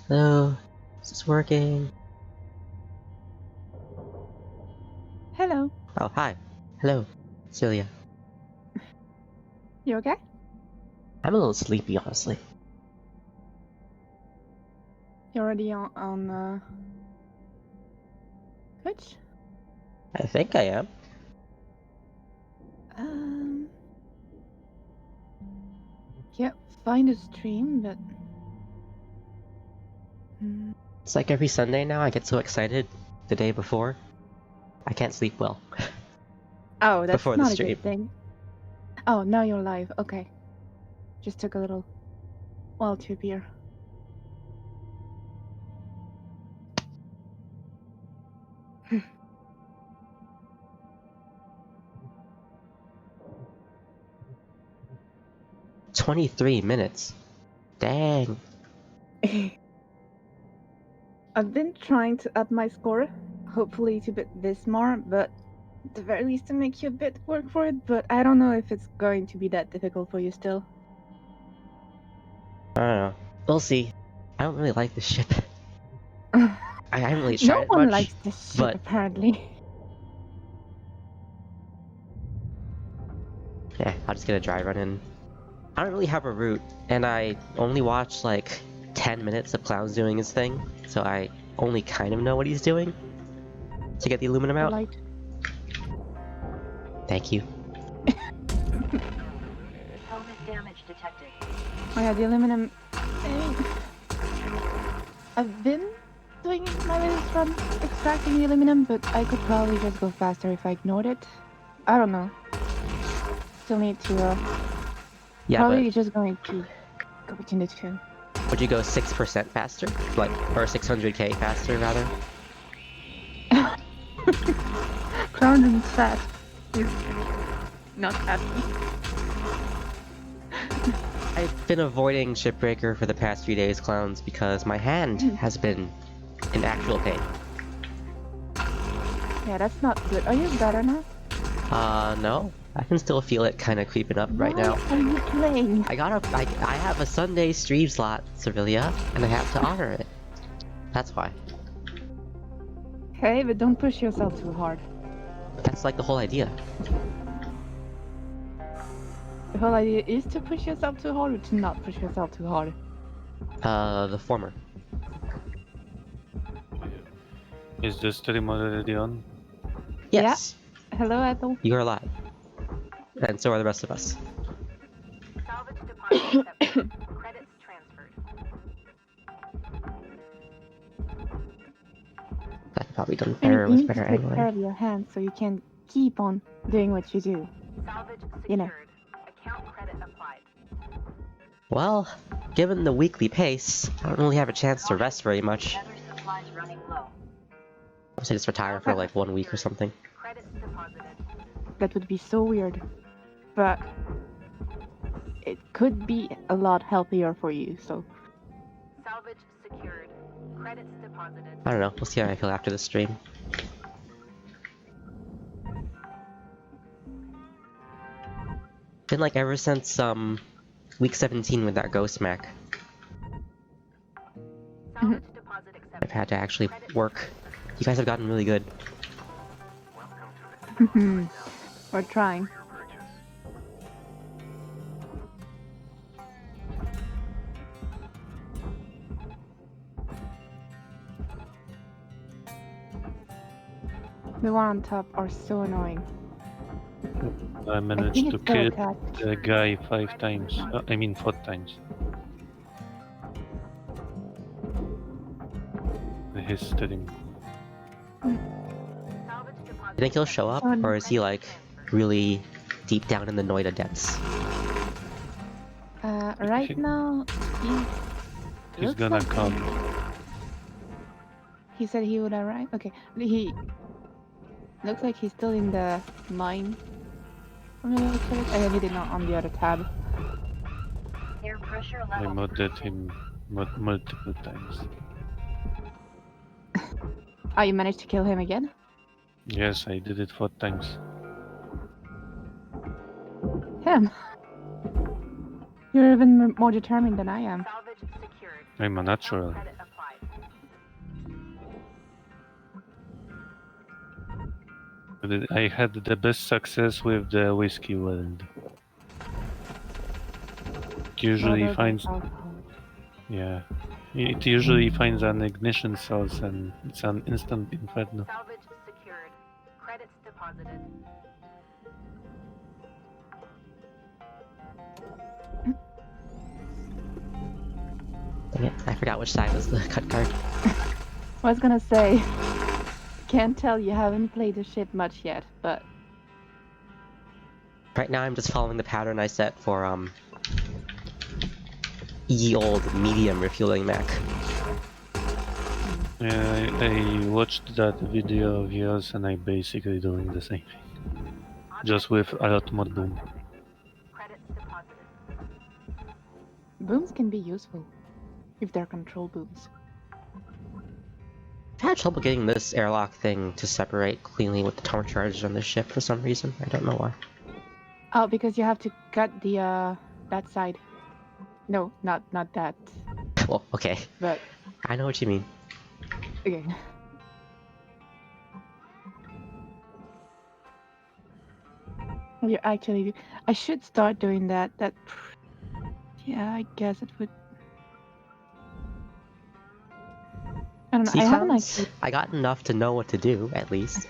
Hello, is this working? Hello. Oh, hi. Hello, Celia. You okay? I'm a little sleepy, honestly. You're already on Twitch? I think I am. Um, can't find a stream, but It's like every Sunday now, I get so excited the day before. I can't sleep well oh, that's before the not a stream. good thing. Oh, now you're live. Okay. Just took a little while to appear. Hmm. 23 minutes. Dang. I've been trying to up my score, hopefully to beat this more, but at the very least to make you a bit work for it, but I don't know if it's going to be that difficult for you still. I don't know. We'll see. I don't really like this ship. No I haven't really tried it one much, likes this ship, but apparently. yeah, I'll just get a dry run in. I don't really have a route, and I only watched like 10 minutes of Cloud's doing his thing, so I only kind of know what he's doing to get the aluminum The out. light. Thank you. Helmet damage detected. Oh yeah, the aluminum. I've been doing my latest run extracting the aluminum, but I could probably just go faster if I ignored it. I don't know. Still need to, Yeah, probably just going to go between the two. but would you go 6% faster? Like, or 600k faster, rather? Crown and fat is not happy. I've been avoiding Shipbreaker for the past few days, Clowns, because my hand has been in actual pain. Yeah, that's not good. Are you better now? No. I can still feel it kind of creeping up right now. Why are you playing? I have a Sunday stream slot, Sevilla, and I have to honor it. That's why. Hey, but don't push yourself too hard. That's like the whole idea. The whole idea is to push yourself too hard or to not push yourself too hard. The former. Is the stream already on? Yes. Hello, Ethel. You are alive. And so are the rest of us. Salvage deposit accepted. Credits transferred. I could probably done And better you with need better to take care angling. of your hands so you can keep on doing what you do. Salvage secured. You know. Account credit applied. Well, given the weekly pace, I don't really have a chance to rest very much. Nether supplies running low. I'll just retire for like 1 week or something. Credits deposited. That would be so weird. But it could be a lot healthier for you, so. Salvage secured. Credits deposited. I don't know, we'll see how I feel after the stream. Been like ever since week 17 with that ghost mech, Salvage deposit accepted. I've had to actually work. You guys have gotten really good. We're trying. The one on top are so annoying. I managed think to it's still kill attached. the guy 5 times. I mean 4 times. His stream. Salvage deposit. Do you think he'll show up, or is he like really deep down in the Noida depths? Right now, He's looks gonna like come. he said he would arrive. Okay, he looks like he's still in the mine. From the looks of it. And he did not on the other tab. Air pressure I level. modded him multiple times. Oh, you managed to kill him again? Yes, I did it 4 times. Him. You're even more determined than I am. Salvage secured. I'm a natural. Credit applied. But I had the best success with the whiskey weld. It usually Rather than finds, alcohol. yeah, it usually finds an ignition source and it's an instant inferno. Salvage secured. Credits deposited. Dang it, I forgot which side was the cut card. I was gonna say, can't tell you haven't played the ship much yet, but Right now I'm just following the pattern I set for ye old medium refueling mech. Yeah, I watched that video of yours and I'm basically doing the same thing. Just with a lot more boom. Credits deposited. booms can be useful if they're control booms. I had trouble getting this airlock thing to separate cleanly with the turbochargers on this ship for some reason. I don't know why. Oh, because you have to cut the that side. No, not that. Well, okay. But I know what you mean. okay. You actually, I should start doing that. Yeah, I guess it would. I don't know. I haven't actually. I got enough to know what to do, at least.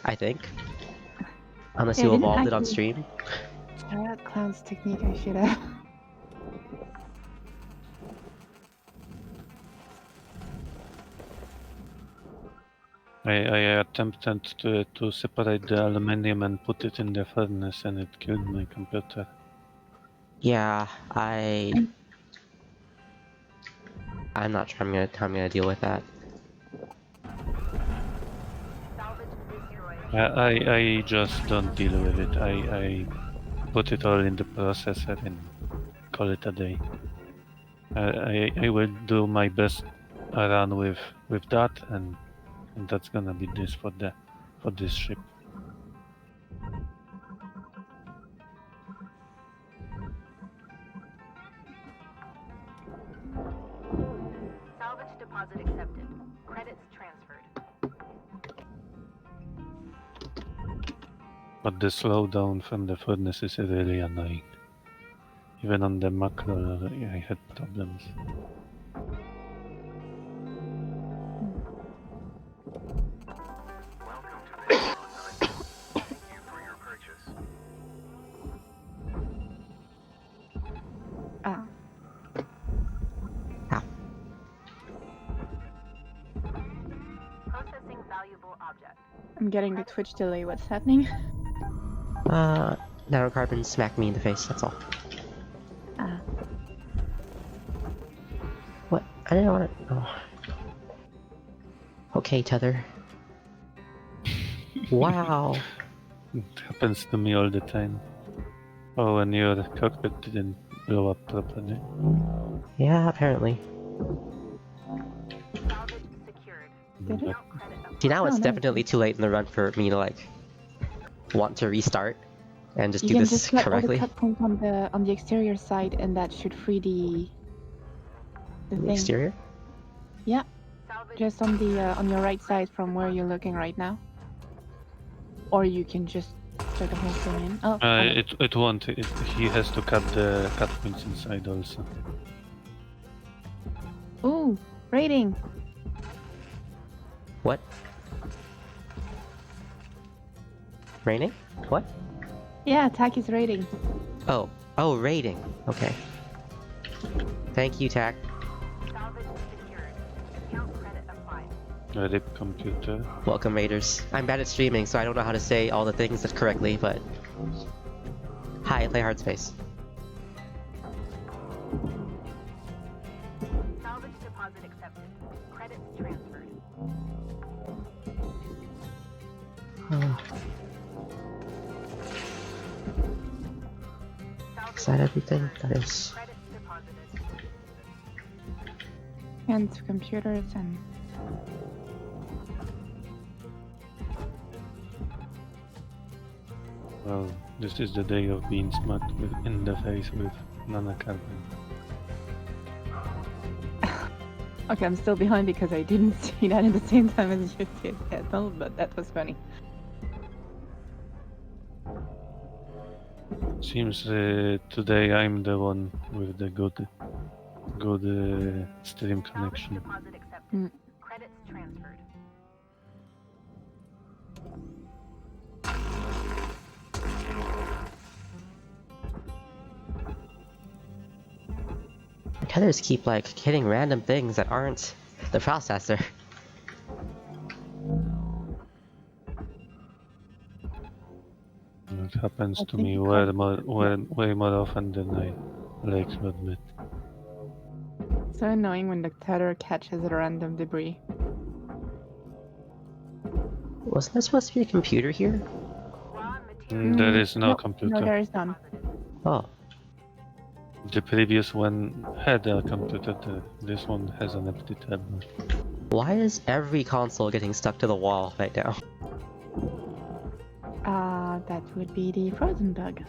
I think. Unless Yeah, I you didn't evolved it on actually- stream. Try out Clown's technique. I should have. I attempted to separate the aluminium and put it in the furnace and it killed my computer. Yeah, I'm not sure how I'm gonna deal with that. Salvage destroyed. I just don't deal with it. I put it all in the processor and call it a day. I will do my best run with that and that's gonna be this for this ship. Salvage deposit accepted. Credits transferred. But the slowdown from the furnace is really annoying. Even on the macro, I had problems. Ah, Processing valuable object. I'm getting the Twitch delay. What's happening? Nanocarbon smacked me in the face, that's all. Ah, What? I didn't want to. Oh. Okay, Tether. Wow. It happens to me all the time. Oh, and your cockpit didn't blow up properly. Yeah, apparently. Salvage secured. did it? Count credit up. See, now Oh, it's nice. definitely too late in the run for me to, like, want to restart and just You do can this just cut all the correctly. cut points on the exterior side, and that should free the The thing. exterior? Salvage Just on the on your right side from where you're looking right now. Or you can just check the whole thing in. Oh, okay. It won't. He has to cut the cut points inside also. Ooh, rating. What? Raining? What? Yeah, attack is rating. Oh. Oh, rating. Okay. Thank you, Tac. salvage secured. Count credit applied. RIP computer. Welcome, Raiders. I'm bad at streaming, so I don't know how to say all the things correctly, but... Hi, I play Hardspace. Salvage deposit accepted. Credits transferred. Salvage Is that everything? secured. That is... Credits deposited. And computers and Well, this is the day of being smacked in the face with nanocarbon. okay, I'm still behind because I didn't see that at the same time as you did, Ethel, but that was funny. Seems today I'm the one with the good stream Salvage connection. deposit accepted. Mm. Credits transferred. Tethers keep like hitting random things that aren't the processor. It happens I to think me you way more often than I like to admit. So annoying when the tether catches random debris. Wasn't there supposed to be a computer here? Raw material. There is no No, computer. there is none. Oh, The previous one had a computer. This one has an empty tablet. why is every console getting stuck to the wall right now? That would be the frozen bug.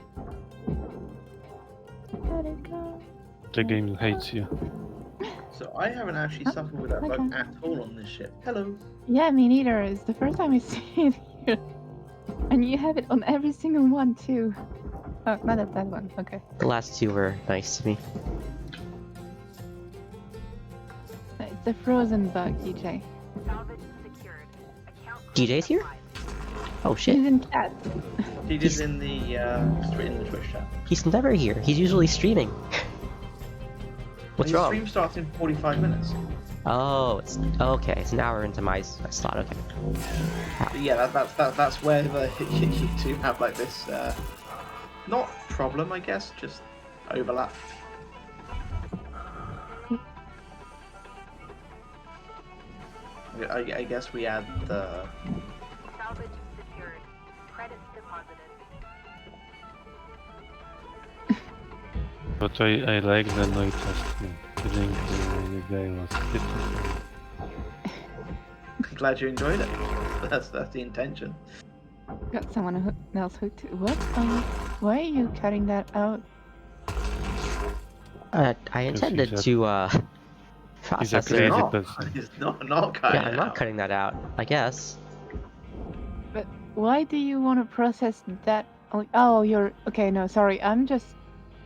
Let it go. The game hates you. So I haven't actually suffered with that bug okay. at all on this ship. Hello. Yeah, me neither. It's the first time I see it here. And you have it on every single one too. Oh, not at that one. Okay. The last two were nice to me. It's the frozen bug, DJ. Salvage secured. Account DJ's here? applied. Oh She's shit, in chat. He He's- did in the Twitch chat. he's never here. He's usually streaming. What's His wrong? stream starts in 45 minutes. Oh, it's okay. It's an hour into my slot. Okay. But yeah, that's where you two have like this not problem, I guess, just overlap. I guess we add the Salvage secured. Credits deposited. But I like the noise testing. Feeling the guy was hitting. I'm glad you enjoyed it. That's the intention. Got someone else hooked. What? Why are you cutting that out? I intended he's a- to He's a process crazy it. not. person. It's not cutting Yeah, I'm it not out. cutting that out. I guess. But why do you want to process that? Oh, you're okay. No, sorry. I'm just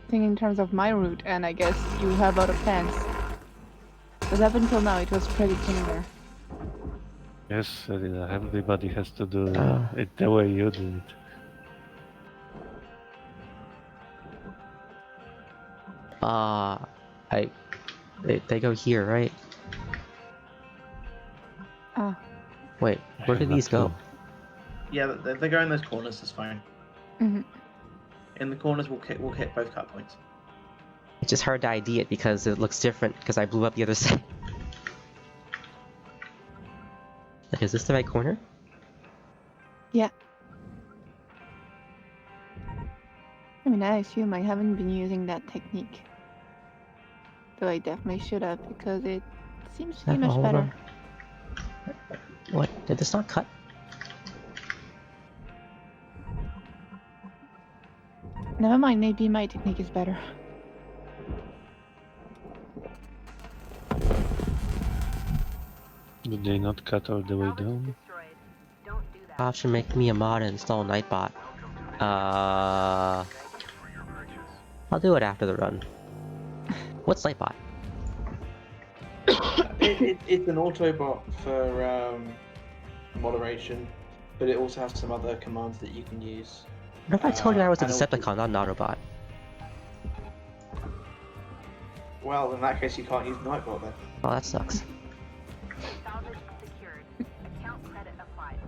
thinking in terms of my route, and I guess you have other plans. But up until now, it was pretty similar. Yes, everybody has to do Oh. it the way you do it. They go here, right? Ah. Wait, where did Not these go? too. Yeah, they go in those corners. That's fine. Mhm. In the corners, we'll hit both cut points. It's just hard to ID it because it looks different because I blew up the other side. Like, is this the right corner? Yeah. I mean, I assume I haven't been using that technique. Though I definitely should have, because it seems to be That much all better. over? What? Did this not cut? Never mind, maybe my technique is better. Did they not cut all the way Salvage down? destroyed. Don't do that. Option make me a mod and install Nightbot. I'll do it after the run. What's Nightbot? It's an Autobot for moderation, but it also has some other commands that you can use. What if I told you I was a and also- Decepticon, not an Autobot? Well, in that case, you can't use Nightbot then. Oh, that sucks. Salvage secured. Account credit applied.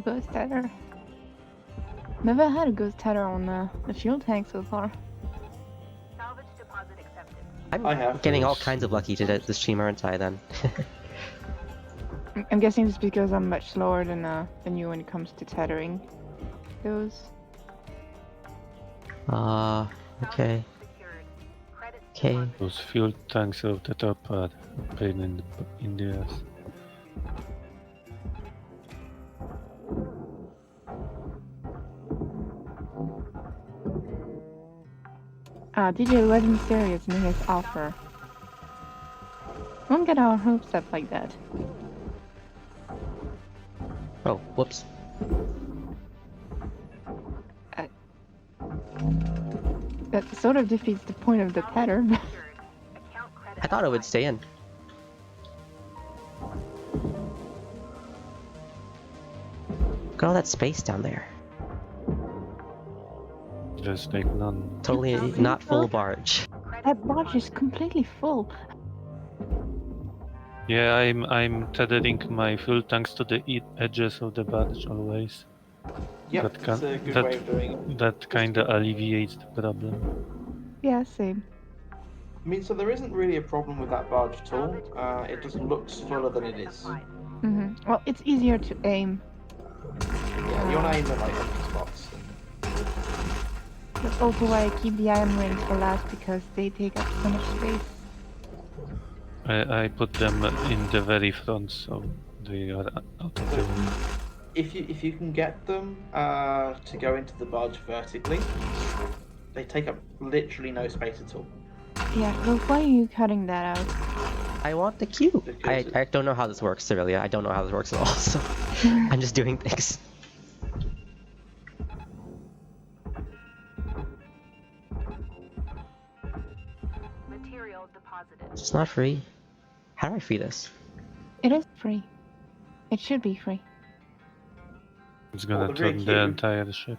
Ghost tether. Never had a ghost tether on the fuel tank so far. Salvage deposit accepted. I'm I have. getting all kinds of lucky today this stream, aren't I, then? I'm guessing it's because I'm much slower than you when it comes to tethering those. Okay. Salvage secured. Credits Okay. deposited. Those fuel tanks of the top are a pain in the ass. DJ wasn't serious in his offer. Won't get our hopes up like that. Oh, whoops. sort of defeats the point of the tether. Secured. Account credit I thought it would stay in. Look at all that space down there. There's like none. Totally not full barge. That barge is completely full. Yeah, I'm tethering my fuel tanks to the edges of the barge always. Yep, That that's can- a good that- way of doing it. That kinda alleviates the problem. Yeah, same. I mean, so there isn't really a problem with that barge at all. It just looks fuller than it is. Well, it's easier to aim. Yeah, you want to aim at like empty spots. That's also why I keep the iron rings for last, because they take up so much space. I put them in the very front, so they are out of the way. If you can get them to go into the barge vertically, they take up literally no space at all. Yeah, well, why are you cutting that out? I want the cube. Because I don't know how this works, Aurelia. I don't know how this works at all, so I'm just doing things. Material deposited. It's not free. How do I free this? It is free. It should be free. It's gonna the rear turn the cube. entire ship.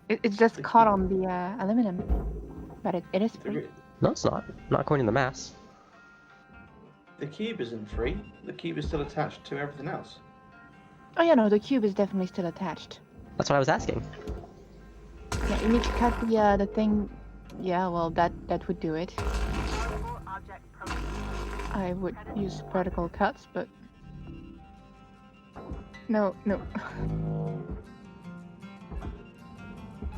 It's just The caught key- on the aluminum. But it is The, free. re- No, it's not. Not according to the mass. the cube isn't free. The cube is still attached to everything else. Oh yeah, no, the cube is definitely still attached. That's what I was asking. Yeah, you need to cut the thing. Yeah, well, that would do it. Valuable object processed. I would use vertical cuts, but no.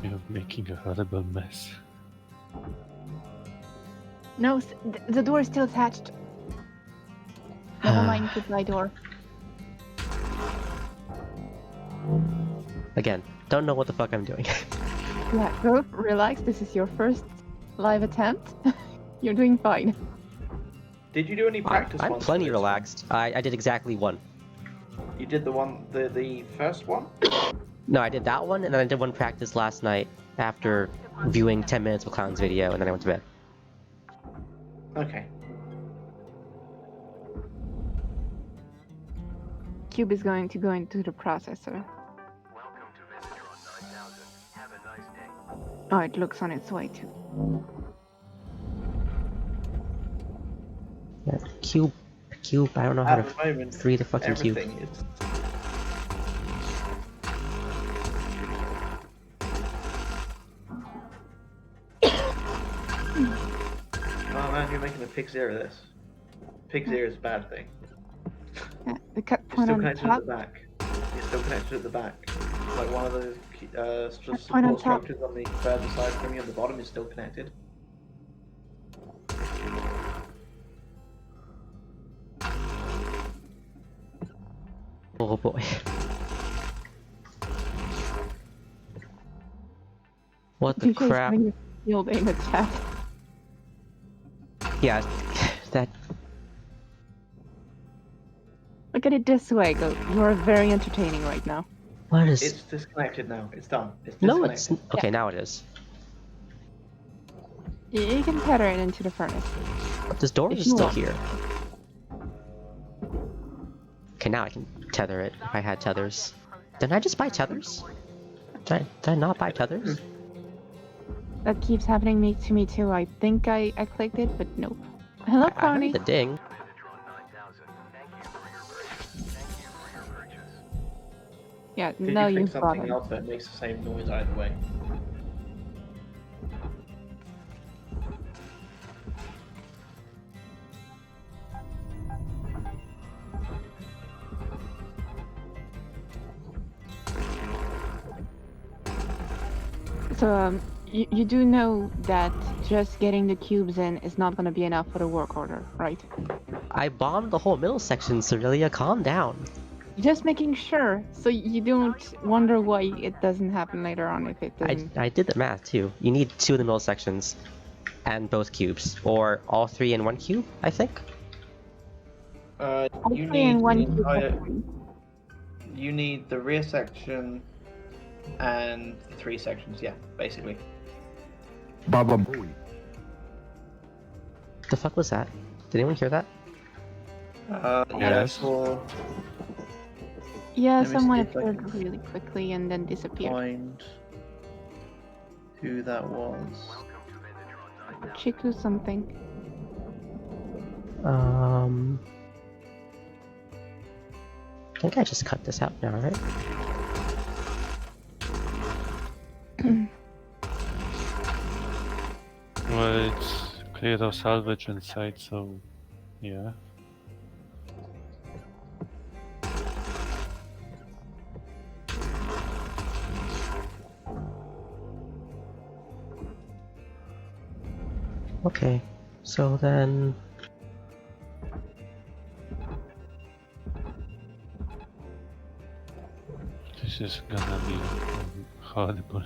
You're making a horrible mess. No, the door is still attached. Never mind, goodbye door. Again, don't know what the fuck I'm doing. Yeah, go, relax, this is your first live attempt. You're doing fine. Did you do any practice I'm ones for plenty this? relaxed. I did exactly one. You did the first one? No, I did that one, and then I did one practice last night after viewing 10 minutes of Clown's video, and then I went to bed. Okay. Cube is going to go into the processor. Welcome to Visitron 9000. Have a nice day. Oh, it looks on its way too. Yeah, cube, I don't know how At to the moment, free the fucking cube. everything is. Oh man, you're making a pig's ear of this. Pig's ear is a bad thing. Yeah, the cut You're point still on the connected top. at the back. You're still connected at the back. Like one of the That point on support top. structures on the further side from you at the bottom is still connected. Oh boy. What the You guys crap? having a field in the chat. Yeah, that. Look at it this way, go. You are very entertaining right now. What is? It's disconnected now. It's done. It's No, disconnected. it's okay. Now it is. You can tether it into the furnace. But this door If is you still want. here. Okay, now I can tether it if I had tethers. Didn't I just buy tethers? Did I not buy tethers? That keeps happening to me too. I think I clicked it, but nope. Hello, I Pony. heard the ding. Visitron 9000. Thank you for your purchase. Thank you for your purchase. Yeah, Did now you you fix bought something it. else that makes the same noise either way? So, you do know that just getting the cubes in is not going to be enough for the work order, right? I bombed the whole middle section, Cerelia. Calm down. Just making sure, so you don't wonder why it doesn't happen later on if it doesn't. I did the math too. You need 2 of the middle sections, and both cubes, or all 3 in 1 cube. I think. All You three in need one the cube. entire. You need the rear section and the 3 sections. Yeah, basically. Baba Booey. The fuck was that? Did anyone hear that? Yeah, I Yes. saw. Yeah, Let me someone see if I appeared can really quickly and then disappeared. find who that was. Chiku something. I think I just cut this out now, right? Well, it's clear of salvage inside, so yeah. Okay, so then... This is gonna be horrible.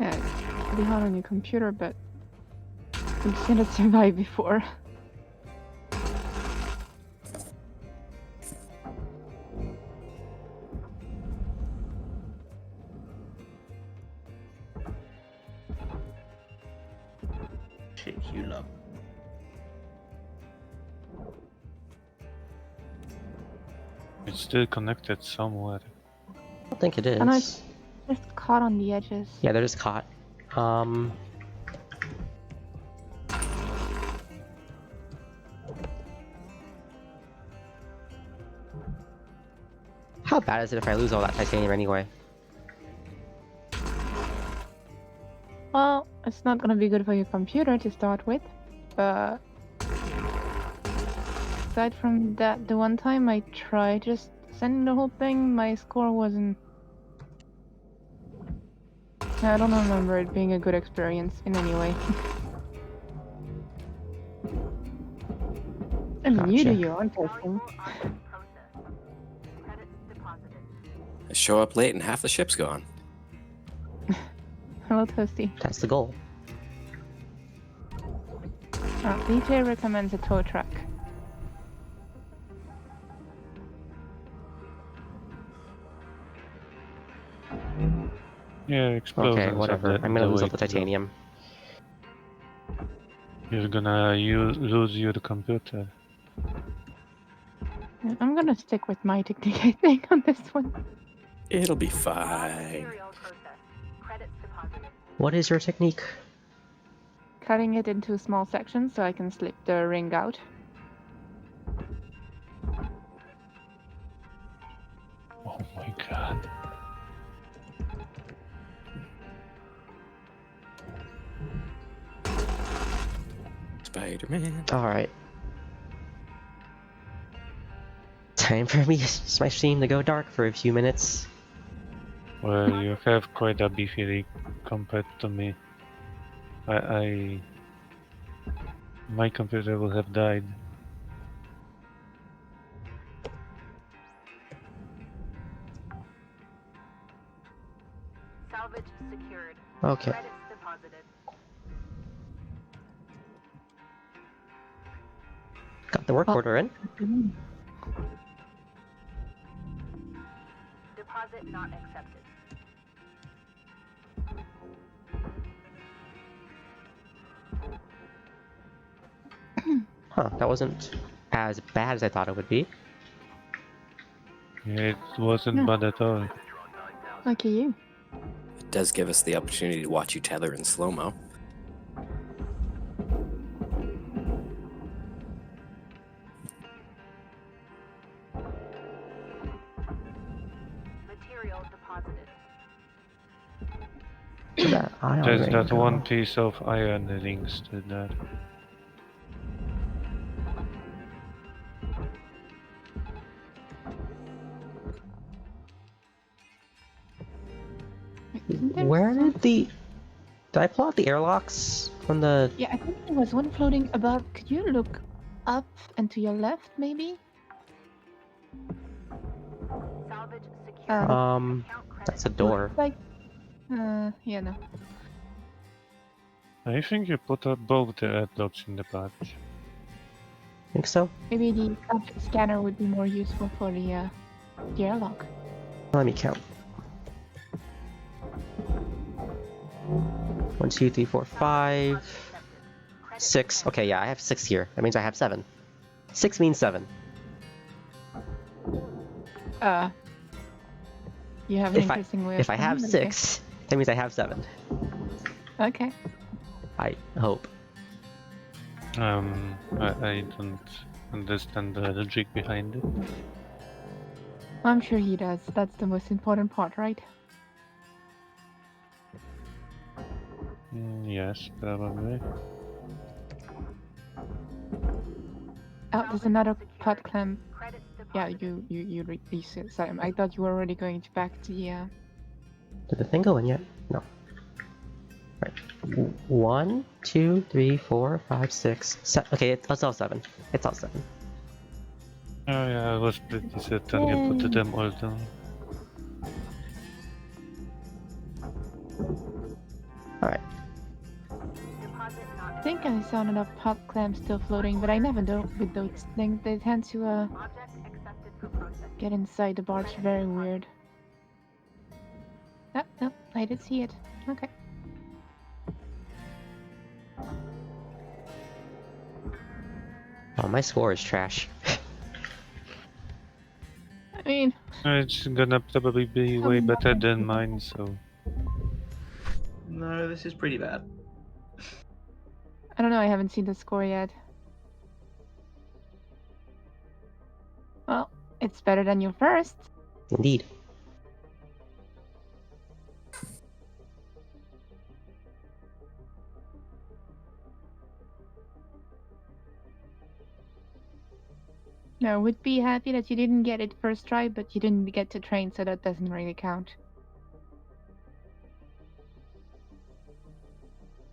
Yeah, it's pretty hard on your computer, but we've seen it survive before. Chick you love. It's still connected somewhere. I don't think it is. Oh, no, it's just caught on the edges. Yeah, they're just caught. How bad is it if I lose all that titanium anyway? Well, it's not gonna be good for your computer to start with, but aside from that, the one time I tried just sending the whole thing, my score wasn't... I don't remember it being a good experience in any way. I mean, you do Gotcha. your own testing. I show up late and half the ship's gone. Hello, Toasty. That's the goal. DJ recommends a tow truck. Yeah, explosions. Okay, are whatever. I'm gonna the lose all way the to go. titanium. You're gonna lose your computer. Yeah, I'm gonna stick with my technique, I think, on this one. It'll be fine. What is your technique? Cutting it into small sections so I can slip the ring out. Oh my god. Spider-Man. Alright. Time for me, my stream to go dark for a few minutes. Well, you have quite a beefy rig compared to me. My computer will have died. Salvage secured. Okay. Credits deposited. Got the work order in. Deposit not accepted. Huh, that wasn't as bad as I thought it would be. Yeah, it wasn't bad at all. Lucky you. It does give us the opportunity to watch you tether in slow-mo. Material deposited. So that ion There's ring that go. one piece of iron rings to that. Isn't there Where some- did the... Did I pull out the airlocks from the... Yeah, I think there was one floating above. Could you look up and to your left, maybe? Salvage secured. Um, Account credit. that's a door. Looks like... yeah, no. I think you put up both the airlocks in the patch. Think so? Maybe the object scanner would be more useful for the airlock. Let me count. 1, 2, 3, 4, 5, 6. Okay, yeah, I have 6 here. That means I have 7. 6 means 7. You have an If I interesting way of if I have saying it, okay. 6, that means I have 7. Okay. I hope. I don't understand the logic behind it. I'm sure he does. That's the most important part, right? Yes, probably. Oh, there's another pod clamp. Credits Yeah, deposited. you said, sorry, I thought you were already going to back to the, Did the thing go in yet? No. Right. 1, 2, 3, 4, 5, 6, 7. Okay, it's all 7. It's all 7. Oh yeah, I was pretty certain you put them all down. Alright. Deposit I not think I saw another pod clamp still floating, but I never know with those things. They tend to, object accepted for processing. get inside the barge very weird. Oh, no, I did see it. Okay. Oh, my score is trash. I mean, It's gonna probably be way better than mine, so... No, this is pretty bad. I don't know, I haven't seen the score yet. Well, it's better than your first. Indeed. I would be happy that you didn't get it first try, but you didn't get to train, so that doesn't really count.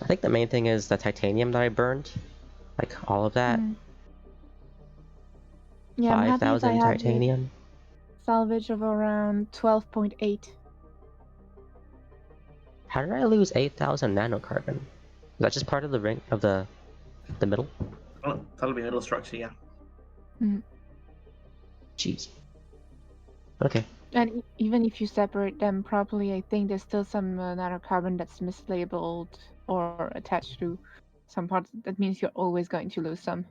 I think the main thing is the titanium that I burned. Like, all of that. Mm. Yeah, I'm happy if I 5,000 have titanium. a salvage of around 12.8. How did I lose 8,000 nanocarbon? Is that just part of the ring of the middle? Oh, that'll be middle structure, yeah. Jeez. Okay. And even if you separate them properly, I think there's still some nanocarbon that's mislabeled or attached to some parts. That means you're always going to lose some.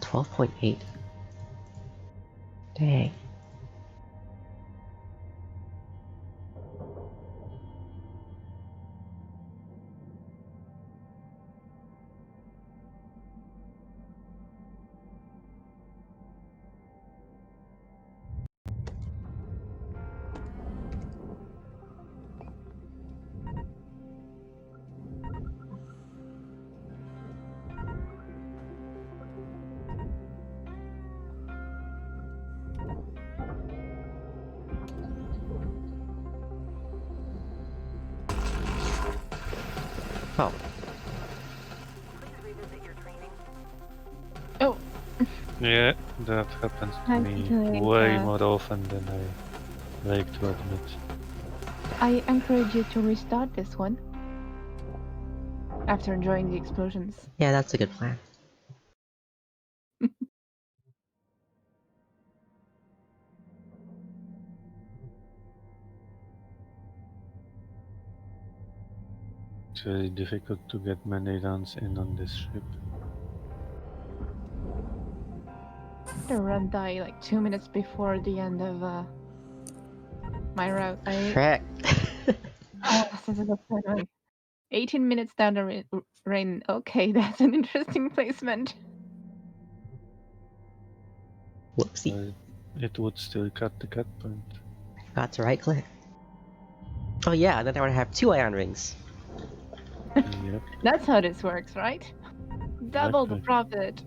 $12.8. Dang. Oh, Please revisit your training. Oh, Yeah, that happens to I'm me feeling, way more often than I like to admit. I encourage you to restart this one after enjoying the explosions. yeah, that's a good plan. It's very difficult to get many runs in on this ship. The run die like 2 minutes before the end of my route. Frick. Oh, this is a good point. 18 minutes down the rain. Okay, that's an interesting placement. Whoopsie. It would still cut the cut point. Got to right click. Oh yeah, and then I would have 2 ion rings. Yep. That's how this works, right? Double the Exactly. profit.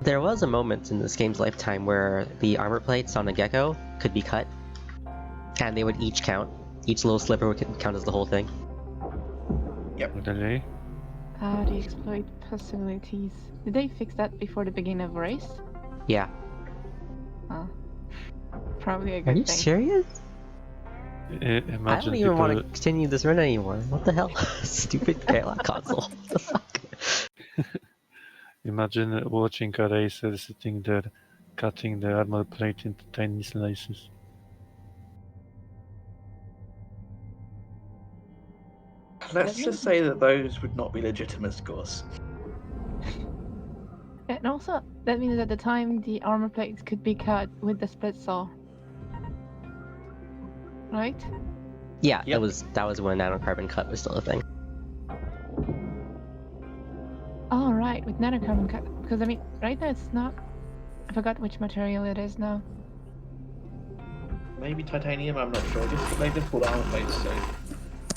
There was a moment in this game's lifetime where the armor plates on the Gecko could be cut, and they would each count. Each little sliver would count as the whole thing. Really? The exploit possibilities. Did they fix that before the beginning of race? Yeah. Probably a Are good you thing. serious? Imagine I don't even people... want to continue this run anymore. What the hell? Stupid console. What the fuck? Imagine watching a racer sitting there, cutting the armor plate into tiny slices. Let's just say that those would not be legitimate scores. And also, that means at the time the armor plates could be cut with the split saw. Right? Yeah, Yep. that was when nanocarbon cut was still a thing. Oh, right, with nanocarbon cut. Because, I mean, right now it's not. I forgot which material it is now. Maybe titanium, I'm not sure. They just called armor plates, so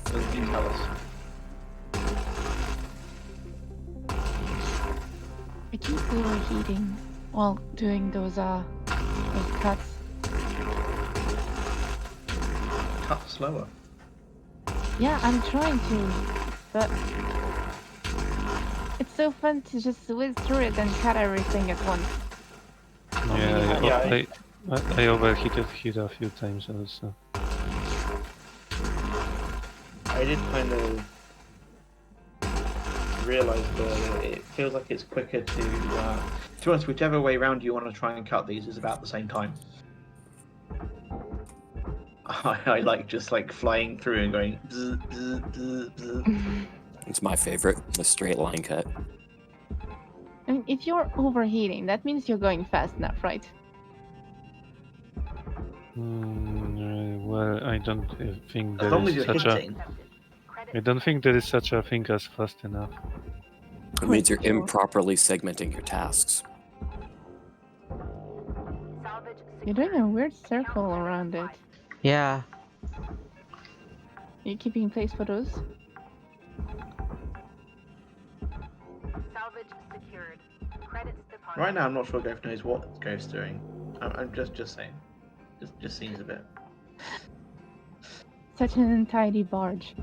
doesn't you tell us. I keep overheating while doing those cuts. Cut slower. Yeah, I'm trying to, but it's so fun to just whiz through it and cut everything at once. I overheated here a few times also. I did kind of realise that it feels like it's quicker to be honest, whichever way round you want to try and cut these is about the same time. I like just like flying through and going bzz, bzz, bzz, bzz. It's my favorite, the straight line cut. I mean, if you're overheating, that means you're going fast enough, right? Well, I don't think As there long as is you're such a. hitting. I don't think there is such a thing as fast enough. It means you're Sure. improperly segmenting your tasks. Salvage You're doing a weird circle around it. Yeah. Are you keeping place for those? Salvage secured. Credits deposited. Right now, I'm not sure Ghost knows what Ghost's doing. I'm just saying. Just seems a bit. Such an untidy barge.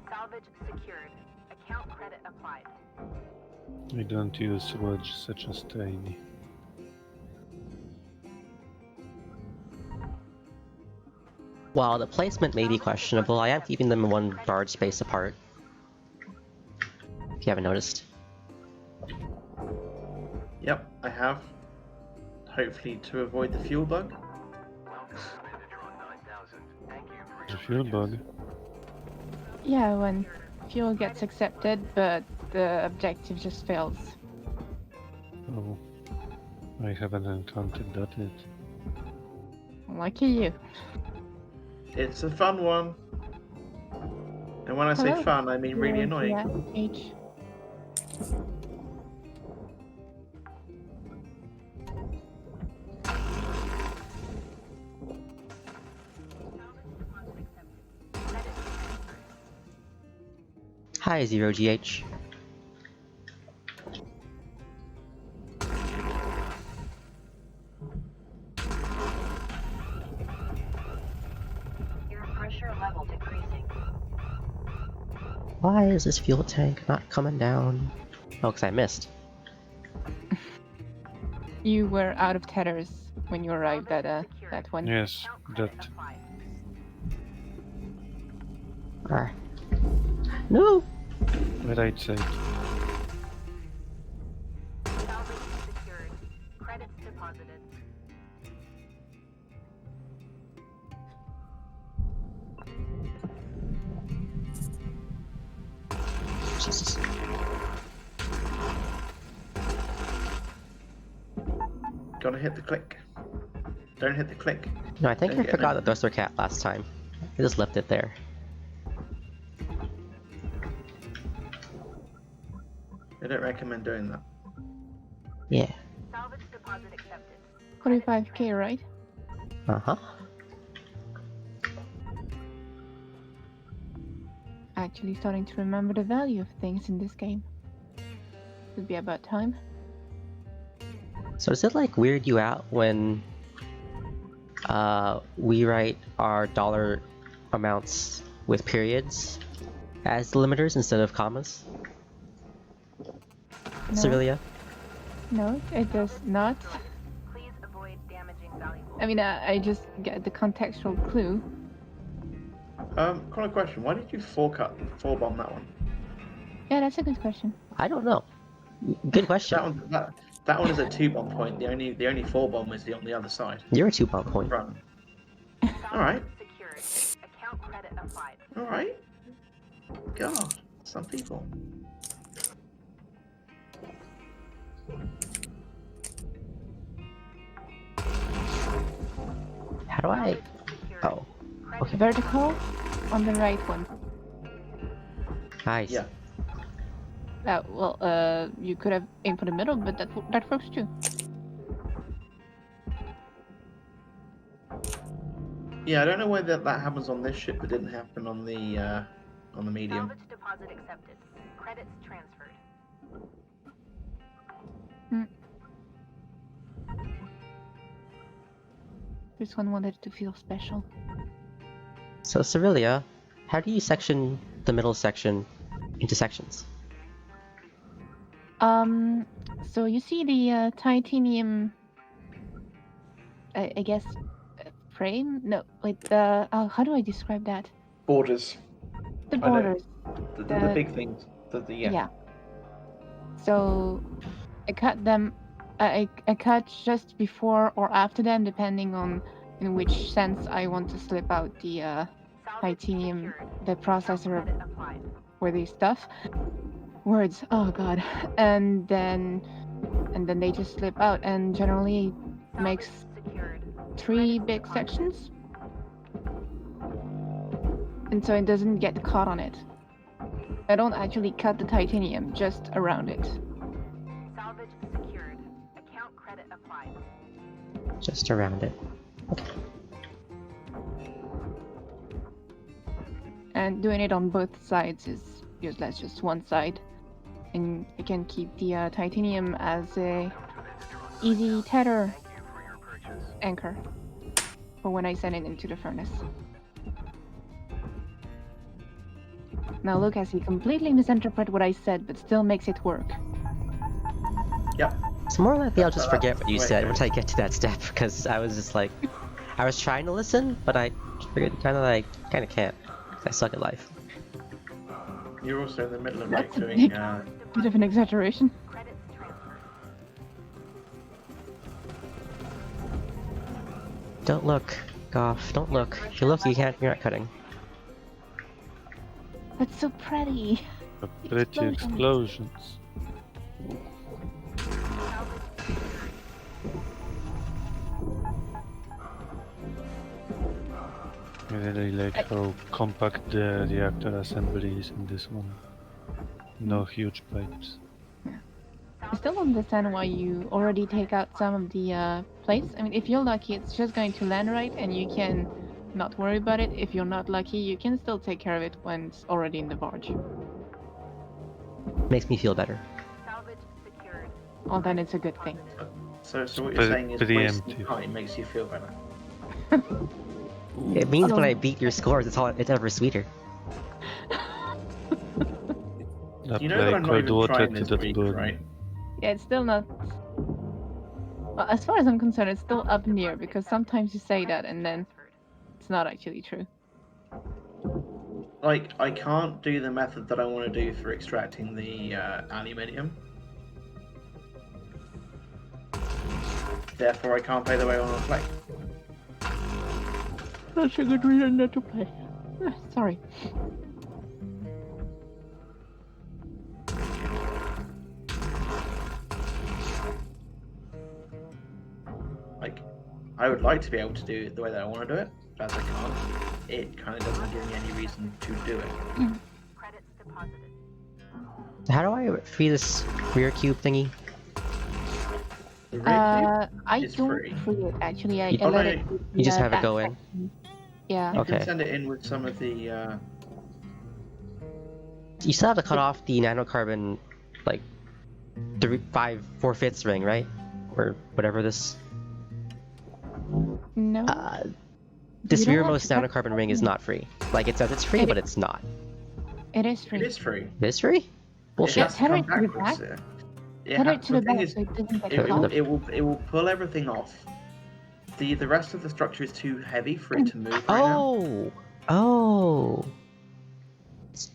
Salvage secured. Account credit applied. I don't use words such as tiny. While the placement may be questionable, I am keeping them in one barge space apart. If you haven't noticed. Yep, I have. Hopefully to avoid the fuel bug. Welcome to Metatron 9000. Thank you for The your fuel bug. Yeah, when fuel gets accepted, but the objective just fails. Oh, I haven't encountered that yet. Lucky you. It's a fun one. And when I say Hello. fun, I mean really annoying. Yeah, H. Hi, 0GH. Air pressure level decreasing. Why is this fuel tank not coming down? Oh, because I missed. You were out of tethers when you arrived at that one. Yes, Account that. credit applied. Ah. No! Right side. Salvage secured. Credits deposited. Jesus. Gotta hit the click. Don't hit the click. No, I think Don't I get forgot me. the thruster cat last time. I just left it there. I don't recommend doing that. Yeah. Salvage deposit accepted. 45k, right? Uh-huh. Actually starting to remember the value of things in this game. Would be about time. So does it like weird you out when we write our dollar amounts with periods as limiters instead of commas? No. Civilia? No, it does not. Please avoid damaging valuables. I mean, I just get the contextual clue. Got a question. Why did you four bomb that one? Yeah, that's a good question. I don't know. Good question. That one is a 2-bomb point. The only 4-bomb is on the other side. You're a 2-bomb point. Front. Salvage Alright. secured. Account credit applied. Alright. God, some people. How do I? Salvage secured. Oh, Credit Vertical on the right one. nice. Yeah. Well, you could have aimed for the middle, but that works too. Yeah, I don't know whether that happens on this ship, but didn't happen on the medium. Salvage deposit accepted. Credits transferred. This one wanted to feel special. So Cerilia, how do you section the middle section into sections? So you see the titanium, I guess, frame? No, wait, how do I describe that? Borders. The I know. borders. The big things. Yeah. So I cut them. I cut just before or after them, depending on in which sense I want to slip out the Salvage titanium, secured. the Account processor credit applied. where they stuff. Words. Oh god. And then they just slip out, and generally Salvage makes secured. 3 big sections. And so it doesn't get caught on it. I don't actually cut the titanium, just around it. Salvage secured. Account credit applied. Just around it. And doing it on both sides is useless, just one side. And I can keep the titanium as a easy tether Thank you for your purchase. anchor for when I send it into the furnace. Now Lucas, he completely misinterpreted what I said, but still makes it work. Yep. So more likely I'll just forget what you Wait, said wait. once I get to that step, because I was just like, I was trying to listen, but I figured kind of can't. 'Cause I suck at life. You're also in the middle of That's a doing. big bit of an exaggeration. Credits transferred. Don't look, Goff. Don't look. If you look, you're not cutting. That's so pretty. Pretty explosions. I really like how compact the reactor assembly is in this one. No huge pipes. I still don't understand why you already take out some of the plates. I mean, if you're lucky, it's just going to land right, and you can not worry about it. If you're not lucky, you can still take care of it when it's already in the barge. Makes me feel better. Salvage secured. Well, then it's a good thing. So what you're Pre- saying is wasting preemptive. time makes you feel better. It means when Oh. I beat your scores, it's ever sweeter. You know that I'm not cold even water trying to this the week, bone. right? Yeah, it's still not. Well, as far as I'm concerned, it's still up in the air because sometimes you say that and then it's not actually true. Like, I can't do the method that I want to do for extracting the aluminium. Therefore, I can't play the way I want to play. That's a good reason not to play. Sorry. Like, I would like to be able to do it the way that I want to do it, but as I can't, it kind of doesn't give me any reason to do it. Credits deposited. How do I free this rear cube thingy? The rear I is don't free. free it actually. I You- let Okay. it. with You just the have it back go in? section. Yeah. you Okay. can send it in with some of the. You still have to cut off the nanocarbon, like, 4/5 ring, right? Or whatever this. No. This You don't have rearmost to cut nanocarbon ring is not free. Like, it says it's free, It but is- it's not. It is free. It is free. It is free? It Bullshit. has to Tether come it to the backwards. back? It Head ha- it to the the thing back is, so it doesn't get it caught. will pull everything off. The rest of the structure is too heavy for it to move right now. Oh! Oh!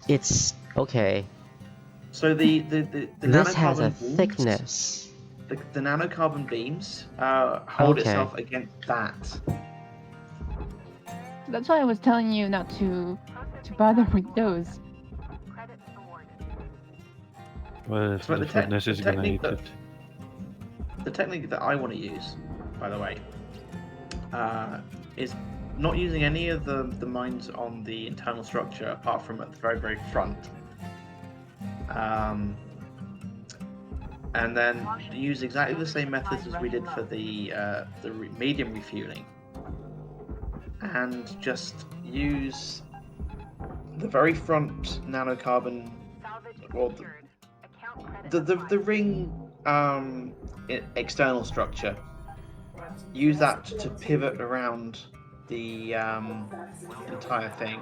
It's okay. So the This has a nanocarbon beams, thickness. the nanocarbon beams hold Okay. itself against that. That's why I was telling you not to bother with those. Credits awarded. Well, if So the the furnace is gonna technique eat that- it. The technique that I want to use, by the way, is not using any of the mines on the internal structure apart from at the very, very front. And then use exactly the same methods as we did for the medium refueling, and just use the very front nanocarbon, Salvage or secured. Account credit the applied. ring external structure. Use that to pivot around the entire thing.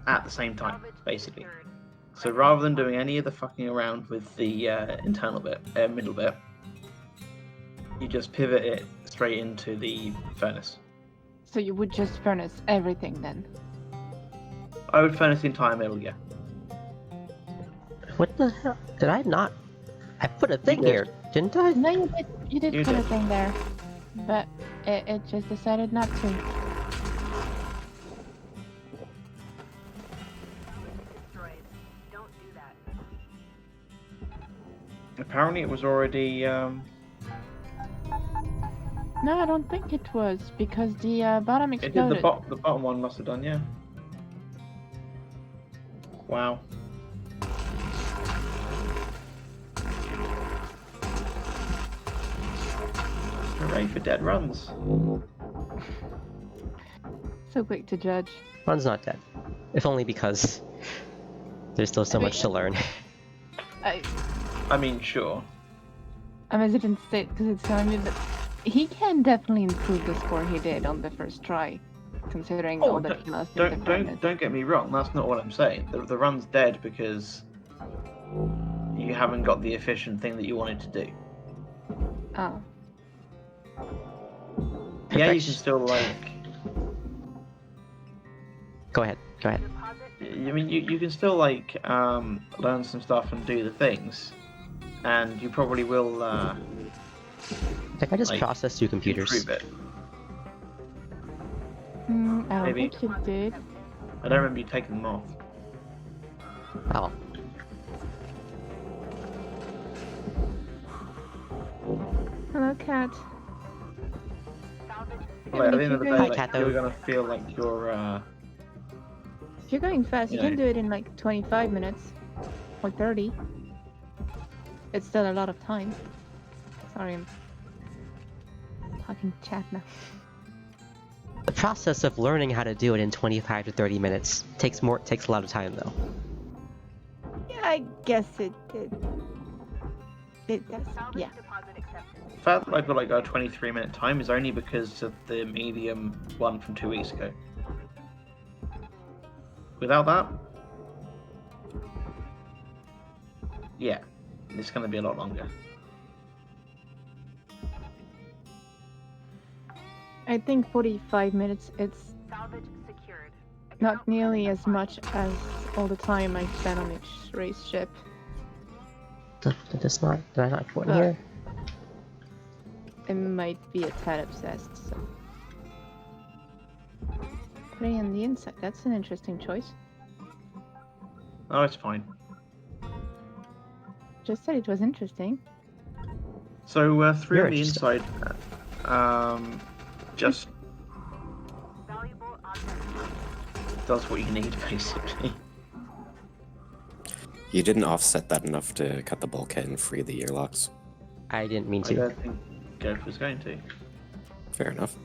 At the same time, Salvage basically. secured. So rather than doing any of the fucking around with the internal bit, middle bit, you just pivot it straight into the furnace. So you would just furnace everything then? I would furnace the entire middle, yeah. What the hell? Did I not? I put a thing did. here, didn't I? No, you did You put a did. thing there, but it just decided not to. Destroyed. Don't do that. Apparently it was already No, I don't think it was, because the bottom it did exploded. the bottom one must have done, yeah. Wow. Hooray for dead runs. So quick to judge. One's not dead. If only because there's still so much to learn. I mean, sure. I'm hesitant to say it because it's telling me that he can definitely improve the score he did on the first try, considering all that he lost in the furnace. Don't get me wrong. That's not what I'm saying. The run's dead because you haven't got the efficient thing that you wanted to do. Oh. Yeah, you can still like. Go ahead, go ahead. I mean, you can still like learn some stuff and do the things, and you probably will Like I just like, processed 2 computers. improve it. I don't Maybe. think you did. I don't remember you taking them off. Oh, Hello, cat. Salvage Like, at the if end of the you're day, going- like, you're gonna feel like you're If you're going fast, you Yeah. can do it in like 25 minutes or 30. It's still a lot of time. Sorry, I'm talking chat now. the process of learning how to do it in 25 to 30 minutes takes a lot of time though. Yeah, I guess it does. salvage Yeah. deposit accepted. the fact that I've got like a 23-minute time is only because of the medium one from 2 weeks ago. Without that, yeah, it's gonna be a lot longer. I think 45 minutes, it's Salvage secured. not Account nearly credit as applied. much as all the time I spent on each race ship. Did I not put in But- here? I might be a tad obsessed, so. Putting in the inside, that's an interesting choice. Oh, it's fine. Just said it was interesting. So through You're on the interesting. inside, just Valuable object. does what you need basically. You didn't offset that enough to cut the bulkhead and free the airlocks. I didn't mean I to. don't think Goat was going to. Fair enough.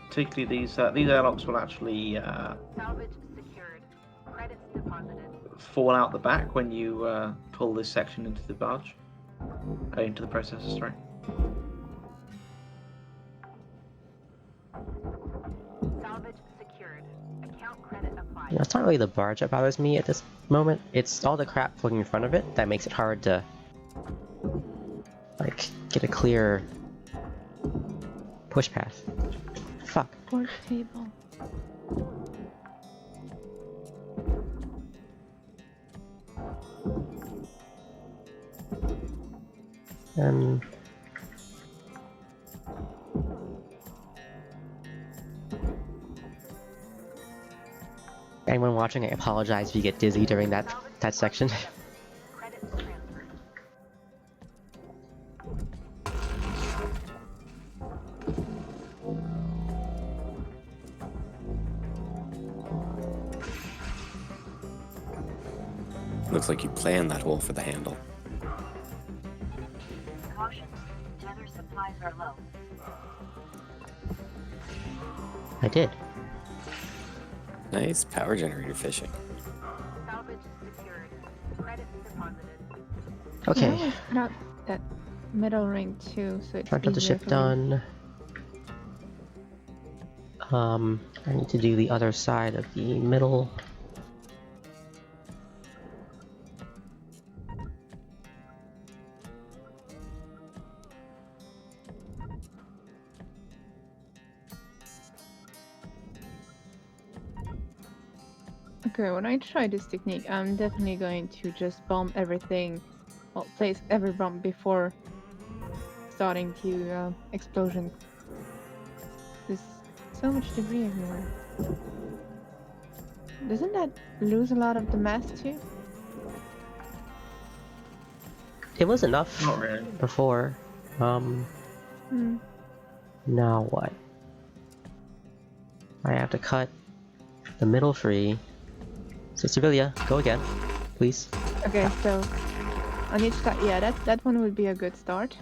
Particularly these airlocks will actually Salvage secured. Credits deposited. fall out the back when you pull this section into the barge, into the processor. Sorry. Salvage secured. Account credit applied. You know, it's not really the barge that bothers me at this moment. It's all the crap floating in front of it that makes it hard to, like, get a clear push path. Fuck. Work table. And anyone watching, I apologize if you get dizzy during that section. Credits transferred. Looks like you planned that hole for the handle. Caution. Tether supplies are low. I did. Nice power generator fishing. Salvage secured. Credits deposited. I Okay. always cut out that middle ring too, so it's Front of the easier ship for me. done. I need to do the other side of the middle. Okay, when I try this technique, I'm definitely going to just bomb everything, well, place every bomb before starting to explosion. There's so much debris everywhere. Doesn't that lose a lot of the mass too? It was enough Not really. before. Hmm. Now what? I have to cut the middle free. So Sevilla, go again, please. Okay, so on each side, yeah, that one would be a good start.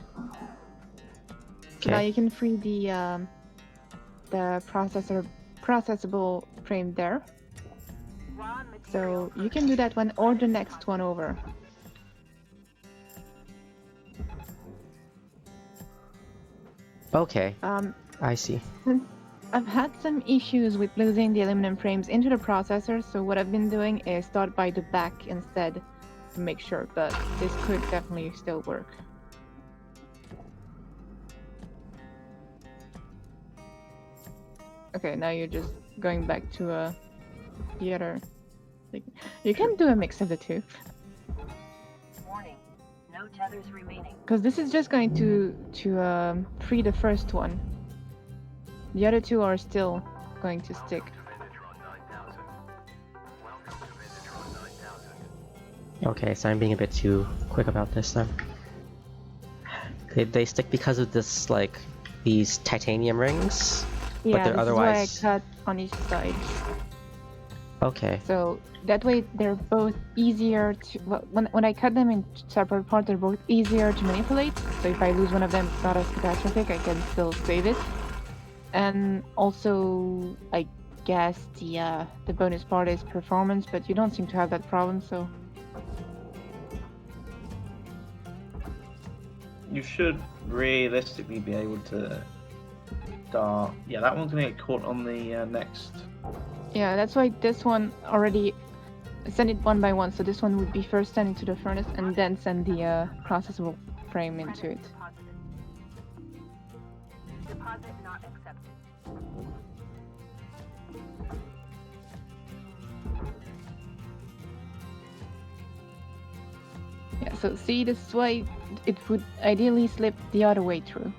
So now Okay. you can free the processable frame there. Raw So material you can do that one or the next one over. Okay, Um, I see. since I've had some issues with losing the aluminum frames into the processor, so what I've been doing is start by the back instead to make sure, but this could definitely still work. Okay, now you're just going back to the other. Like, you can do a mix of the two, warning. No tethers remaining. because this is just going to free the first one. The other two are still going to stick. Welcome to Vindatron 9000. Okay, so I'm being a bit too quick about this then. They stick because of this, like, these titanium rings? Yeah, they're this otherwise- is why I cut on each side. Okay. So that way they're both easier to, well, when I cut them in separate parts, they're both easier to manipulate. So if I lose one of them, it's not as catastrophic, I can still save it. And also, I guess the bonus part is performance, but you don't seem to have that problem, so You should realistically be able to start. Yeah, that one's gonna get caught on the next. yeah, that's why this one already send it one by one. So this one would be first sent into the furnace and then send the processable frame into it. Deposit. Deposit not accepted. Yeah, so see, this is why it would ideally slip the other way through.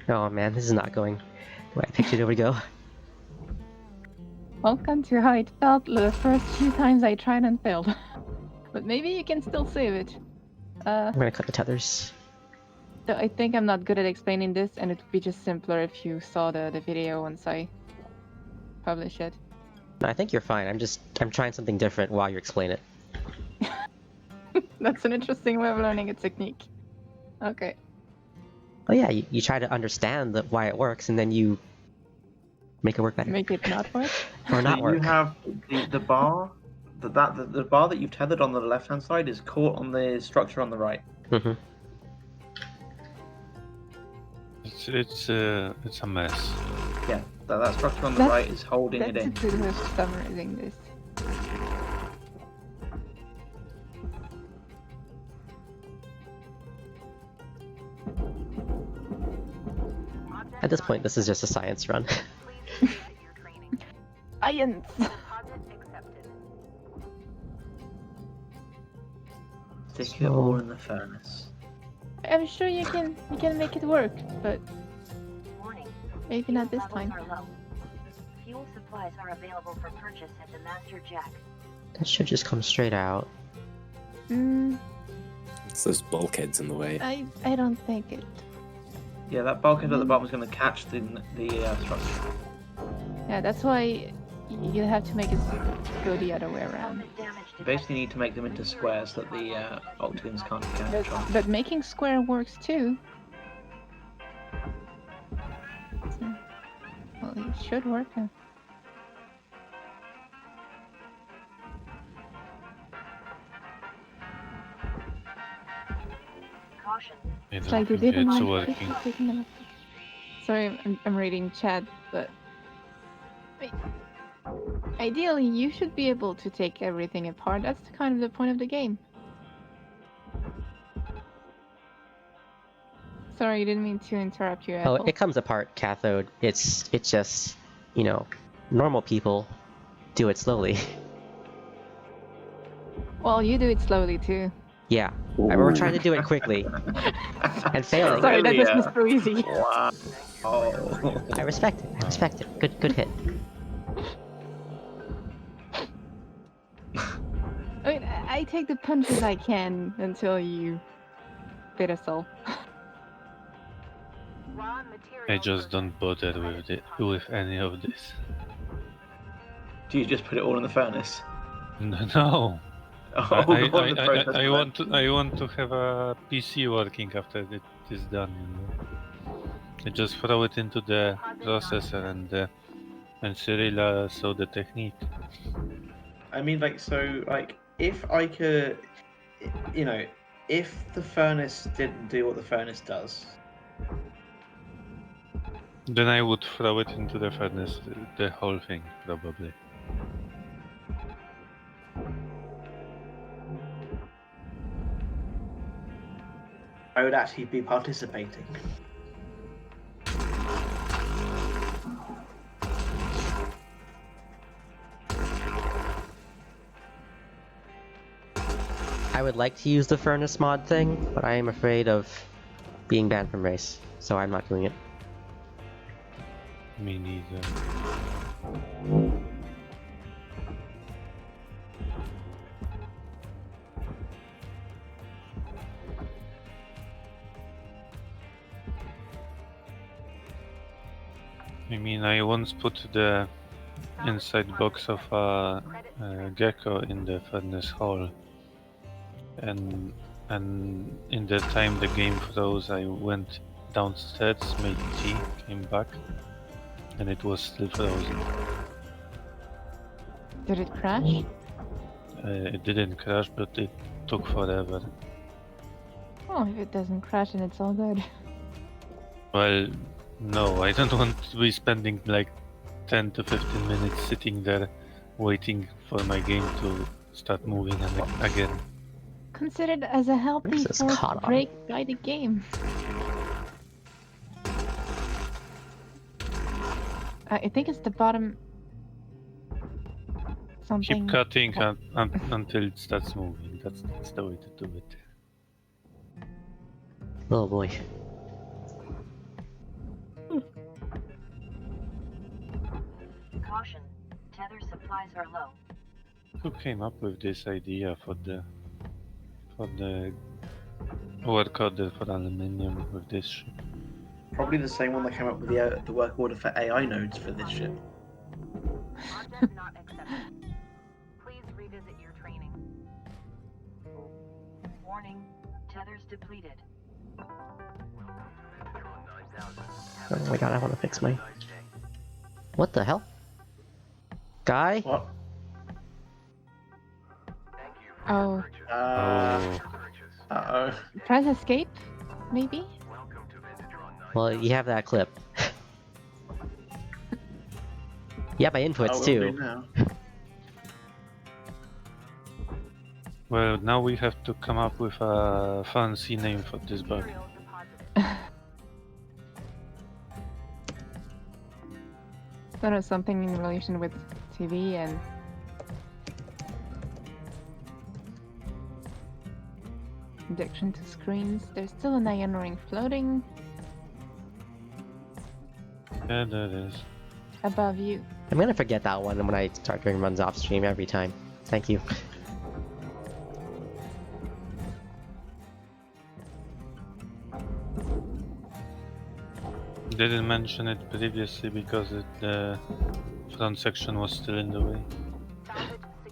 Oh man, this is not going the way I pictured it would go. Welcome to how it felt the first few times I tried and failed. But maybe you can still save it. I'm gonna cut the tethers. So I think I'm not good at explaining this, and it would be just simpler if you saw the video once I publish it. No, I think you're fine. I'm trying something different while you explain it. That's an interesting way of learning a technique. Okay. Oh yeah, you try to understand why it works, and then you make it work better. Make it not work? Or not So work. you have the bar. The bar that you've tethered on the left hand side is caught on the structure on the right. Mm-hmm. It's a mess. Yeah, that structure on the That's- right is holding it That's a in. good way of summarizing this. this point, this is just a science run. Please revisit your training. Science! Deposit accepted. Stick it all in the furnace. I'm sure you can make it work, but Warning. maybe not this Levels time. are low. Fuel supplies are available for purchase at the Master Jack. That should just come straight out. It's those bulkheads in the way. I don't think it. Yeah, that bulkhead at the bottom is going to catch the structure. Yeah, that's why you have to make it go the other way around. Helmet damage You detected. basically need to make them into squares that the octagons can't catch on. But making square works too. So, well, it should work. Caution. I It's don't like they think didn't it's like working. picking them up. Sorry, I'm reading chat, but wait. Ideally, you should be able to take everything apart. That's kind of the point of the game. Sorry, I didn't mean to interrupt you. Oh, Apple. it comes apart, cathode. It's just, you know, normal people do it slowly. Well, you do it slowly too. Yeah, we're trying to do it quickly and failing. Sorry, that was Really, Mr. Easy. Wow. Oh. I respect it. I respect it. Good hit. I mean, I take the punches I can until you bit us all. Raw material. I just don't bother with any of this. Do you just put it all in the furnace? No. Oh, I God, the process I want to have a PC working after it is done. You know, I just throw it into the processor and Cyrilla saw the technique. I mean, like, so, like, if I could, you know, if the furnace didn't do what the furnace does, Then I would throw it into the furnace, the whole thing probably. I would actually be participating. I would like to use the furnace mod thing, but I am afraid of being banned from race, so I'm not doing it. Me neither. I mean, I once put the inside box of a gecko in the furnace hall, and in the time the game froze, I went downstairs, made tea, came back, and it was still frozen. Did it crash? It didn't crash, but it took forever. Oh, if it doesn't crash, then it's all good. Well, no, I don't want to be spending like 10 to 15 minutes sitting there waiting for my game to start moving again. Considered as a healthy Where's this forced caught on? break by the game. I think it's the bottom. Something. Keep cutting until it starts moving. That's the way to do it. Oh boy. Caution. Tether supplies are low. Who came up with this idea for the work order for aluminium with this ship? Probably the same one that came up with the work order for AI nodes for this ship. Object not accepted. Please revisit your training. Warning. Tethers depleted. Oh my god, I want to fix my... What the hell? Guy? What? Thank you for Oh. your purchase. Oh. Uh-oh. Press escape, maybe? Welcome to Vintatron 9000. Well, you have that clip. You have my inputs Oh, will too. do now. Well, now we have to come up with a fancy name for this bug. Material deposited. There is something in relation with TV and addiction to screens. There's still an iron ring floating Yeah, there is. above you. I'm gonna forget that one when I start doing runs off stream every time. Thank you. Didn't mention it previously because the front section was still in the way.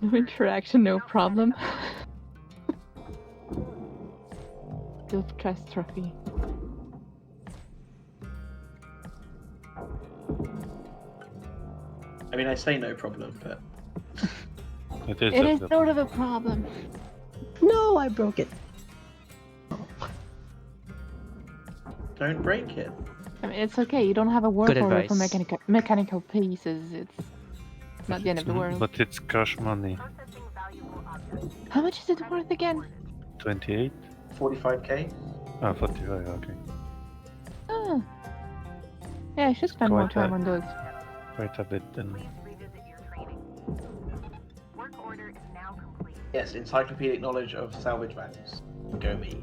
No interaction, no problem. Guild Trust Trophy. I mean, I say no problem, but It is. It a is problem. sort of a problem. No, I broke it. don't break it. I mean, it's okay. You don't have a work Good order for advice. mechanical pieces. It's not the end of the world. But it's cash money. Processing valuable objects. How much is it worth again? 28? 45k. Ah, 45, okay. Oh. Yeah, I should spend more Quite time a- on those. Quite a bit then. Please revisit your training. Work order is now complete. Yes, encyclopedic knowledge of salvage values. Go me.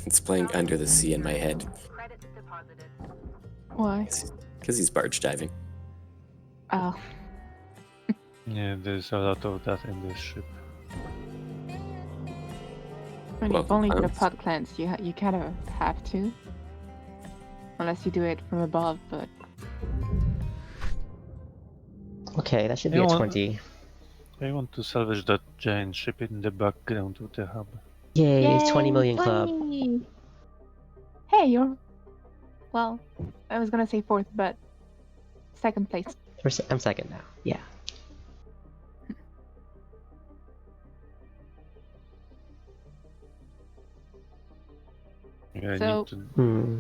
It's playing Under the Sea in my head. Credits deposited. Why? Because he's barge diving. Oh. Yeah, there's a lot of that in this ship. I mean, Well, if only I for the don't- pot plants, you kind of have to. Unless you do it from above, but Okay, that should be You a want- 20. I want to salvage that giant ship in the background of the hub. Yay, 20 million club. 20! Hey, you're... Well, I was gonna say fourth, but... Second place. I'm second now. Yeah. Yeah, I So- need to. Hmm.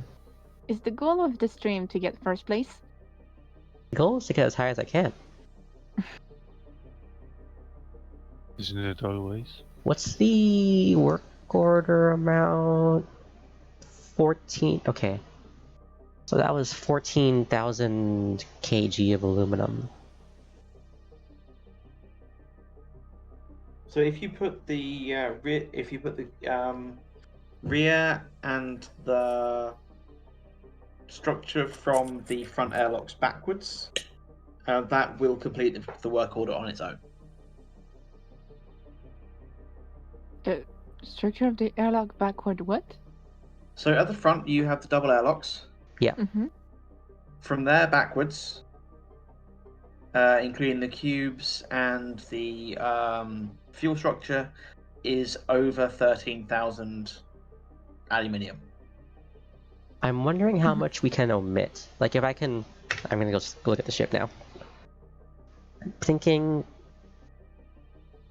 Is the goal of the stream to get first place? The goal is to get as high as I can. Isn't it always? What's the work order amount? 14. Okay. So that was 14,000 kg of aluminum. So if you put the rear and the structure from the front airlocks backwards, that will complete the work order on its own. Structure of the airlock backward what? So at the front you have the double airlocks. Mm-hmm. From there backwards, including the cubes and the fuel structure, is over 13,000 aluminium. I'm wondering how much we can omit. Like if I can... I'm gonna go look at the ship now. I'm thinking...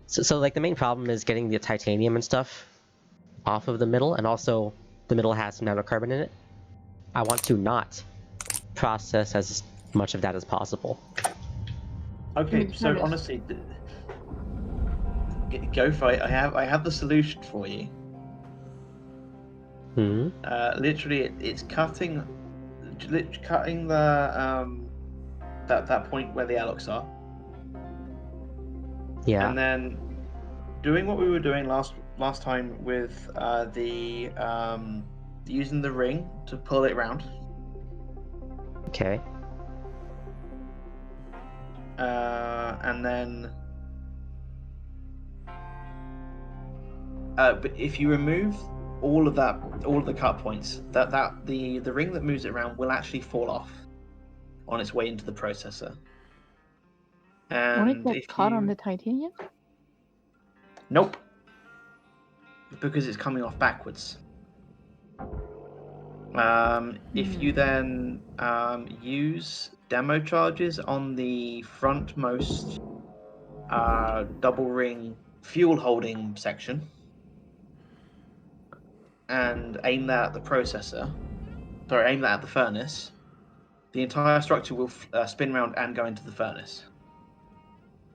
So like the main problem is getting the titanium and stuff off of the middle, and also the middle has some nanocarbon in it. I want to not process as much of that as possible. Okay, Mm, so notice. honestly, go for it. I have the solution for you. Hmm? Literally, it's cutting the that point where the airlocks are, Yeah. and then doing what we were doing last time with the using the ring to pull it round. Okay. And then, but if you remove all of the cut points, the ring that moves it around will actually fall off on its way into the processor. Won't it And get if caught on you- the titanium? Nope, because it's coming off backwards. If you then use demo charges on the frontmost double ring fuel holding section and aim that at the processor, aim that at the furnace, the entire structure will spin around and go into the furnace.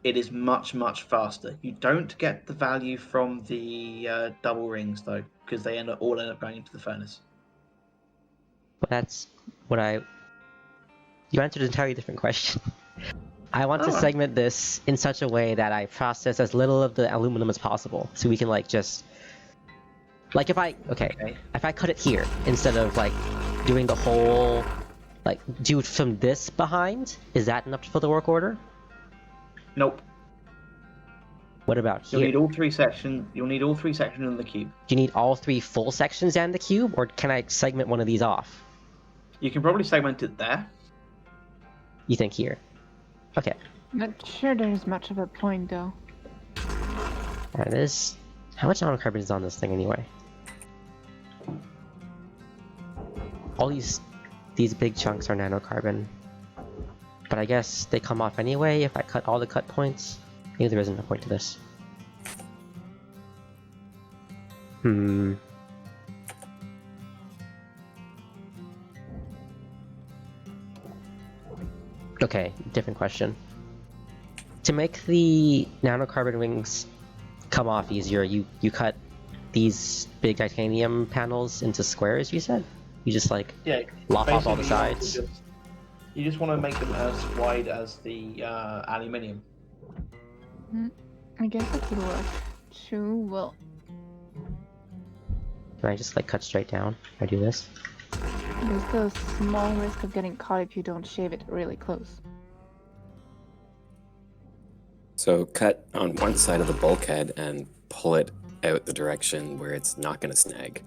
It is much, much faster. You don't get the value from the double rings though, because they all end up going into the furnace. But that's what I... You answered an entirely different question. I want to Alright. segment this in such a way that I process as little of the aluminum as possible, so we can like just like if I if I cut it here instead of like doing the whole like do it from this behind, is that enough for the work order? Nope. What about You'll here? need all three sections. You'll need all three sections in the cube. Do you need all 3 full sections and the cube, or can I segment one of these off? You can probably segment it there. You think here? Okay. Not sure there's much of a point though. Alright, this. How much nanocarbon is on this thing anyway? All these big chunks are nanocarbon. But I guess they come off anyway if I cut all the cut points. Maybe there isn't a point to this. Okay, different question. To make the nanocarbon wings come off easier, you cut these big titanium panels into squares, you said? You just like Yeah. lop off all the basically, sides? You just want to make them as wide as the aluminium. I guess it could work. Too well. Can I just like cut straight down? Can I do this? There's still a small risk of getting caught if you don't shave it really close. So cut on one side of the bulkhead and pull it out the direction where it's not going to snag.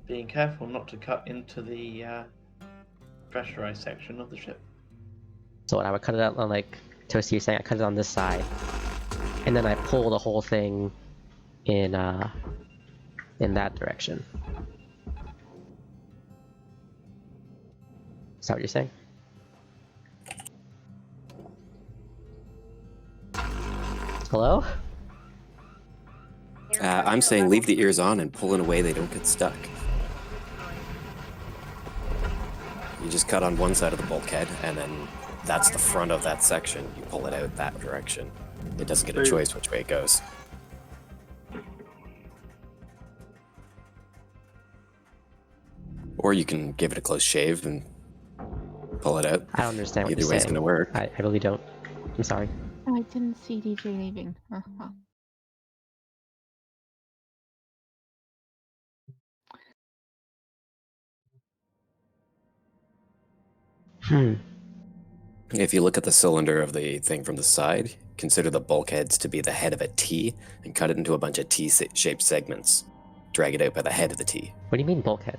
Being careful not to cut into the pressurized section of the ship. So what, I would cut it out on like Toasty, you're saying I cut it on this side, and then I pull the whole thing in that direction. Is that what you're saying? Hello? I'm saying leave the ears on and pull in a way they don't get stuck. You just cut on one side of the bulkhead, and then that's the front of that section. You pull it out that direction. It doesn't get a choice which way it goes. Or you can give it a close shave and pull it out. I don't understand what Either you're way's saying. gonna work. I really don't. I'm sorry. Oh, I didn't see DJ leaving. If you look at the cylinder of the thing from the side, consider the bulkheads to be the head of a T and cut it into a bunch of T-shaped segments. Drag it out by the head of the T. What do you mean bulkhead?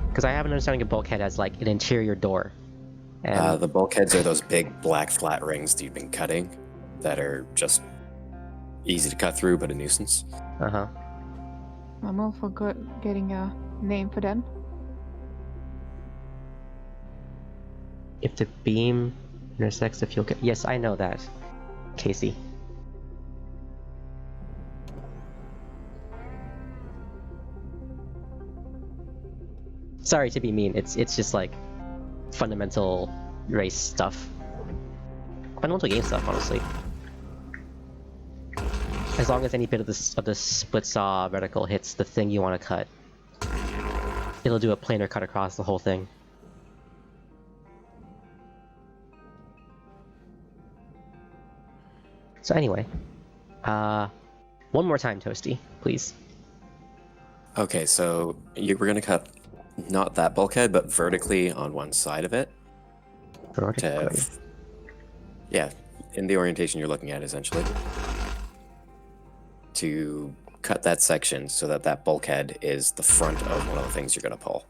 Because I have an understanding of bulkhead as like an interior door. And The bulkheads are those big black flat rings that you've been cutting that are just easy to cut through but a nuisance. uh-huh. I'm all for getting a name for them. If the beam intersects the fuel yes, I know that, Casey. Sorry to be mean. It's just like fundamental race stuff. Fundamental game stuff, honestly. As long as any bit of the split saw reticle hits the thing you want to cut, it'll do a planar cut across the whole thing. So anyway, one more time, Toasty, please. Okay, so we're going to cut not that bulkhead, but vertically on one side of it. Vertically. Yeah, in the orientation you're looking at, essentially. To cut that section so that that bulkhead is the front of one of the things you're going to pull.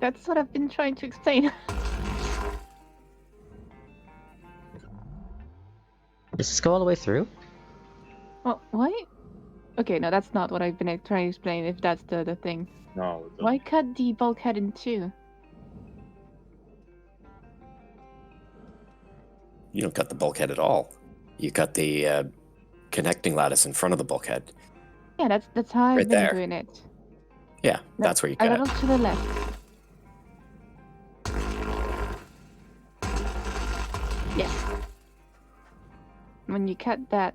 That's what I've been trying to explain. Does this go all the way through? Well, why? Okay, no, that's not what I've been trying to explain, if that's the thing. No. Why cut the bulkhead in two? You don't cut the bulkhead at all. You cut the connecting lattice in front of the bulkhead. Yeah, that's how I've Right been there. doing it. Yeah, No, that's where you A cut little it. to the left. Yes. when you cut that,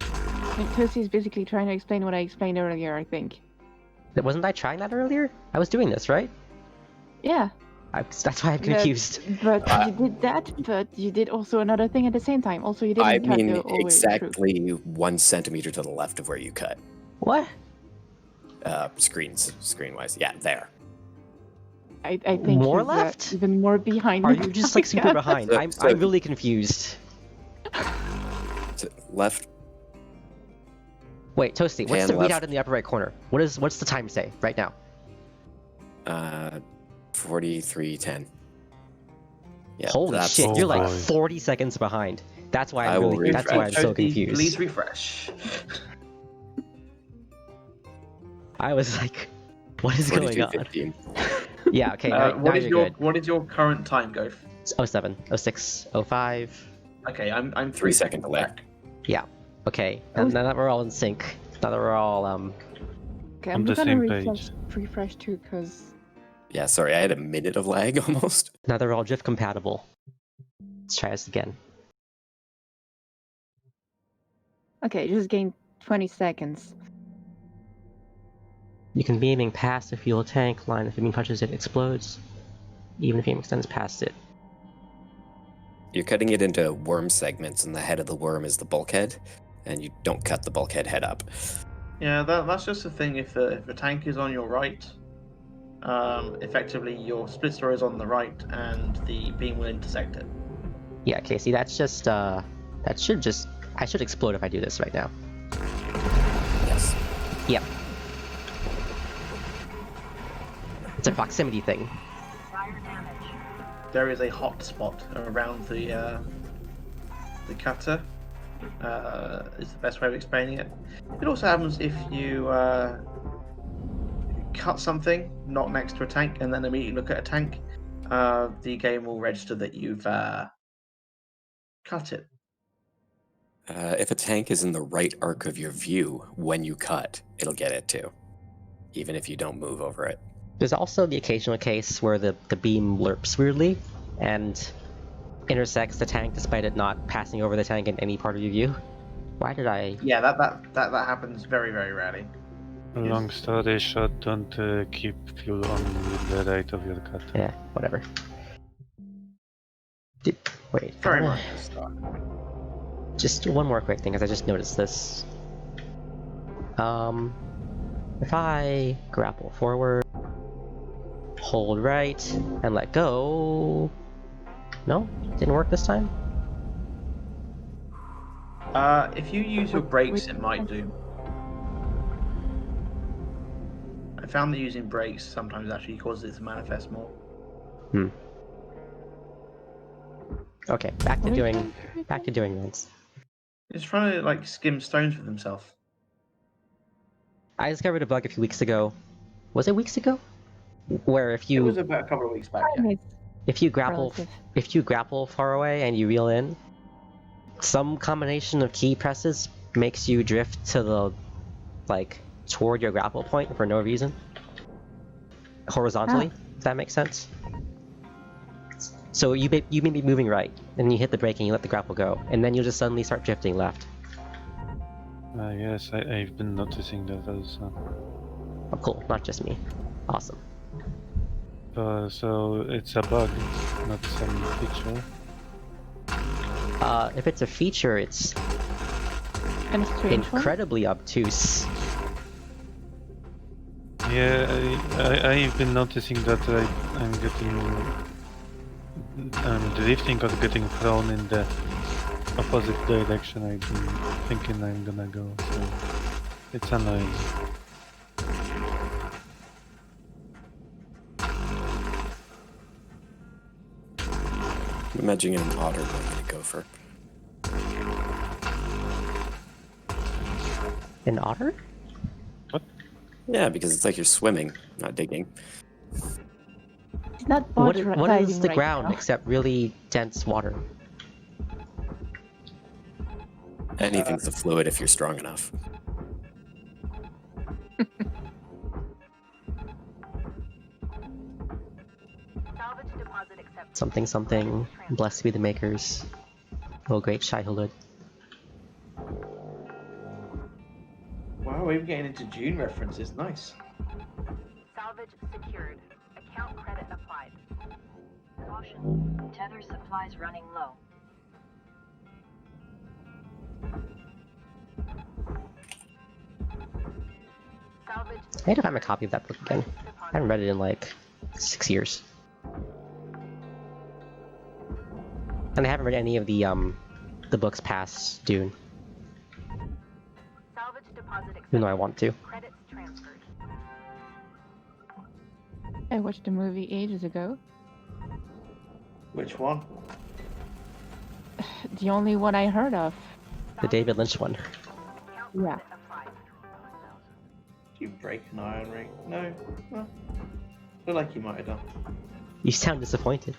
Toasty is basically trying to explain what I explained earlier, I think. Wasn't I trying that earlier? I was doing this, right? Yeah. That's why I'm confused. But you did that, but you did also another thing at the same time. Also, you didn't I cut mean, the all the way through. exactly 1 centimeter to the left of where you cut. What? Screen-wise. Yeah, there. I think More he's, left? even more behind. Are than you just I like super am. behind? So- I'm really confused. Left. Wait, Toasty, what's Pan the left. readout in the upper right corner? What's the time say right now? 43:10. Yeah, Holy that's shit, Oh you're like boy. 40 seconds behind. That's why I I'm will really. That's why I'm so Toasty, confused. Please refresh. I was like, what is going on? 42:15. Yeah, okay, now What is you're your good. what is your current time, Go? 07, 06, 05. Okay, I'm 3 3 seconds second delay. back. Yeah, okay. And now that we're all in sync, now that we're all Okay, On I'm the gonna same refresh too, because Yeah, sorry, I had a minute of lag almost. now that we're all drift compatible. Let's try this again. okay, just gained 20 seconds. You can be aiming past the fuel tank line. If the beam touches it, explodes. Even if aim extends past it. You're cutting it into worm segments, and the head of the worm is the bulkhead, and you don't cut the bulkhead head up. Yeah, that's just the thing. If the tank is on your right, effectively your splitter is on the right, and the beam will intersect it. Yeah, okay, see, that's just, I should explode if I do this right now. Yes. Yep. It's a proximity thing. Fire damage. There is a hot spot around the cutter. Is the best way of explaining it. It also happens if you cut something not next to a tank and then immediately look at a tank. The game will register that you've cut it. If a tank is in the right arc of your view when you cut, it'll get it too, even if you don't move over it. There's also the occasional case where the beam lerps weirdly and intersects the tank despite it not passing over the tank in any part of your view. Why did I... Yeah, that happens very, very rarely. Long story short, don't keep fuel on the right of your cut. Yeah, whatever. Wait, I Very wanna- much the start. Just one more quick thing, because I just noticed this. If I grapple forward, hold right, and let go... No? Didn't work this time? If you use your brakes, it might do. I found that using brakes sometimes actually causes it to manifest more. Okay, back to doing runs. He's trying to like skim stones with himself. I discovered a bug a few weeks ago. Was it weeks ago? Where if It was you about a couple of weeks back. Yeah. if you grapple Relative. far away and you reel in, some combination of key presses makes you drift to the toward your grapple point for no reason. Horizontally, if that makes sense. So you may be moving right, and you hit the brake and you let the grapple go, and then you'll just suddenly start drifting left. Yes, I've been noticing that also. Oh, cool, not just me. Awesome. So it's a bug, not some feature. If it's a feature, it's And a strange one. incredibly obtuse. Yeah, I've been noticing that I'm drifting or getting thrown in the opposite direction I've been thinking I'm gonna go, so it's annoying. I'm imagining an otter more than a gopher. An otter? Yeah, because it's like you're swimming, not digging. It's not What diving is the right ground now. except really dense water? Anything's a fluid if you're strong enough. Salvage deposit accepted. Something something. Blessed be the makers. Oh great Shai-Hulud. Oh, we're getting into June references. Nice. Salvage secured. Account credit applied. Caution. Tether supplies running low. Salvage. I need to find a copy of that book again. I haven't read it in like 6 years. And I haven't read any of the books past Dune, Salvage deposit accepted. even though I want to. Credits transferred. I watched the movie ages ago. Which one? The only one I heard of. The David Lynch one. Account Yeah. credit applied. Did you break an iron ring? No. Well, feel like you might have done. You sound disappointed.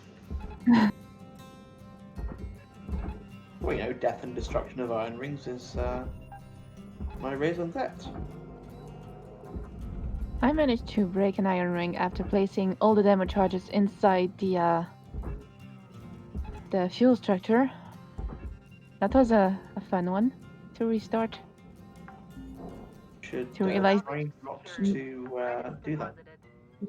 Well, you know, death and destruction of iron rings is my raison d'etre. I managed to break an iron ring after placing all the demo charges inside the fuel structure. That was a fun one to restart. Should To realize- try not to do that.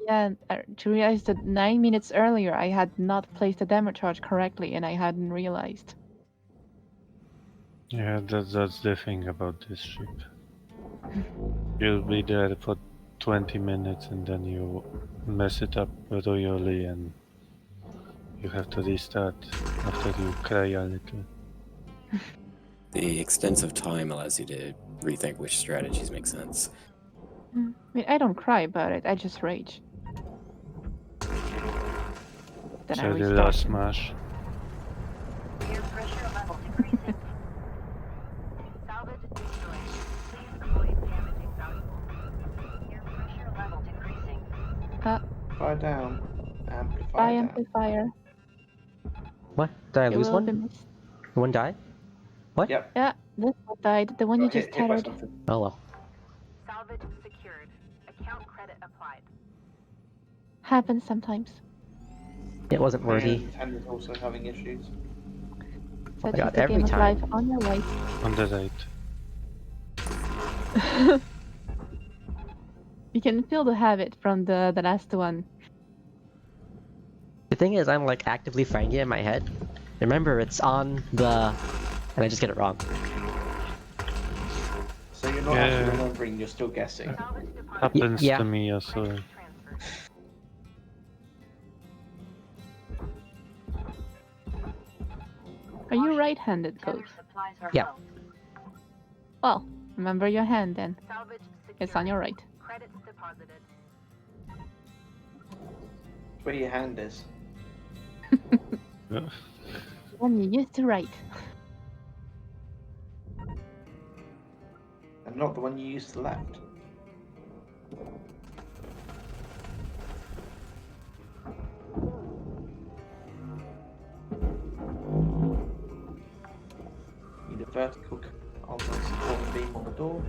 Yeah, to realize that 9 minutes earlier I had not placed the demo charge correctly and I hadn't realized. Yeah, that's the thing about this ship. You'll be there for 20 minutes and then you mess it up royally and you have to restart after you cry a little. The extensive time allows you to rethink which strategies make sense. I mean, I don't cry about it, I just rage. Then I Cellular restart. smash. Air pressure level decreasing. Salvage destroyed. Please avoid damaging valuables. Air pressure level decreasing. Fire down. Amplify Bye, down. amplifier. What? Did I It lose will be one? missed. One died? What? Yep. Yeah, this one died. The one you Got just hit by tethered. something. Oh well. Salvage secured. Account credit applied. Happens sometimes. It wasn't worthy. And is also having issues. Such God, is the every game of time. life on your right. On the right. You can feel the habit from the last one. The thing is, I'm like actively finding it in my head. Remember, it's on the... And I just get it wrong. So you're not Yeah. actually remembering, you're still guessing. Salvage deposit Happens yeah. to me also. credits transferred. Are you right-handed, Tether Ghost? supplies are Yeah. low. Well, remember your hand then. Salvage secured. It's on your right. Credits deposited. Where your hand is. One you used to write. And not the one you used to the left. Need a vertical on the supporting beam on the door.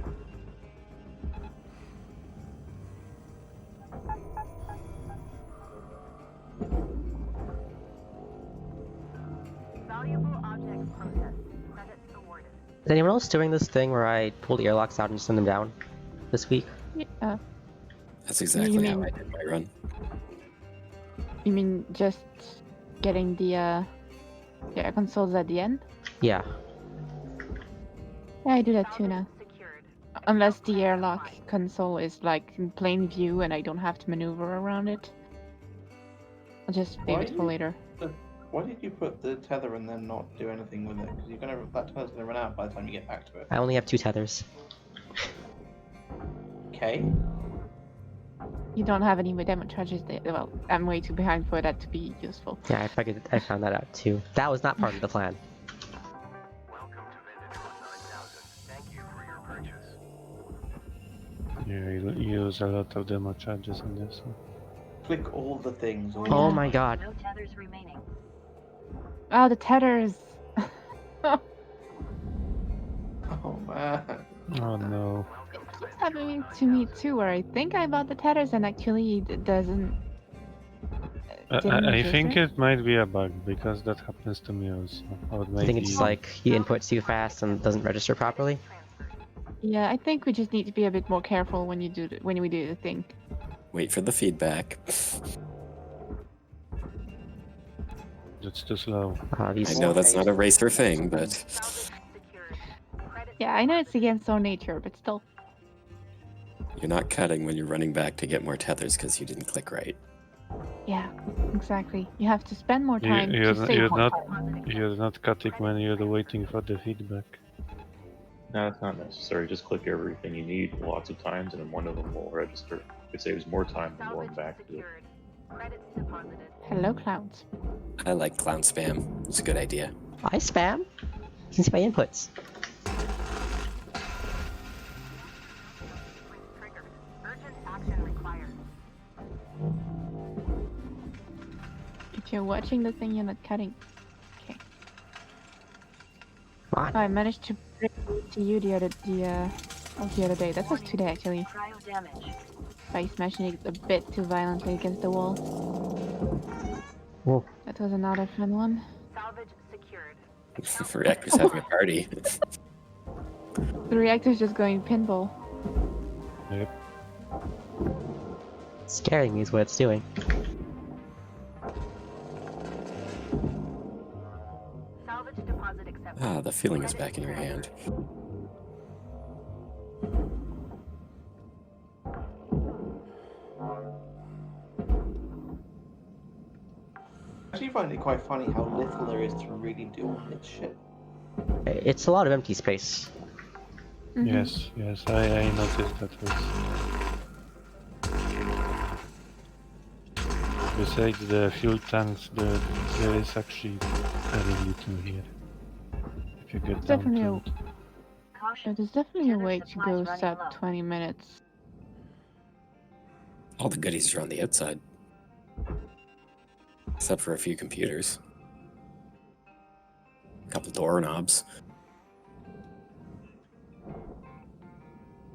Valuable objects processed. Credits awarded. Is anyone else doing this thing where I pull the airlocks out and send them down this week? Yeah. That's exactly how mean- I did my run. You mean just getting the air consoles at the end? Yeah. Yeah, I do that too now. Salvage secured. Unless the airlock console is like in plain view and I don't have to maneuver around it. I'll just save Why it for you- later. Why did you put the tether and then not do anything with it? Because that tether's gonna run out by the time you get back to it. I only have 2 tethers. Okay. You don't have any demo charges there. Well, I'm way too behind for that to be useful. Yeah, I found that out too. That was not part of the plan. Welcome to Vendor 9000. Thank you for your purchase. Yeah, you use a lot of demo charges on this one. Click all the things. All Oh Yeah. my god. No tethers remaining. Oh, the tethers! Oh man. Oh no. It keeps happening to me too, where I think I bought the tethers and actually it doesn't. didn't I think register. it might be a bug because that happens to me also. Or I maybe think it's like he inputs too fast and doesn't register properly. Transferred. Yeah, I think we just need to be a bit more careful when we do the thing. Wait for the feedback. That's too slow. I These know that's not a racer thing, but Salvage secured. Credits Yeah, I know it's against our nature, but still. you're not cutting when you're running back to get more tethers because you didn't click right. Yeah, exactly. You have to spend more You- time you're to n- save you're more not- time. You're not cutting when you're waiting for the feedback. No, it's not necessary. Just click everything you need lots of times, and then one of them will register. It saves more time than going salvage back to it. secured. Credits deposited. Hello, clowns. I like clown spam. It's a good idea. I spam. You can see my inputs. Triggered. Urgent action required. If you're watching the thing, you're not cutting. Okay. Come on. I managed to bring it to you the other day. That was today actually. Cryo damage. By smashing it a bit too violently against the wall. Whoa. That was another fun one. Salvage secured. Reactor's having a party. The reactor's just going pinball. Yep. Scaring me is what it's doing. Salvage deposit accepted. Ah, the feeling is back in your hand. I actually find it quite funny how little there is to really do on this ship. It's a lot of empty space. Mhm. Yes, I noticed that was. Besides the fuel tanks, there is actually very little here. If you get down Definitely to a- it. Caution. There's definitely a Tether way to supplies go running sub low. 20 minutes. All the goodies are on the outside. Except for a few computers. A couple doorknobs.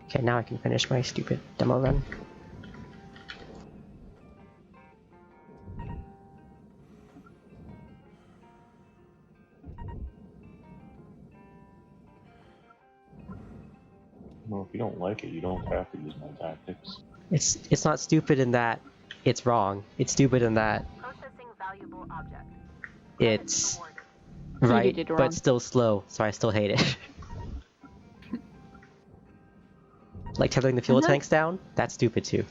Okay, now I can finish my stupid demo run. Well, if you don't like it, you don't have to use my tactics. It's not stupid in that it's wrong. It's stupid in that Processing valuable object. it's Awarded. right, did it wrong. but still slow, so I still hate it. Like tethering the fuel Uh-huh. tanks down? That's stupid too.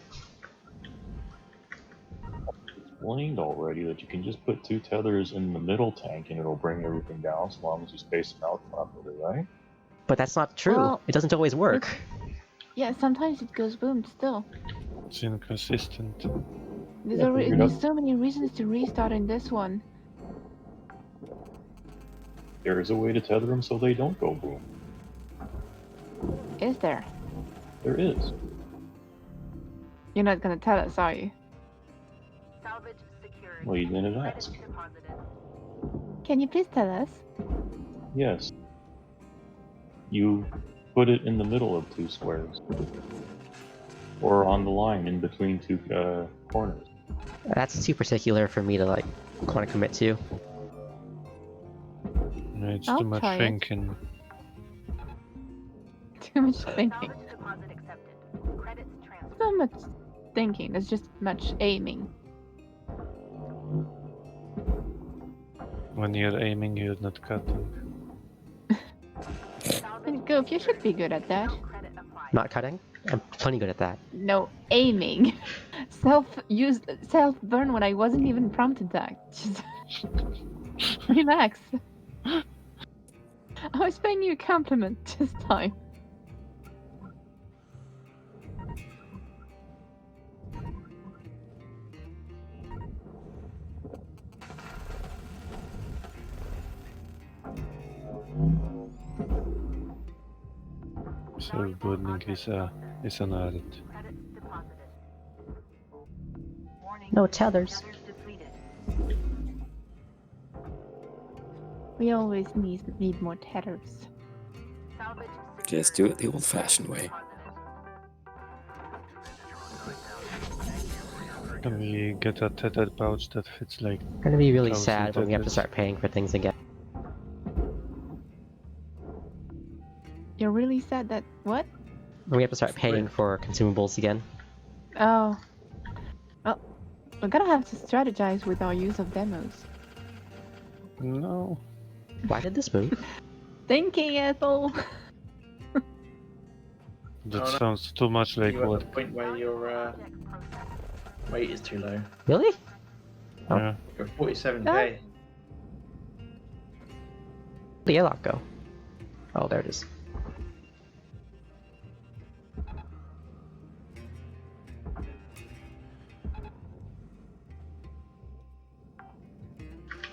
Explained already that you can just put 2 tethers in the middle tank and it'll bring everything down so long as you space them out properly, right? But that's not true. Well, it doesn't always work. Yeah, sometimes it goes boom still. It's inconsistent. There's, Yeah, but you're there's not- so many reasons to restart in this one. There is a way to tether them so they don't go boom. Is there? There is. You're not gonna tell us, are you? Salvage secured. Well, you didn't Credits ask. deposited. Can you please tell us? Yes. You put it in the middle of 2 squares. Or on the line in between 2 corners. That's too particular for me to like want to commit to. It's I'll too much try it. thinking. Too much thinking. Salvage deposit accepted. Credits transferred. Not much thinking, there's just much aiming. When you're aiming, you're not cutting. Salvage Go, you should be good at that. no credit applied. Not cutting? I'm plenty good at that. No, aiming. Self-burn when I wasn't even prompted that. Just relax. I was paying you a compliment this time. Self-burning is an art. Credits deposited. Warning. No tethers. Tethers depleted. We always need more tethers. Salvage Just secured. do it the old-fashioned way. Can we get a tethered pouch that fits like I'm gonna be really 1,000 sad when we have to tethers? start paying for things again. You're really you said that what? We have to start paying Wait. for consumables again. Oh. Well, we're gonna have to strategize with our use of demos. No. Why did this move? Thinking, Ethel. That Oh, no. sounds too much like You at what. the point where your weight is too low. Really? Oh. Yeah. You're 47k. Where'd the airlock go? Oh, there it is.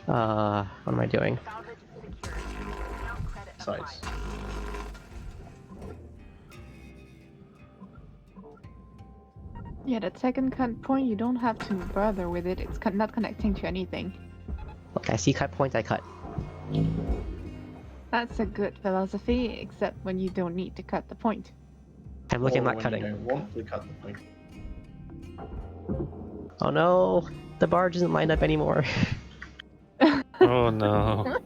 What am I doing? Salvage secured. Account credit Size. applied. Yeah, that second cut point, you don't have to bother with it. It's not connecting to anything. Look, I see cut points, I cut. That's a good philosophy, except when you don't need to cut the point. I'm looking, Or I'm not when cutting. You don't want to cut the point. Oh no, the barge isn't lined up anymore. Oh no.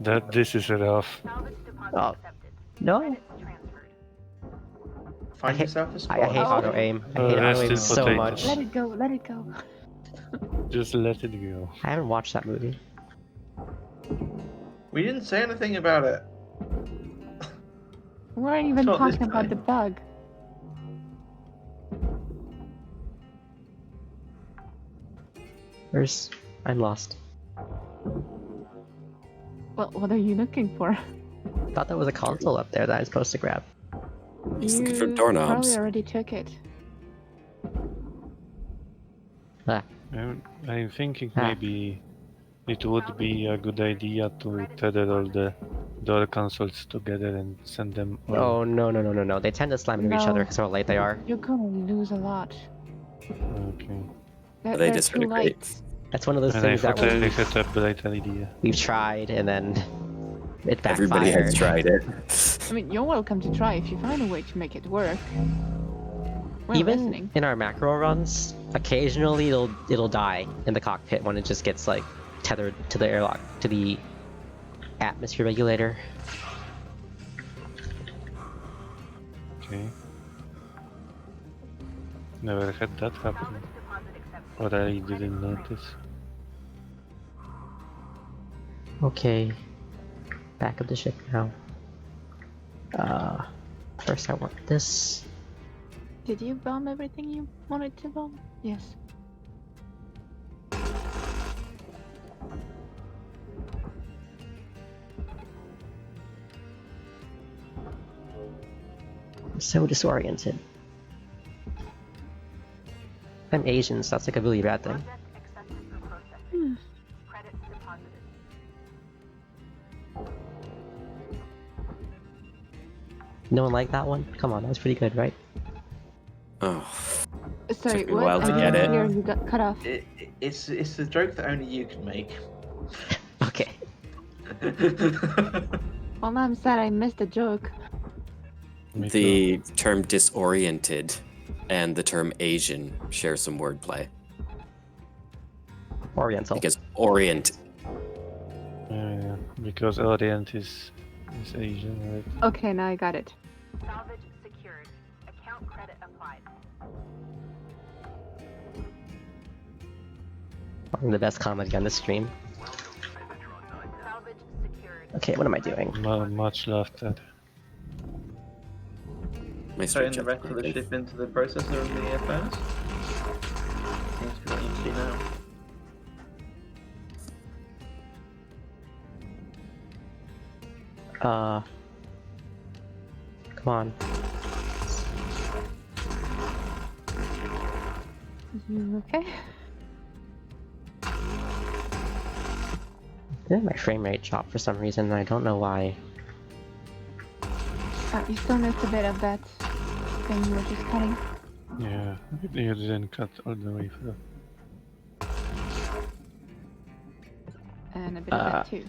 This is rough. Salvage deposit Oh. accepted. No, Credits transferred. Find hate- yourself a spot. I hate Oh. auto aim. I Oh, hate auto rest aim in so potatoes. much. Let it go, let it go. Just let it go. I haven't watched that movie. We didn't say anything about it. We weren't even Not this talking about time. the bug. Where's... I'm lost. Well, what are you looking for? Thought that was a console up there that I'm supposed to grab. He's looking for You doorknobs. probably already took it. I'm thinking Ah. maybe it would be a good idea to tether all the door consoles together and send them all. Oh no no no no no! They tend to slam into each other No. because how late they are. You're gonna lose a lot. Okay. They They're too disintegrate. light. That's one of those And I things that thought I we've, had a bright idea. we've tried and then it backfired. Everybody has tried it. I mean, you're welcome to try if you find a way to make it work. We're Even listening. in our macro runs, occasionally it'll die in the cockpit when it just gets like tethered to the airlock, to the atmosphere regulator. Okay. Never had that happen. Salvage deposit accepted. Or I didn't notice. Okay, back of the ship now. First I want this. Did you bomb everything you wanted to bomb? Yes. I'm so disoriented. I'm Asian, so that's like a really bad thing. Project accepted for processing. Credits deposited. No one liked that one? Come on, that was pretty good, right? Oh, Sorry, Took me a what? while I to didn't get it. hear you got cut off. It's a joke that only you can make. Okay. Well, now I'm sad I missed the joke. Me the term disoriented and the term Asian share some wordplay. Oriental. Because orient, Yeah, because Orient is Asian, right? Okay, now I got it. Salvage secured. Account credit applied. I'm the best comedy on this stream. Salvage secured. Okay, what am I doing? Much laughed. my Putting street the rest of the ship into the processor of the furnace. Seems to be what you see now. Come on. Okay. My frame rate dropped for some reason, and I don't know why. You still missed a bit of that thing you were just cutting. Yeah, you didn't cut all the way through. And a bit of that too.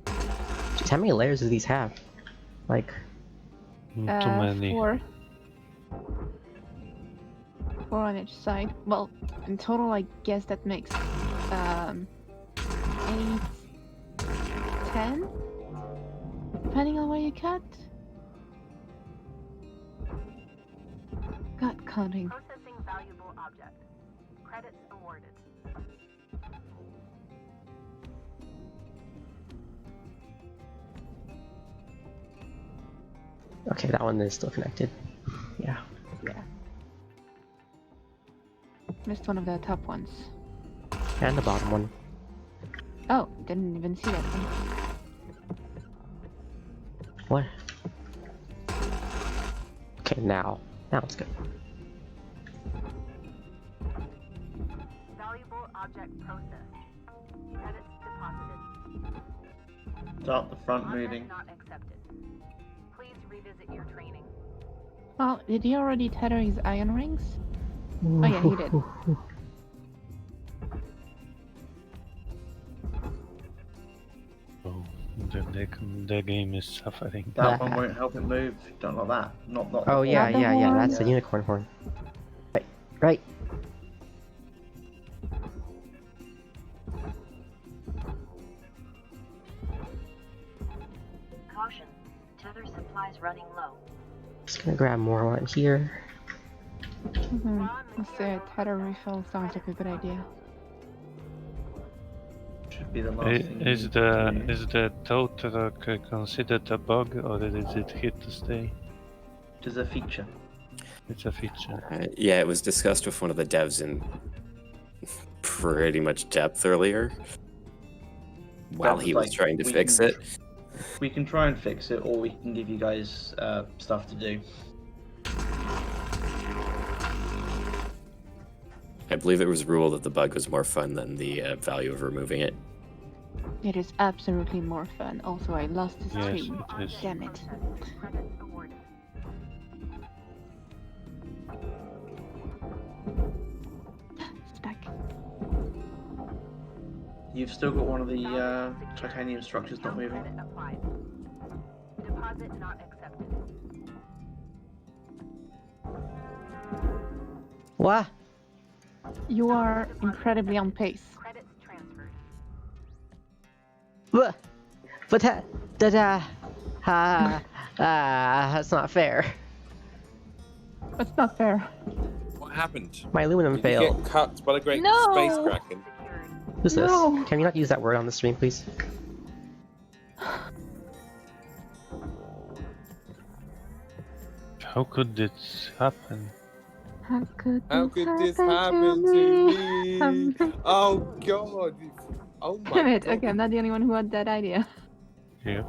Jeez, how many layers do these have? Like, Too many. 4. 4 on each side. Well, in total, I guess that makes 8, 10? depending on where you cut. Gut counting. Processing valuable object. Credits awarded. Okay, that one is still connected. Yeah. Missed one of the top ones. And the bottom one. Oh, didn't even see that one. What? Okay, now it's good. Valuable object processed. Credits deposited. Start the front Progress moving. not accepted. Please revisit your training. Well, did he already tether his iron rings? Oh yeah, he did. Oh, the game is suffering. That one won't help it move. Don't like that. Not Oh yeah, Not the yeah, horn. that's the unicorn horn. Right. Caution. Tether supplies running low. Just gonna grab more while I'm here. Let's say a tether refill sounds like a good idea. should be the last thing. Is the tow truck considered a bug, or is it here to stay? It is a feature. It's a feature. Yeah, it was discussed with one of the devs in pretty much depth earlier while That he was was like, trying to we fix can- it. We can try and fix it, or we can give you guys stuff to do. I believe it was ruled that the bug was more fun than the value of removing it. It is absolutely more fun. Also, I lost the Yes, stream. it is. Damn it. Credits awarded. It's back. You've still got one of the titanium structures not Account moving. credit applied. Deposit not accepted. What? You are incredibly on pace. Credits transferred. What? But that's not fair. That's not fair. What happened? My aluminum Did failed. you get cut by the great No! space kraken? Secured. Who's No. this? Can you not use that word on the stream, please? How could this happen? How could this happen to me? Oh god! Oh my Damn it. god! Okay, I'm not the only one who had that idea. Here.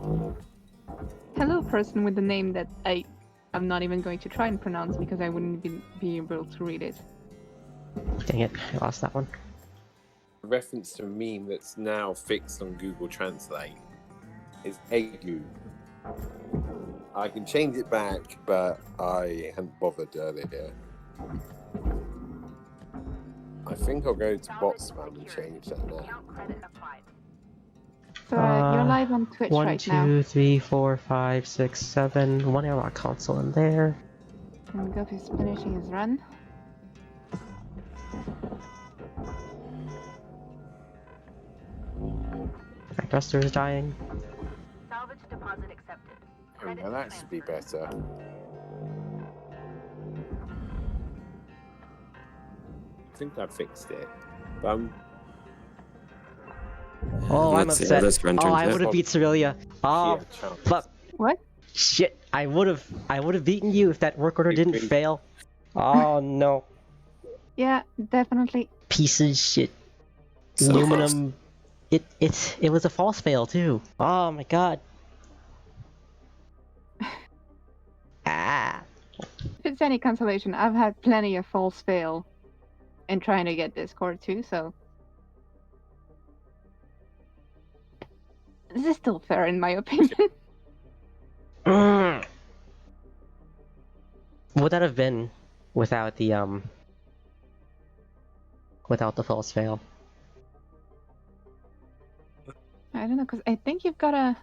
Hello, person with the name that I'm not even going to try and pronounce because I wouldn't be able to read it. Dang it, I lost that one. A reference to a meme that's now fixed on Google Translate is Egu. I can change it back, but I hadn't bothered earlier. I think I'll go to Botsman and change that now. Account credit applied. So you're live on Twitch One, right now. 2, 3, 4, 5, 6, 7. One airlock console in there. And Guff is finishing his run. My thruster is dying. Salvage deposit accepted. Oh, Credits now that should be transferred. better. I think I fixed it. Oh, I'm Let's see how upset. this run Oh, turns I out. would have beat Cerealia. Oh, Here, chance. fuck. What? Shit. I would have beaten you if that work order didn't Agreed. fail. Oh no. Yeah, definitely. Piece of shit. So Aluminum. It was a false fail too. Oh my god. Ah. If it's any consolation, I've had plenty of false fail in trying to get this core too, so this is still fair in my opinion. Mm. Would that have been without the false fail? I don't know, because I think you've got a...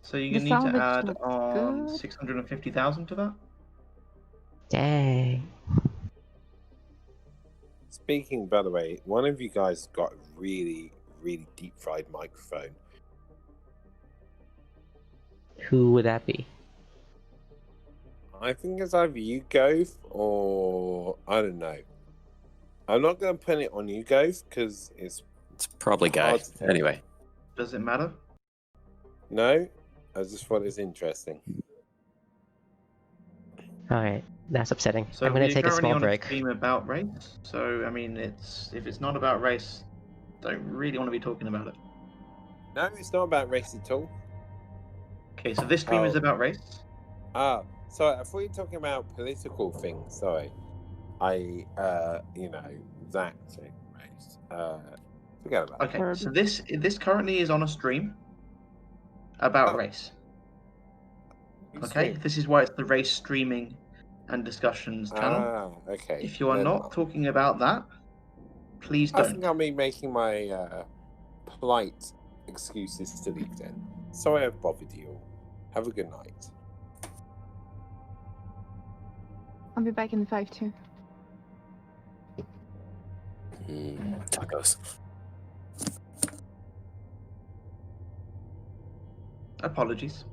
So you're The gonna need to salvage add looks on good. 650,000 to that. Dang. Speaking, by the way, one of you guys got a really, really deep fried microphone. Who would that be? I think it's either you, Gove, or I don't know. I'm not going to put it on you, Gove, because it's It's probably Guy. hard to tell. Anyway, Does it matter? No, I just thought it's interesting. Alright, that's upsetting. So I'm gonna we're take a currently small on break. a stream about race. So I mean, if it's not about race, don't really want to be talking about it. No, it's not about race at all. Okay, so this stream is Oh. about race. Sorry, I thought you were talking about political things. Sorry. That thing, race. Forget about Okay, Word. so this currently is on a stream about Oh. race. it. Okay, this is why it's the race streaming and discussions channel. Okay. If you are Never not mind. talking about that, please I don't. think I'll be making my polite excuses to leave then. Sorry I've bothered you all. Have a good night. I'll be back in 5 too. tacos. Apologies.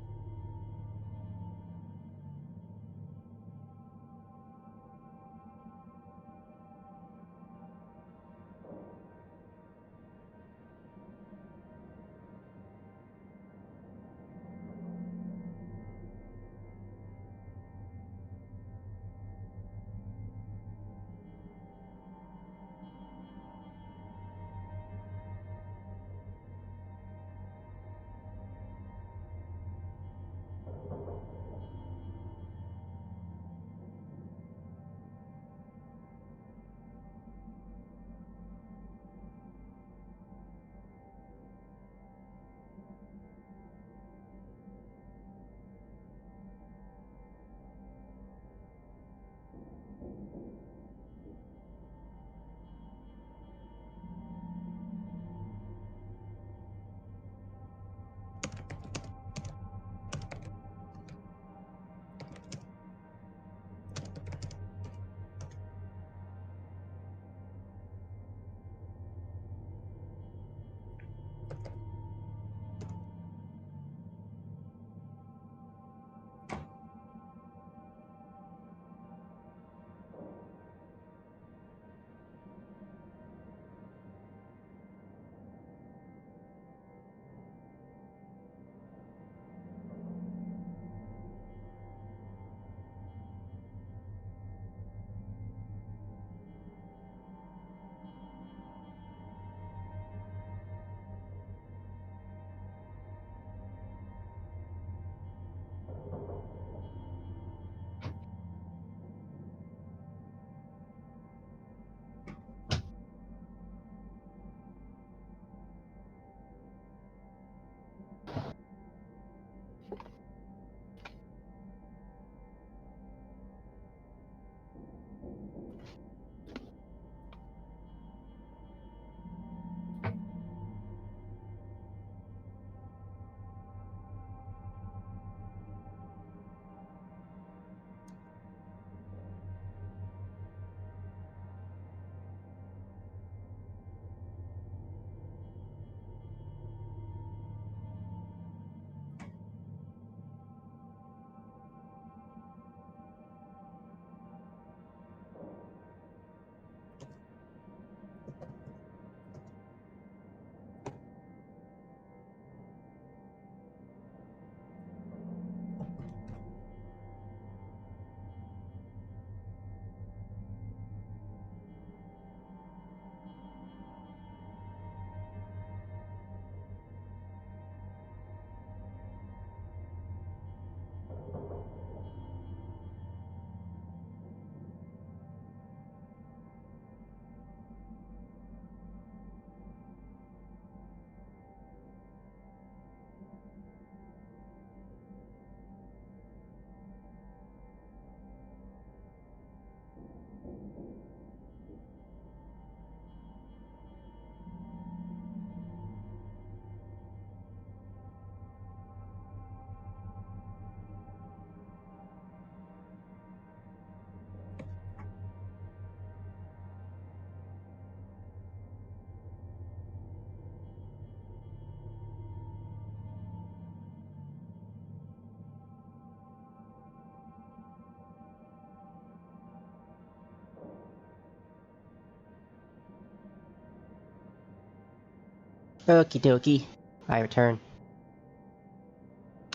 Okie dokie. I return.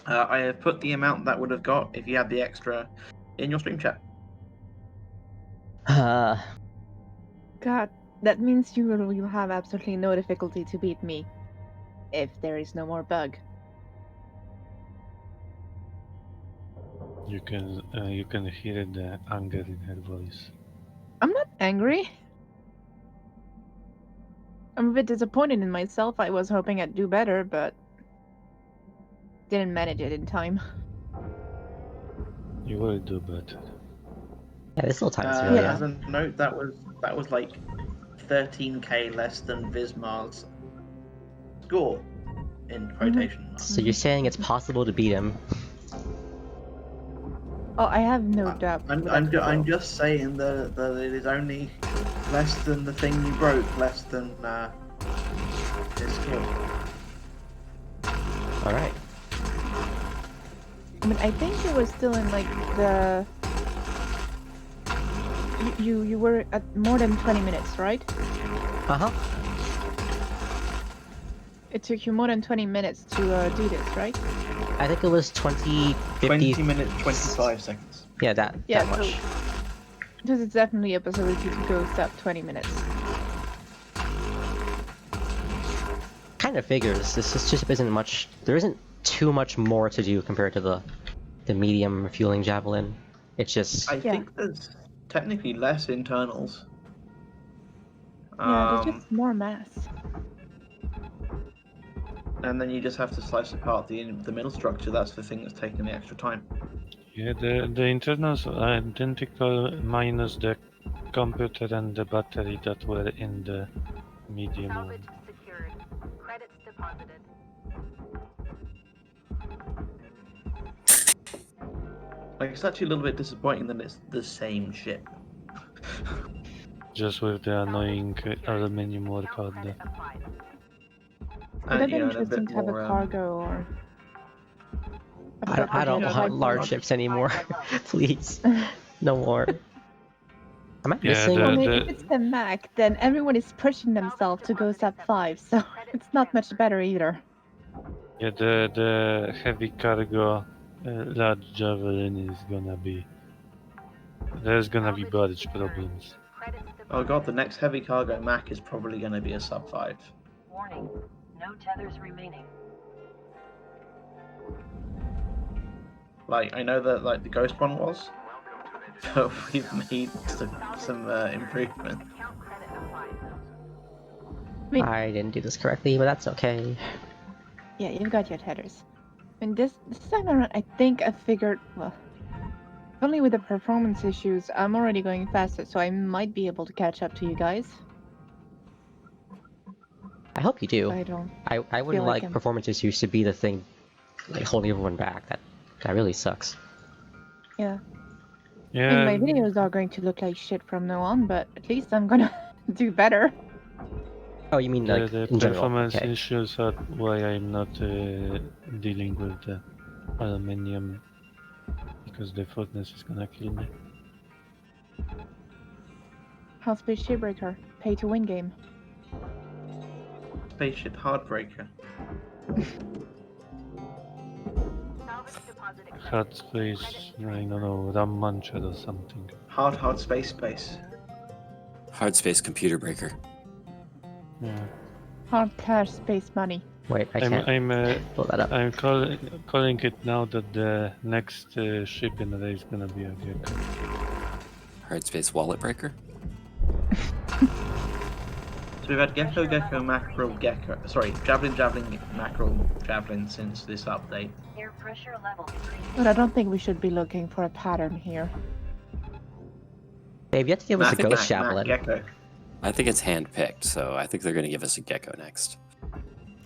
I have put the amount that would have got if you had the extra in your stream chat. Uh, God, that means you will have absolutely no difficulty to beat me. If there is no more bug. You can hear the anger in her voice. I'm not angry. I'm a bit disappointed in myself. I was hoping I'd do better, but didn't manage it in time. You will do better. yeah, there's still time to go, yeah. As a note, that was like 13k less than Vismar's score in quotation marks. So you're saying it's possible to beat him? Oh, I have no doubt. I'm just saying that it is only less than the thing you broke, less than his skill. Alright. I mean, I think you were still in like the. You were at more than 20 minutes, right? Uh-huh. It took you more than 20 minutes to do this, right? I think it was 20, 50... 20 minutes, 25 seconds. Yeah, that much. This is definitely a possibility to go sub 20 minutes. Kind of figures. This just isn't much... There isn't too much more to do compared to the medium refueling javelin. It's just... I think there's technically less internals. Yeah, there's just more mass. And then you just have to slice apart the middle structure. That's the thing that's taking the extra time. Yeah, the internals are identical minus the computer and the battery that were in the medium Salvage one. secured. Credits deposited. Like, it's actually a little bit disappointing that it's the same ship. Just with the annoying aluminium work out there. Would that be and a interesting bit to have more, a cargo or... I don't want large ships anymore. Please. No more. Am I missing? Well, maybe if it's the Mac, then everyone is pushing themselves to go sub 5, so it's not much better either. Yeah, the heavy cargo large javelin is gonna be... There's gonna be barge problems. Oh god, the next heavy cargo Mac is probably going to be a sub 5. Warning, no tethers remaining. Like, I know that like the Ghost one was, but we've made some improvement. I didn't do this correctly, but that's okay. Yeah, you've got your tethers. And this time around, I think I figured, well, only with the performance issues, I'm already going faster, so I might be able to catch up to you guys. I hope you do. I don't. I wouldn't feel like like performance issues to be the thing, like holding everyone back. That really sucks. Yeah. Yeah. And my videos are going to look like shit from now on, but at least I'm gonna do better. Oh, you mean like the in general? performance Okay. issues are why I'm not dealing with the aluminium, because the furnace is gonna kill me. Hardspace Shipbreaker, pay to win game. Spaceship Heartbreaker. Hardspace, I don't know, RAM Muncher or something. Hard space. Hardspace Computer Breaker. Yeah. Hard cash space money. Wait, I can't pull that up. I'm calling it now that the next ship in the race is gonna be a Gecko. Hardspace Wallet Breaker. So we've had Gecko, Mackerel, Gecko. Sorry, Javelin, Mackerel, Javelin since this update. Air pressure level increased. But I don't think we should be looking for a pattern here. They've yet to give us a ghost javelin. Gecko. I think it's hand-picked, so I think they're going to give us a Gecko next.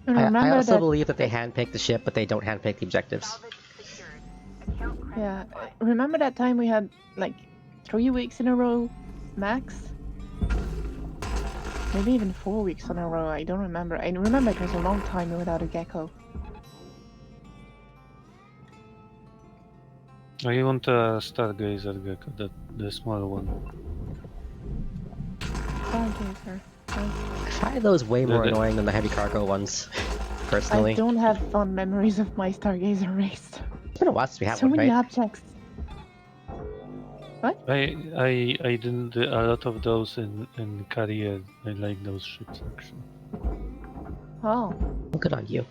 And I remember also that, believe that they handpick the ship, but they don't handpick the objectives. yeah, remember that time we had like 3 weeks in a row, max? Maybe even 4 weeks in a row, I don't remember. I remember it was a long time without a Gecko. I want a Stargazer Gecko, the small one. Stargazer. those. I find those way more The- annoying than the heavy cargo ones, I personally. don't have fond memories of my Stargazer race. It's been a while since we had So one, many right? objects. I didn't do a lot of those in career. I like those ships actually. Oh, Well, good on you.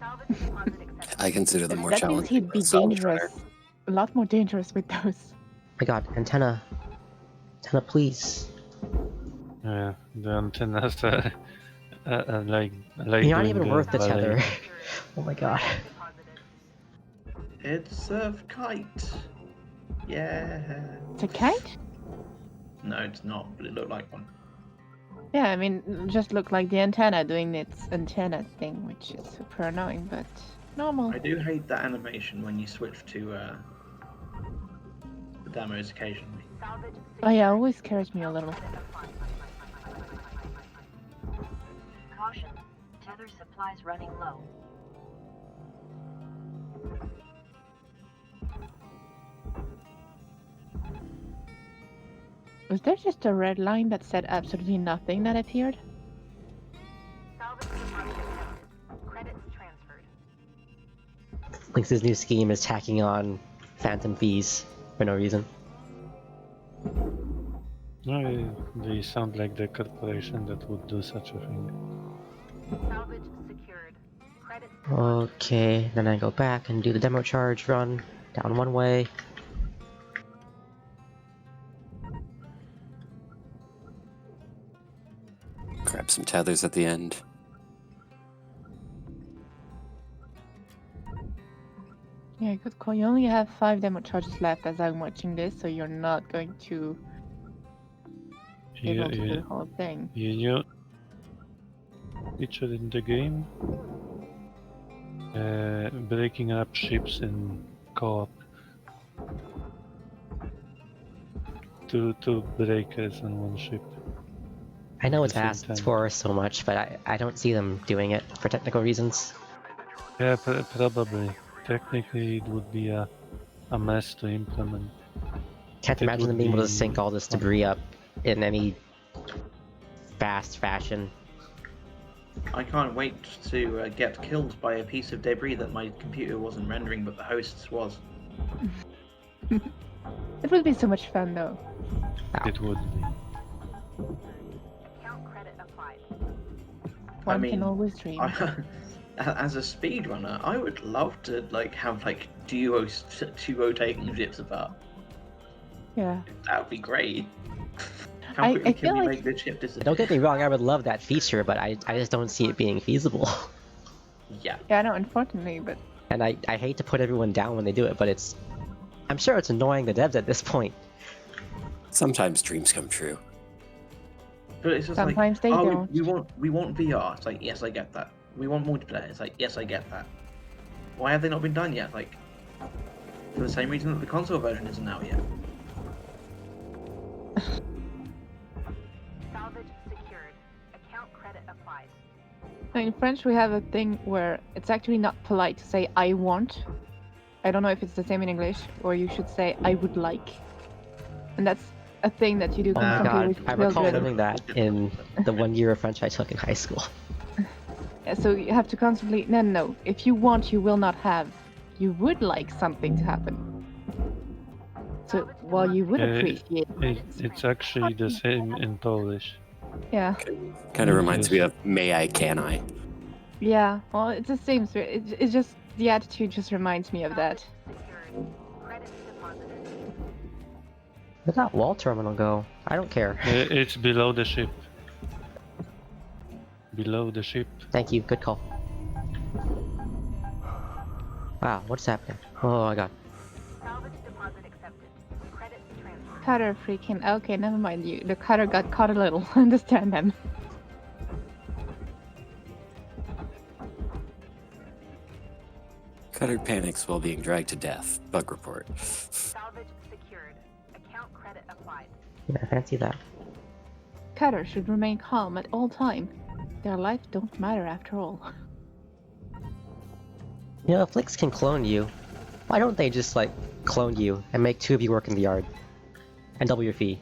Salvage deposit accepted. I consider them more that means challenging. he'd be than Salvage Runner. dangerous. A lot more dangerous with those. My god, antenna. Antenna, please. Yeah, the antennas are like You're not doing even worth the ballet. tether. Oh my god. Deposited. It's a kite. Yeah. It's a kite? No, it's not, but it looked like one. Yeah, I mean, it just looked like the antenna doing its antenna thing, which is super annoying, but normal. I do hate that animation when you switch to the demos occasionally. Salvage Oh yeah, it always scares me a little. Caution. Tether supplies running low. Was there just a red line that said absolutely nothing that appeared? Salvage deposit accepted. Credits transferred. Lynx's new scheme is tacking on phantom fees for no reason. No, they sound like the corporation that would do such a thing. Salvage secured. Credits Okay, then I go back and do the demo charge run down one way. Grab some tethers at the end. Yeah, good call. You only have 5 demo charges left as I'm watching this, so you're not going to be able to do the whole thing. You knew feature in the game, breaking up ships in co-op. Two breakers on one ship. I know At it's the same asked time. for so much, but I don't see them doing it for technical reasons. Yeah, probably. Technically, it would be a mess to implement. Can't It imagine them would being able to be sync all this fun. debris up in any fast fashion. I can't wait to get killed by a piece of debris that my computer wasn't rendering, but the host's was. It would be so much fun though. It would be. account credit applied. One mean, can always dream. As a speedrunner, I would love to have duo taking ships apart. Yeah. That would be great. How I quickly feel can we like- make this ship disappear? Don't get me wrong, I would love that feature, but I just don't see it being feasible. Yeah. Yeah, no, unfortunately, but And I hate to put everyone down when they do it, but I'm sure it's annoying the devs at this point. Sometimes dreams come true. But it's just Sometimes they like, oh, don't. we want VR. It's like, yes, I get that. We want multiplayer. It's like, yes, I get that. Why have they not been done yet? Like, for the same reason that the console version isn't out yet. Salvage secured. Account credit applied. in French we have a thing where it's actually not polite to say I want. I don't know if it's the same in English, or you should say I would like. And that's a thing that you do Oh my constantly god, with I recall children. learning that in the 1 year of French I took in high school. Yeah, so you have to constantly no. If you want, you will not have. You would like something to happen. So while you would appreciate It's actually the same in Polish. yeah. Kind of reminds me of May I, Can I? Yeah, well, it's the same. So it's just the attitude just reminds me of that. Secured. Credits deposited. Where'd that wall terminal go? I don't care. It's below the ship. Below the ship. Thank you, good call. Wow, what's happening? Oh my god. Salvage deposit accepted. Credits transferred. Cutter freaking. Okay, never mind you. The cutter got caught a little. Understand them. Cutter panics while being dragged to death. Bug report. Salvage secured. Account credit applied. Yeah, fancy that. Cutter should remain calm at all time. Their life don't matter after all. You know, if Flix can clone you, why don't they just, like, clone you and make 2 of you work in the yard? And double your fee.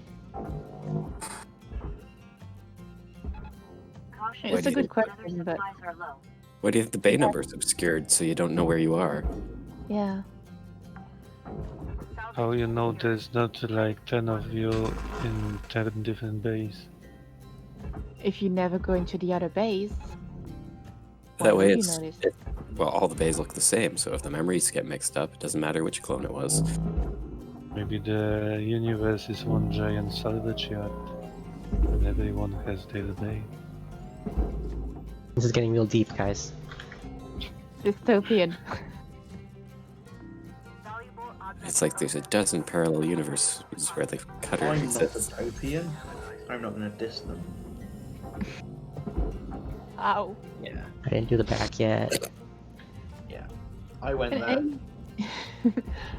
Caution. Why It's a do you- good question, but Supplies are low. Why do you have the bay numbers obscured so you don't know where you are? yeah. How you know there's not like 10 of you in 10 different bays? If you never go into the other base, why That way would you it's... notice? Well, all the bays look the same, so if the memories get mixed up, it doesn't matter which clone it was. Maybe the universe is one giant salvage yard, and everyone has their bay. This is getting real deep, guys. Dystopian. Valuable object It's like there's a dozen parallel universes where the cutter I'm not exists. utopian. I'm not going to diss them. Ow. Yeah, I didn't do the back yet. yeah. I went there. And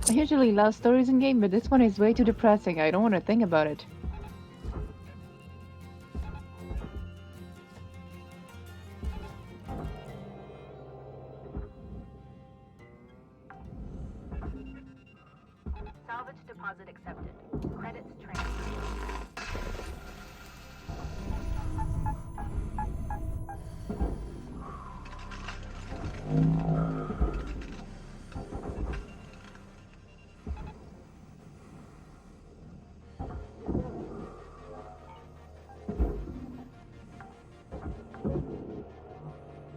I usually love stories in game, but this one is way too depressing. I don't want to think about it. salvage deposit accepted. Credits transferred.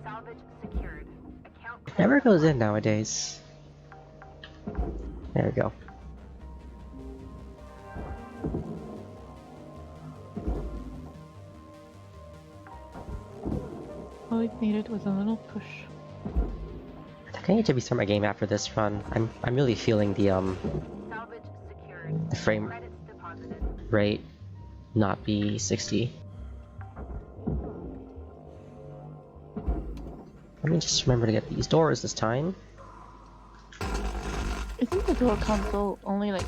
Salvage secured. Account credit Never goes in applied. nowadays. There we go. All it needed was a little push. I think I need to restart my game after this run. I'm really feeling the Salvage secured. the frame Credits deposited. rate not be 60. Let me just remember to get these doors this time. Isn't the door console only like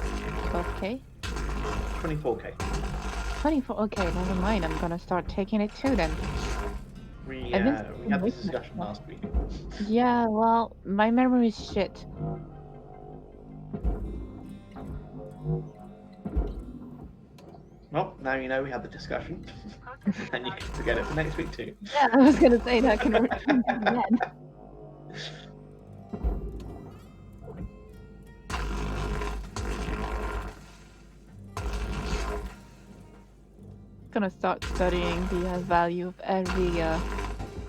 12k? 24k. 24? Okay, never mind. I'm gonna start taking it too then. We I've been had thinking this way discussion too much. last week. Yeah, well, my memory is shit. Well, now you know we had the discussion. And you can forget it for next week too. Yeah, I was gonna say that can return to the end. Gonna start studying the value of every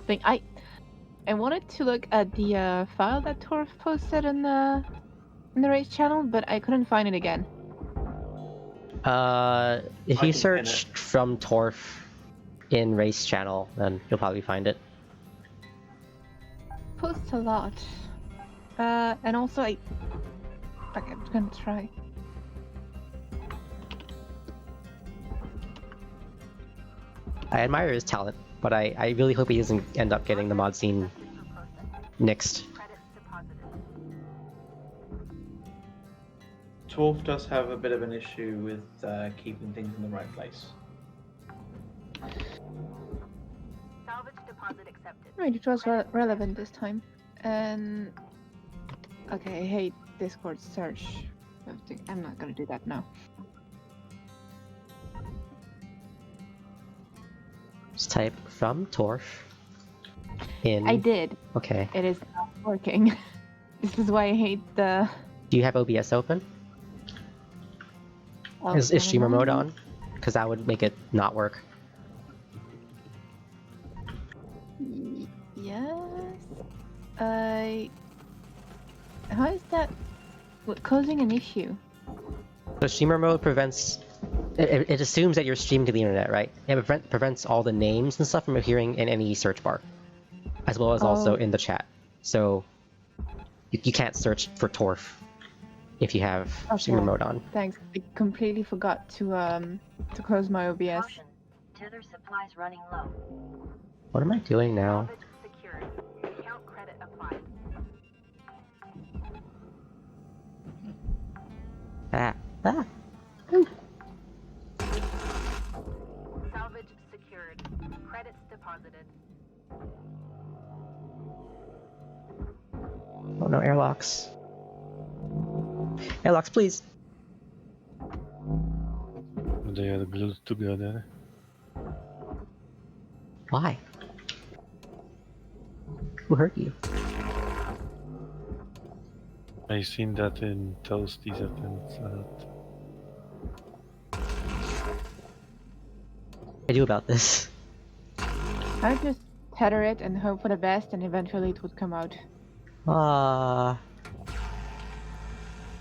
thing. I wanted to look at the file that Torf posted in the race channel, but I couldn't find it again. If I you can pin it. search from Torf in race channel, then you'll probably find it. Posts a lot, and also okay, I'm gonna try. I admire his talent, but I really hope he doesn't end up getting the mod scene nixed. Credits deposited. Torf does have a bit of an issue with keeping things in the right place. Salvage deposit accepted. Right, it was relevant this time. And okay, I hate Discord search. I'm not gonna do that now. Just type from Torf in. I did. Okay. It is not working. This is why I hate the. Do you have OBS open? Oh, Is streamer never mode mind. on? Because that would make it not work. Yes. How is that causing an issue? So streamer mode prevents. It assumes that you're streaming to the internet, right? It prevents all the names and stuff from appearing in any search bar, as well as also Oh. in the chat. So you can't search for Torf if you have streamer Okay. mode on. Thanks. I completely forgot to close my OBS. Caution. Tether supplies running low. What am I doing now? Salvage secured. Account credit applied. Ah. Salvage secured. Credits deposited. Oh no, airlocks. Airlocks, please. They are glued together. Why? Who hurt you? I seen that in Toasty's attempts at... What do I do about this? I just tether it and hope for the best, and eventually it would come out.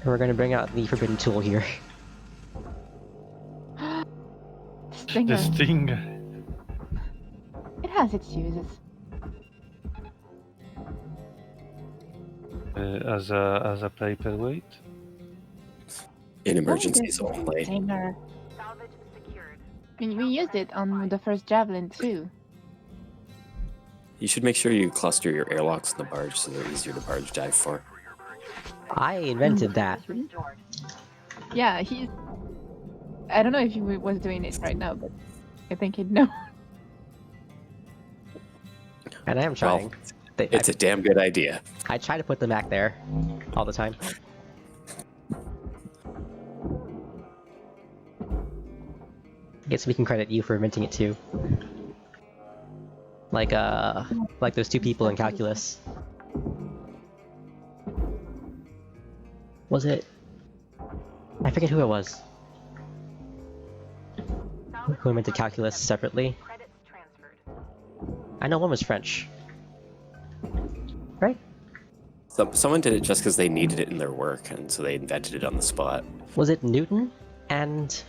We're gonna bring out the forbidden tool here. Stinger. The sting! It has its uses. As a paperweight? In emergencies Oh, only. Stinger. Salvage secured. I mean, we used it on the first javelin too. You should make sure you cluster your airlocks in the barge so they're easier to barge dive for. I invented that. Restored. Yeah, he's. I don't know if he was doing it right now, but I think he'd know. And I am trying. Well, it's a damn good idea. I try to put them back there all the time. I guess we can credit you for inventing it too. Like those two people in calculus. Was it? I forget who it was. Who invented calculus separately? Credits transferred. I know one was French. Right? Someone did it just because they needed it in their work, and so they invented it on the spot. Was it Newton? And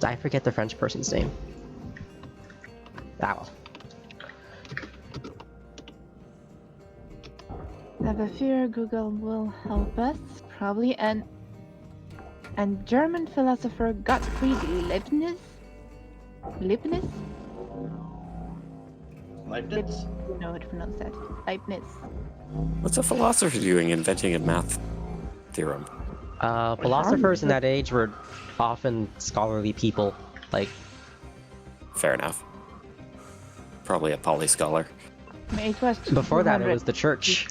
I forget the French person's name. Ah well. Never fear, Google will help us, probably. And German philosopher Gottfried Leibniz? Leibniz? I don't know how to pronounce that. Leibniz. What's a philosopher doing inventing a math theorem? Philosophers in that age were often scholarly people. Like, Fair enough. Probably a poly scholar. I mean, it was before that, it 200. was the church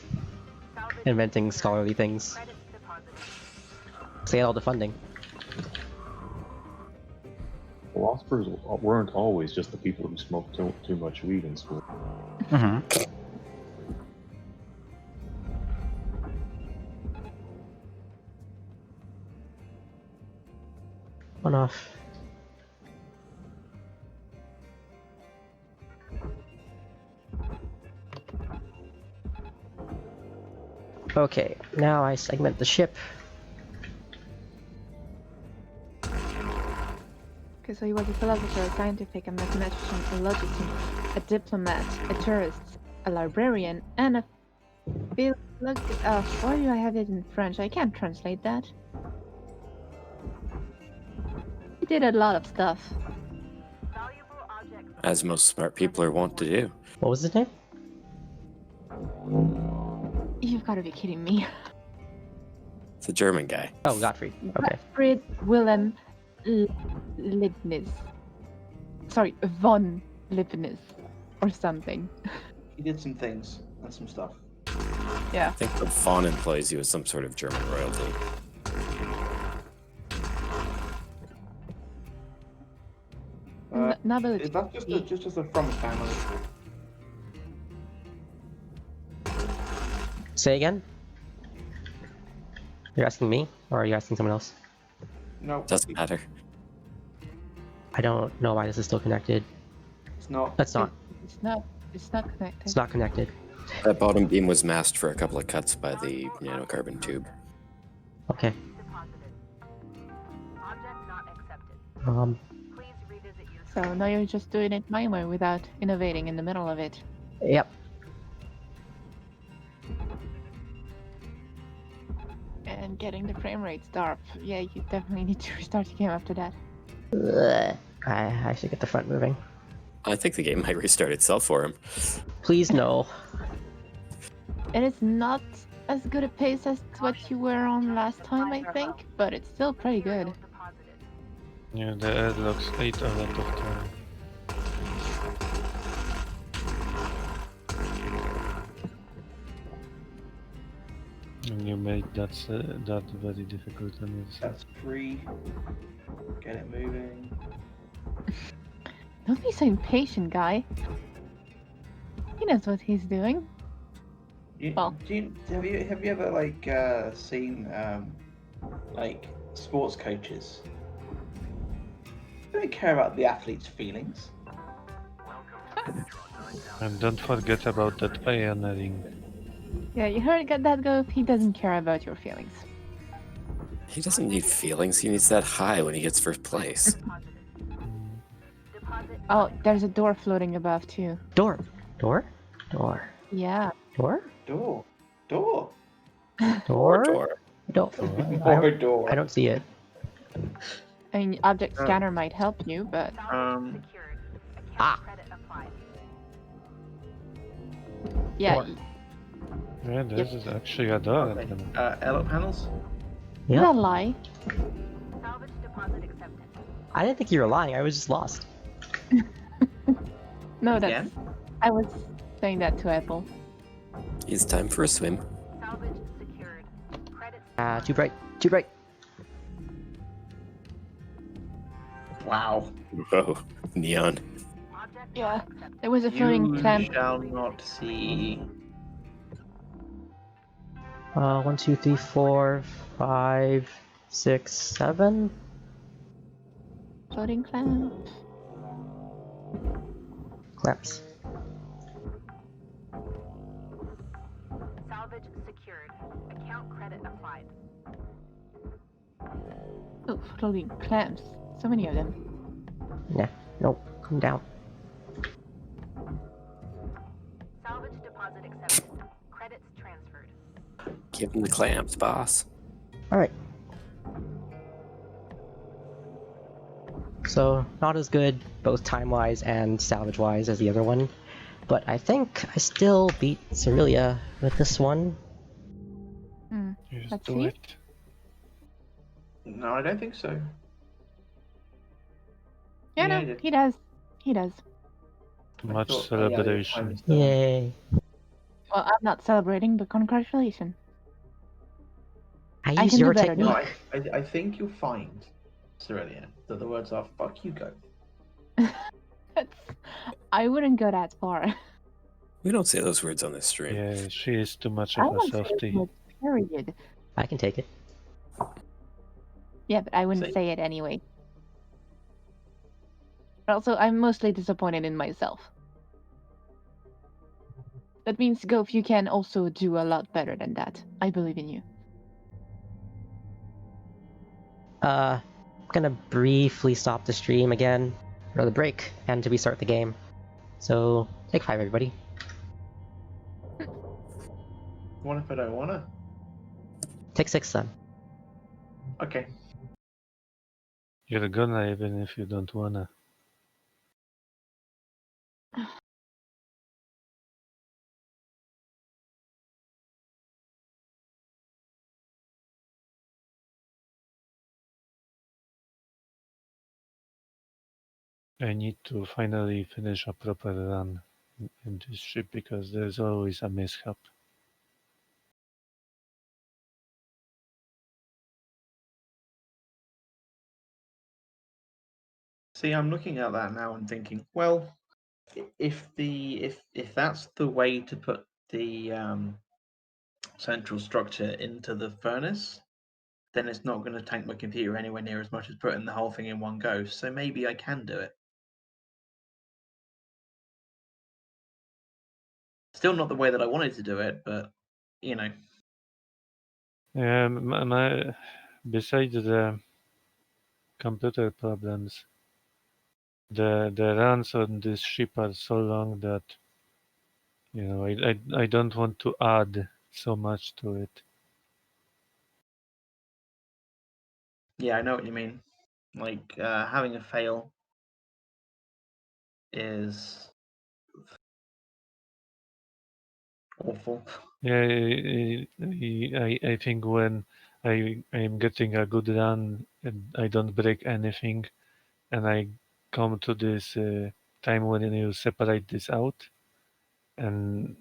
inventing scholarly things. Credits deposited. They had all the funding. Philosophers weren't always just the people who smoked too much weed in school. One off. Okay, now I segment the ship. Okay, so he was a philosopher, a scientific, a mathematician, a logician, a diplomat, a tourist, a librarian, and a why do I have it in French? I can't translate that. He did a lot of stuff. Valuable objects. As most smart people are wont to do. What was his name? You've got to be kidding me. It's a German guy. Oh, Gottfried. Okay. Gottfried Wilhelm Leibniz. Sorry, von Leibniz. Or something. He did some things and some stuff. Yeah. I think the Fawn implies he was some sort of German royalty. Nobility. Is that just a from family? Say again? You're asking me? Or are you asking someone else? No, Doesn't matter. I don't know why this is still connected. it's not. That's not. It's not connected. It's not connected. That bottom beam was masked for a couple of cuts by the nanocarbon tube. Okay. Deposited. Object not accepted. Please revisit your So now you're just doing it my way without innovating in the middle of it. Yep. And getting the frame rates dark. Yeah, you definitely need to restart the game after that. Ugh. I should get the front moving. I think the game might restart itself for him. Please no. It is not as good a pace as what you were on last time, I think, but it's still pretty good. deposited. Yeah, the airlocks 8 out of 10. And you made that very difficult on yourself. That's free. Get it moving. Don't be so impatient, guy. He knows what he's doing. Well. Have you ever like seen like sports coaches? They don't care about the athlete's feelings. And don't forget about that pioneering. Yeah, you heard that go. He doesn't care about your feelings. He doesn't need feelings. He needs that high when he gets first place. Oh, there's a door floating above too. Door. Yeah. Door. Door. Or Door. door. Door. Or door. I don't see it. I mean, object scanner might help you, but Secured. Account Ah. credit applied. yeah. Door. Yeah, this is actually a door. Okay. Airlock panels. Is that a lie? Salvage deposit accepted. I didn't think you were lying. I was just lost. No, that's. Again? I was saying that to Apple. It's time for a swim. Salvage secured. Credits. Too bright. Too bright. Wow. Whoa, neon. Object Yeah. accepted. There was a floating You clamp. shall not see. 1, 2, 3, 4, 5, 6, 7. Floating clamp. Clamps. Salvage secured. Account credit applied. Oh, floating clamps. So many of them. Nah. Nope. Come down. Salvage deposit accepted. Credits transferred. Give him the clamps, boss. Alright. So, not as good, both time-wise and salvage-wise, as the other one. But I think I still beat Cerelia with this one. Just Let's do see. it. No, I don't think so. Yeah, Yeah, no, you he does. He does. Too much thought- celebration. time is done. Yay. Well, I'm not celebrating, but congratulations. I can used do your better technique. than No, I think you'll find, Cerelia, that the words are "fuck you, go." I wouldn't go that far. We don't say those words on this stream. Yeah, she is too much I of a wouldn't say softie. it, period. I can take it. Yeah, but I wouldn't See? say it anyway. Also, I'm mostly disappointed in myself. That means, Goph, you can also do a lot better than that. I believe in you. I'm gonna briefly stop the stream again, or the break, and to restart the game. So, take 5, everybody. What if I don't wanna? Take 6, then. Okay. You're gonna even if you don't wanna. I need to finally finish a proper run in this ship because there's always a mishap. See, I'm looking at that now and thinking, well, if that's the way to put the central structure into the furnace, then it's not going to tank my computer anywhere near as much as putting the whole thing in one go. So maybe I can do it. Still not the way that I wanted to do it, but you know. Yeah, besides the computer problems, the runs on this ship are so long that I don't want to add so much to it. Yeah, I know what you mean. Like having a fail is awful. Yeah, I think when I'm getting a good run and I don't break anything, and I come to this time when you separate this out, and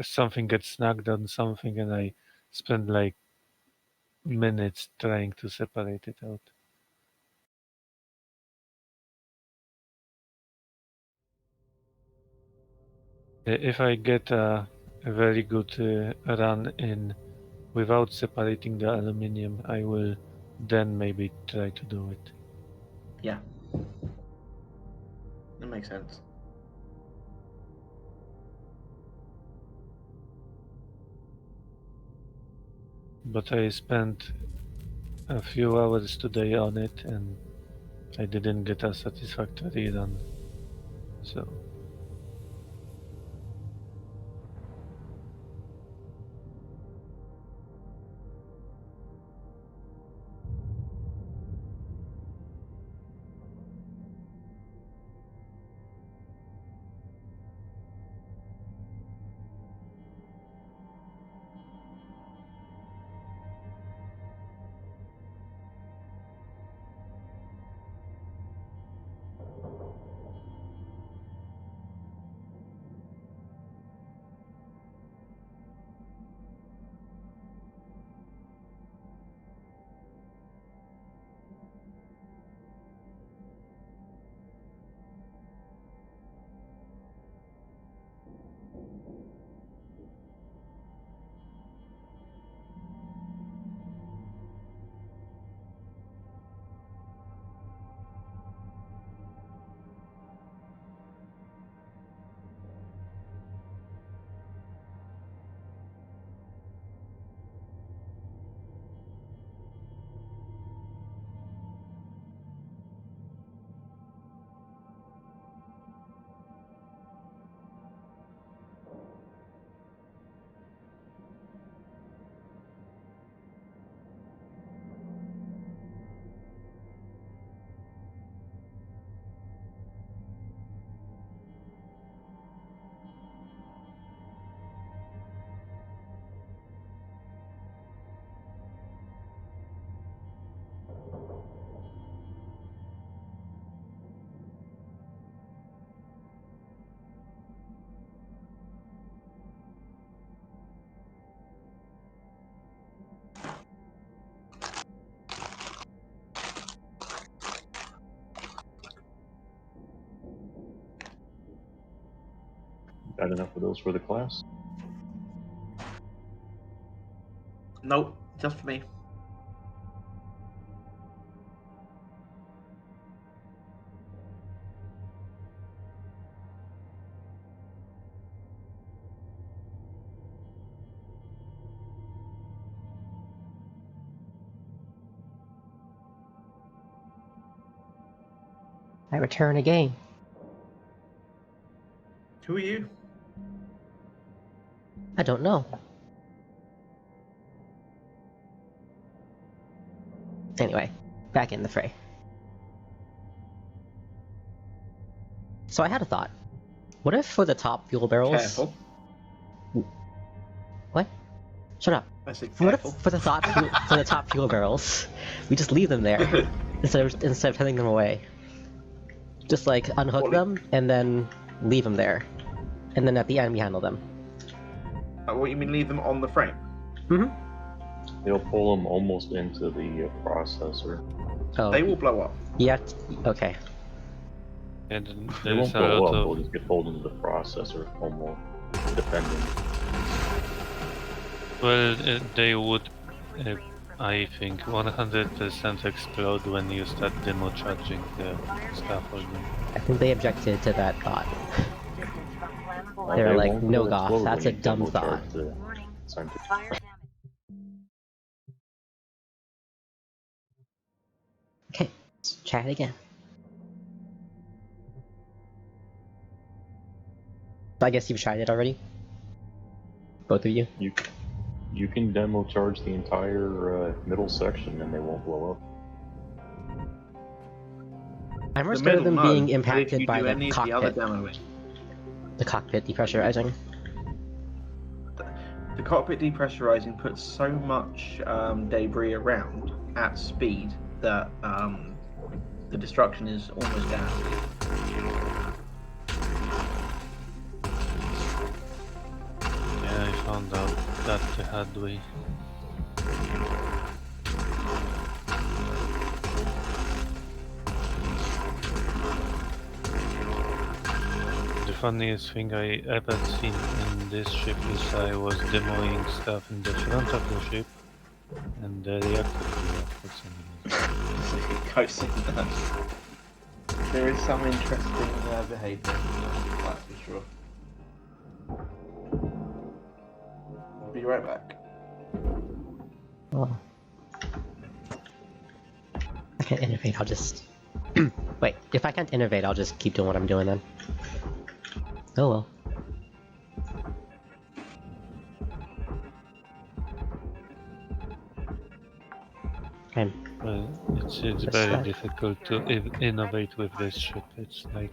something gets snagged on something, and I spend like minutes trying to separate it out. If I get a very good run in without separating the aluminium, I will then maybe try to do it. Yeah. That makes sense. But I spent a few hours today on it and I didn't get a satisfactory run. So Got enough of those for the class? Nope, just for me. I return again. Who are you? I don't know. Anyway, back in the fray. So I had a thought. What if for the top fuel barrels... Careful. What? Shut up. I said What if careful. for the top fuel barrels, we just leave them there instead of sending them away? Just like unhook them and then leave them there, and then at the end we handle them. What you mean, leave them on the frame? Mm-hmm. They'll pull them almost into the processor. Oh. They will blow up. Yeah. Okay. and They there's won't a blow lot up, of they'll just get pulled into the processor almost, depending. well, they would, I think, 100% explode when you start demo charging the scaffolding. I think they objected to that thought. Distance from flammable They were They like, won't no, explode Goff, that's when a you dumb demo thought. charge the Warning. scientific. Fire damage. Okay, let's try it again. I guess you've tried it already? Both of you? You can demo charge the entire middle section and they won't blow up. I'm more The scared of middle, them no. being But if impacted you by do the any of the other cockpit. demoing, The cockpit depressurizing. the cockpit depressurizing puts so much debris around at speed that the destruction is almost guaranteed. Yeah, I found out that the hard way. The funniest thing I ever seen in this ship is I was demoing stuff in the front of the ship, and the reactor blew up for some reason. There is some interesting behaviour, that's for sure. I'll be right back. Oh. I can't innovate, I'll just... Wait, if I can't innovate, I'll just keep doing what I'm doing then. Oh well. Okay. Well, it's Just very like- difficult to innovate with this ship. It's like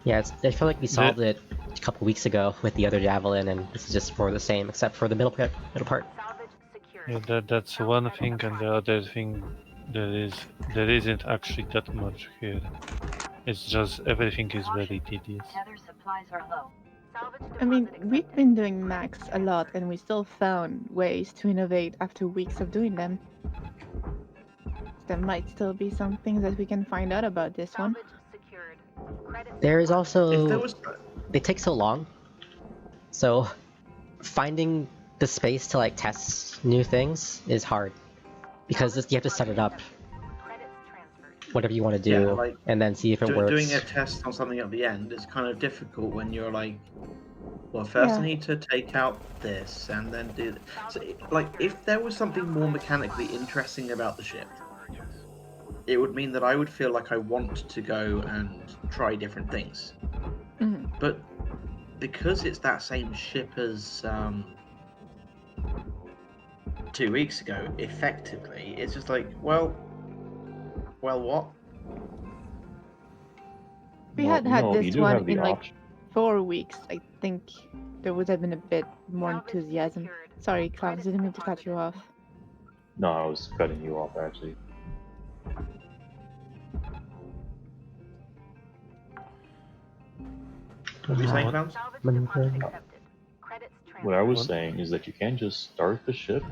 Yeah, I feel like we solved it a couple weeks ago with the other Javelin, and this is just for the same, except for the middle part. Salvage secured. that's one thing, and the other thing there isn't actually that much here. It's just everything is very tedious. Tether supplies are low. Salvage I mean, deposit we've accepted. been doing max a lot, and we still found ways to innovate after weeks of doing them. There might still be some things that we can find out about this one. Salvage secured. Credits There is deposited. If there also... was, They take so long, so finding the space to like test new things is hard. Because you have to set it up, Credits transferred. whatever you want to do, Yeah, like, and then see if it works. doing a test on something at the end is kind of difficult when you're like, well, first I Yeah. need to take out this and then do this. So, like, if there was something more mechanically interesting about the ship, it would mean that I would feel like I want to go and try different things. Mhm. But because it's that same ship as 2 weeks ago, effectively, it's just like, well, what? We Well, had you had know, you this do one have the in like option. 4 weeks. I think there would have been a bit more Salvage enthusiasm. secured. Sorry, Klaus, Credits didn't mean to cut you deposited. off. No, I was cutting you off actually. What were you saying, What? Clowns? Salvage Money deposit good. accepted. Credits transferred. What I was What? saying is that you can just start the ship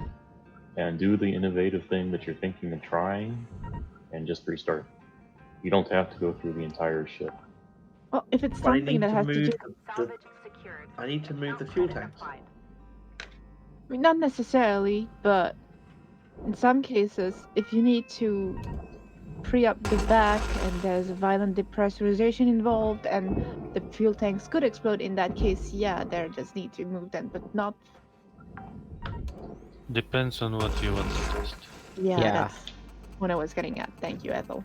and do the innovative thing that you're thinking of trying and just restart. You don't have to go through the entire ship. Well, if it's But I something need that to has to do, move the, Salvage secured. I need to move the No fuel credit tanks. applied. I mean, not necessarily, but in some cases, if you need to free up the back and there's a violent depressurization involved and the fuel tanks could explode, in that case, yeah, there does need to move them, but not. Depends on what you want to test. Yeah, Yeah. that's what I was getting at. Thank you, Ethel.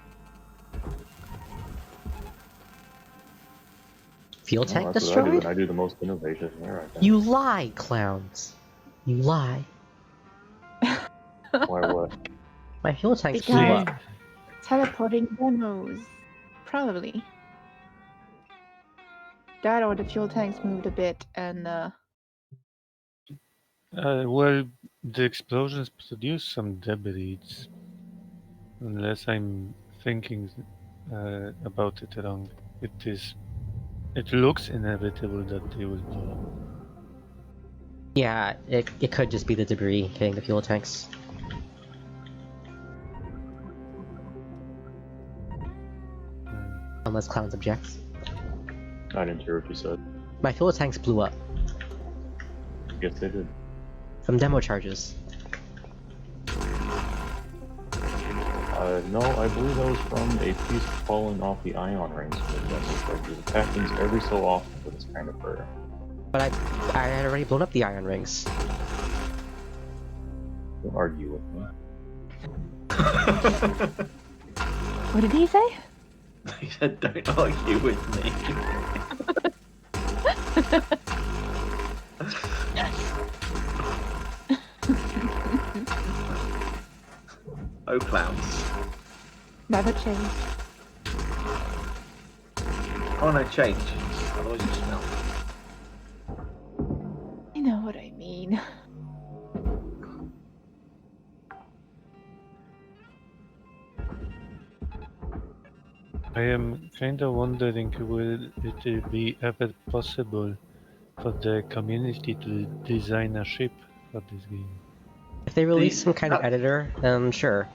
Fuel Well, tank that's what I do, destroyed? and I do the most innovation there, I think. You lie, clowns. You lie. Why what? My fuel tanks Because blew up. teleporting demos, probably. That or the fuel tanks moved a bit, and Well, the explosions produce some debris. Unless I'm thinking about it wrong, it looks inevitable that they will blow up. Yeah, it could just be the debris hitting the fuel tanks. Unless clowns objects. I didn't hear what you said. My fuel tanks blew up Yes, they did. from demo charges. No, I believe that was from a piece falling off the ion rings. It happens every so often with this kind of bird. But I had already blown up the iron rings. Don't argue with me. what did he say? He said, "Don't argue with me." Oh, clowns! Never change. Oh no, change. Otherwise you smell. You know what I mean. I am kinda wondering, will it be ever possible for the community to design a ship for this game? If they release some kind of editor, then sure.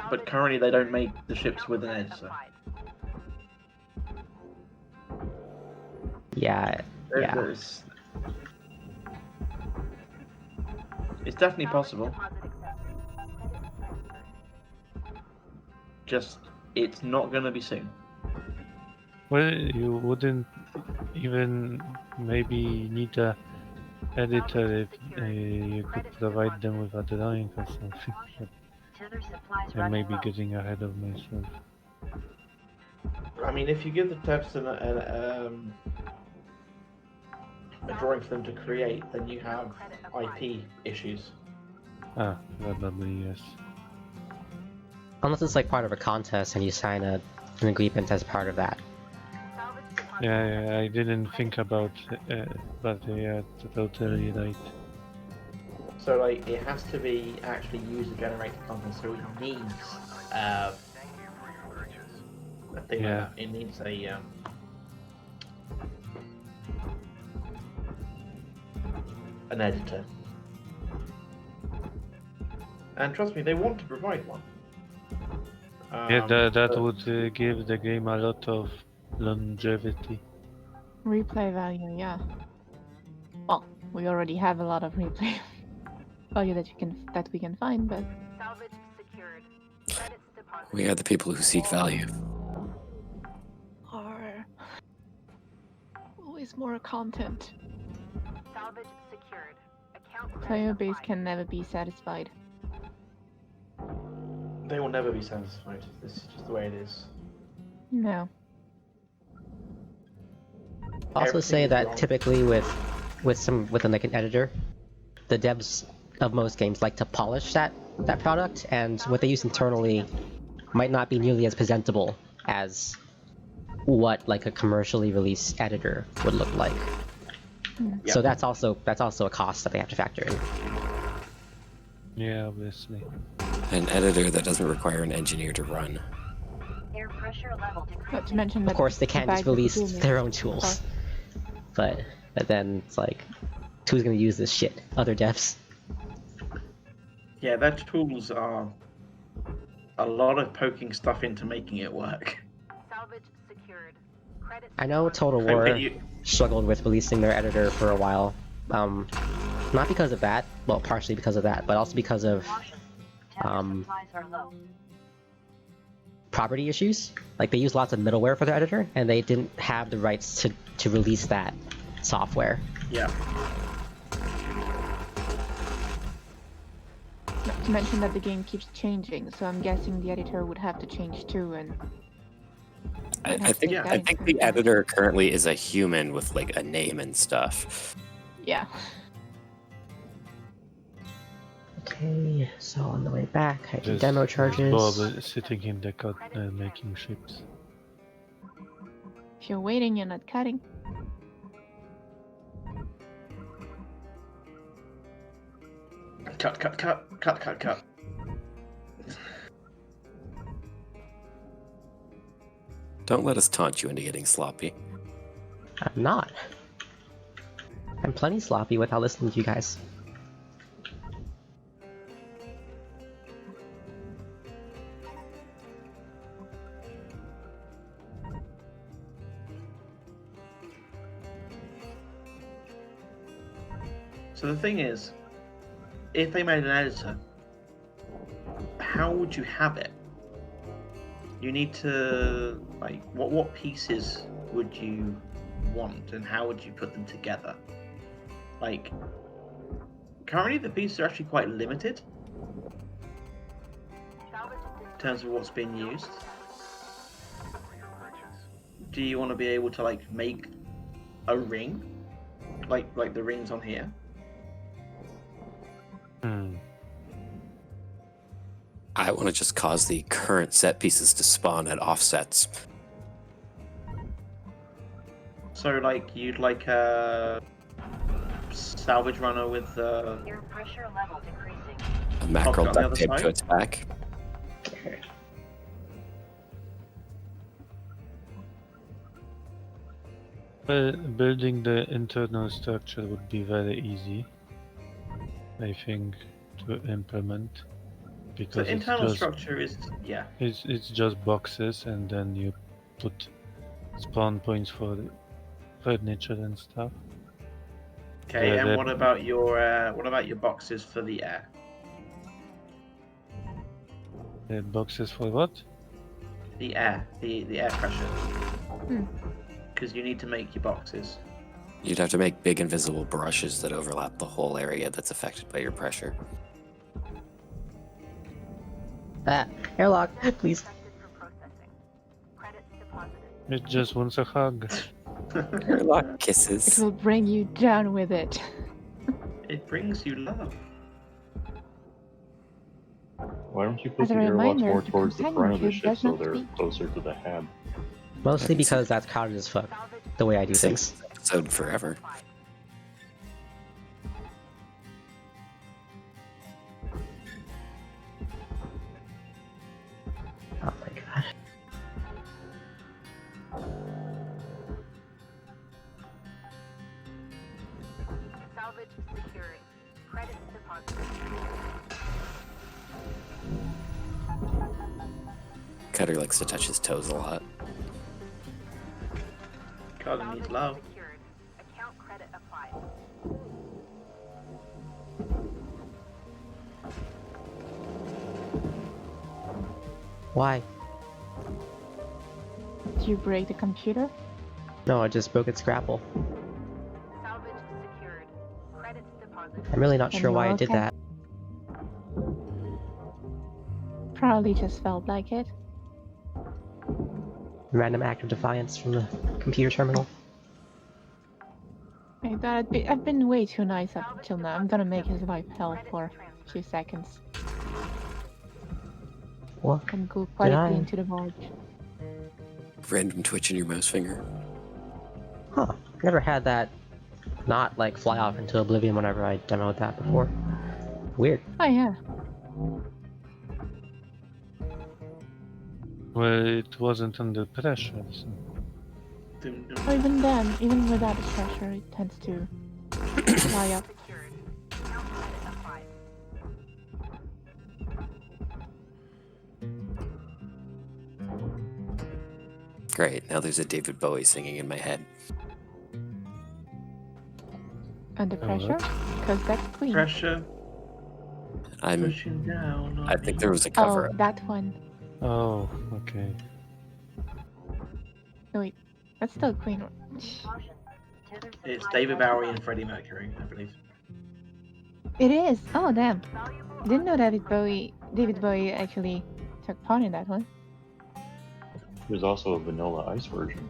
But currently they don't make the ships with an editor. Yeah, yeah. It's definitely possible. Deposit accepted. Credit transferred. Just it's not going to be soon. Well, you wouldn't even maybe need a editor if you could provide them with a drawing or something. But Tether supplies I running may be low. getting ahead of myself. I mean, if you give the devs a drawing for them to create, then you have IP issues. Ah, probably yes. Unless it's like part of a contest and you sign an agreement as part of that. Salvage deposit Yeah, I didn't think about, but yeah, totally right. So like, it has to be actually user-generated content. So it needs a thing Yeah. like that. It needs a an editor. And trust me, they want to provide one. Yeah, that but- would give the game a lot of longevity. Replay value, yeah. Well, we already have a lot of replay value that we can find, but salvage secured. Credits deposited. We are the people who seek value. are always more content. Salvage secured. Account Player credit base applied. can never be satisfied. They will never be satisfied. This is just the way it is. No. Also Everything say is that wrong. typically with like an editor, the devs of most games like to polish that product, and what they use internally might not be nearly as presentable as what like a commercially released editor would look like. Yeah. So that's also a cost that they have to factor in. Yeah, obviously. An editor that doesn't require an engineer to run. Air pressure level Not to decreasing. mention Of that course, they the can't fact just that the release game is their own tools, cost- but then it's like, who's gonna use this shit? Other devs. Yeah, their tools are a lot of poking stuff into making it work. Salvage secured. Credits I know deposited. Total I War bet you- struggled with releasing their editor for a while. Not because of that, well, partially because of that, but also because of Caution. Tether supplies are low. property issues. Like they use lots of middleware for their editor, and they didn't have the rights to release that software. Yeah. Not to mention that the game keeps changing, so I'm guessing the editor would have to change too, and I Let's think take that I into think the account. editor currently is a human with like a name and stuff. yeah. Okay, so on the way back, I do Just demo charges. Bob sitting in the cut making ships. If you're waiting, you're not cutting. Cut. Don't let us taunt you into getting sloppy. I'm not. I'm plenty sloppy without listening to you guys. So the thing is, if they made an editor, how would you have it? You need to like what pieces would you want, and how would you put them together? Like currently, the pieces are actually quite limited Salvage in terms of what's being used. Do you want to be able to like make a ring, like the rings on here? I want to just cause the current set pieces to spawn at offsets. So like you'd like a salvage runner with Air pressure level decreasing. A mackerel on the duct other tape side? to its back. Well, building the internal structure would be very easy, I think, to implement. so Because internal it's just, structure is it's just boxes, and then you put spawn points for furniture and stuff. Okay, Yeah, and that- what about your boxes for the air? The boxes for what? The air, the air pressure. Hmm. Because you need to make your boxes. You'd have to make big invisible brushes that overlap the whole area that's affected by your pressure. Airlock, please. Accepted for processing. Credits deposited. It just wants a hug. Airlock It kisses. will bring you down with it. It brings you love. Why don't you put As a the airlocks reminder, more the towards the companion front of the cube ship does so not they're speak. closer to the hab? Mostly because that's crowded as fuck. The way I do things. Episode forever. Oh my god. Salvage secured. Credits deposited. Cutter likes to touch his toes a lot. God needs Salvage love. secured. Account credit applied. Why? Did you break the computer? No, I just broke its grapple. Salvage secured. Credits deposited. I'm really not Then sure why I you're did okay. that. Probably just felt like it. Random act of defiance from the computer terminal. I thought I've been way too nice up until now. I'm gonna make his life hell for a few seconds. What? And go Did quietly I? into the vault. Random twitch in your mouse finger. Huh. Never had that not like fly off into oblivion whenever I demoed that before. Weird. Oh yeah. Well, it wasn't under pressure, so... Dum, dum. Or even then, even without the pressure, it tends to fly up. Secured. Account credit applied. Great, now there's a David Bowie singing in my head. Under Oh, pressure? Because that's clean. Pressure I'm. pushing down on I think me. there was a cover. Oh, that one. Oh, okay. No, wait. That's still clean. Caution. Tether It's supply David drop Bowie and locked. Freddie Mercury, I believe. It is! Oh, damn. Valuable I didn't know David Bowie actually took part in that one. There's also a Vanilla Ice version.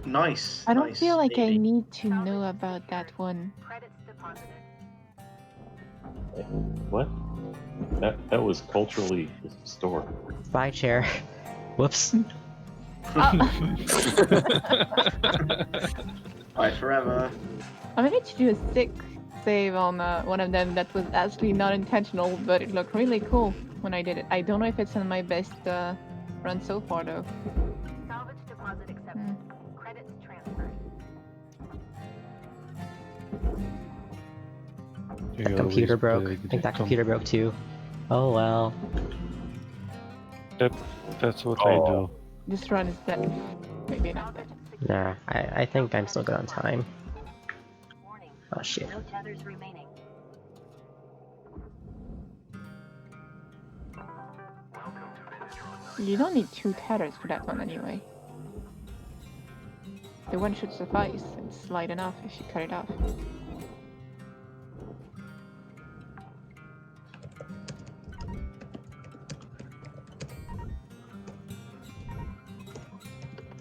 Nice. I don't nice, feel like I Stevie. need to know about that one. credits deposited. What? That was culturally historic. Bye, chair. Whoops. Bye forever. I managed to do a sick save on one of them that was actually not intentional, but it looked really cool when I did it. I don't know if it's in my best run so far though. Salvage deposit accepted. Credits transferred. You That computer always broke. break I think the that computer broke too. Oh well. That's what I do. This run is dead. Maybe not dead. Nah, I think I'm still good on time. Warning. Oh shit. No tethers remaining. Welcome to Vintage You don't need 2 tethers for that one anyway. The one should suffice. It's light enough if you cut it off.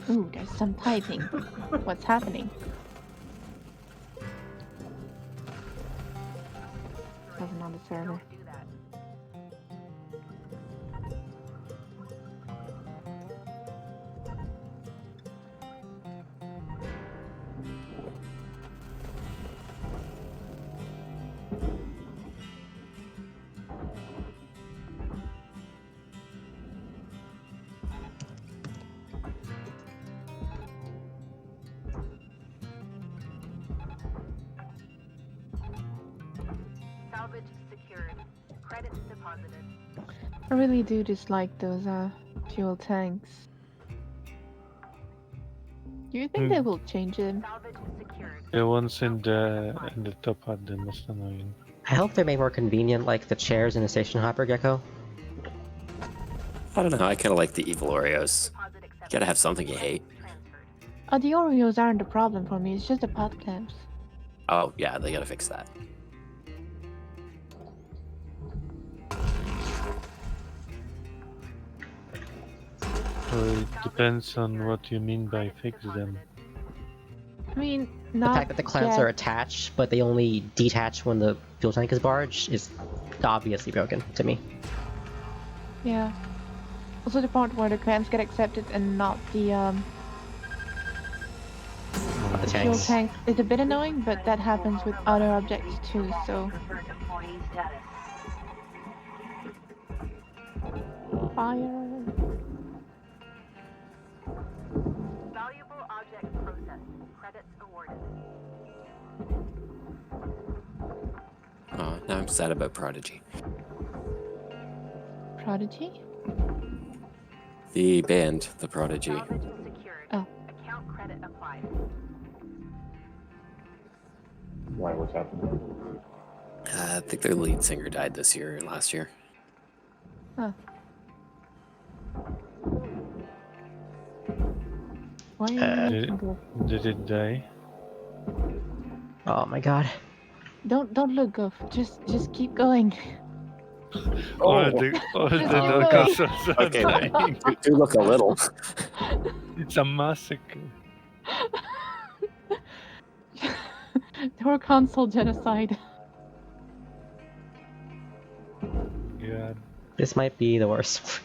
Ooh, there's some typing. What's happening? Wasn't on the server. Don't do that. Salvage secured. Credits deposited. I really do dislike those fuel tanks. Do you think they will change them? Salvage secured. The ones in the top are the most annoying. I hope they're made more convenient, like the chairs in the station hopper, Gecko. I don't know. I kind of like the evil Oreos. Deposit You accepted. gotta have something you hate. Transferred. The Oreos aren't a problem for me. It's just the pot clamps. Oh yeah, they gotta fix that. So it depends on what you mean by fix them. I mean, The not fact that the clamps yet. are attached, but they only detach when the fuel tank is barged, is obviously broken to me. Yeah. Also the part where the clamps get accepted and not the The fuel tanks. tank is a bit annoying, but that happens with other objects too, so Preferred employee status. fire. Valuable object processed. Credits awarded. Oh, now I'm sad about Prodigy. Prodigy? The band, the Prodigy. Salvage secured. Oh. Account credit applied. Why? What's happening? I think their lead singer died this year, or last year. Huh. Why are you Did, looking good? did it die? Oh my god. Don't look off. Just keep going. All the Oh, consoles are Okay. dying. Do look a little. It's a massacre. Or console genocide. Yeah. This might be the worst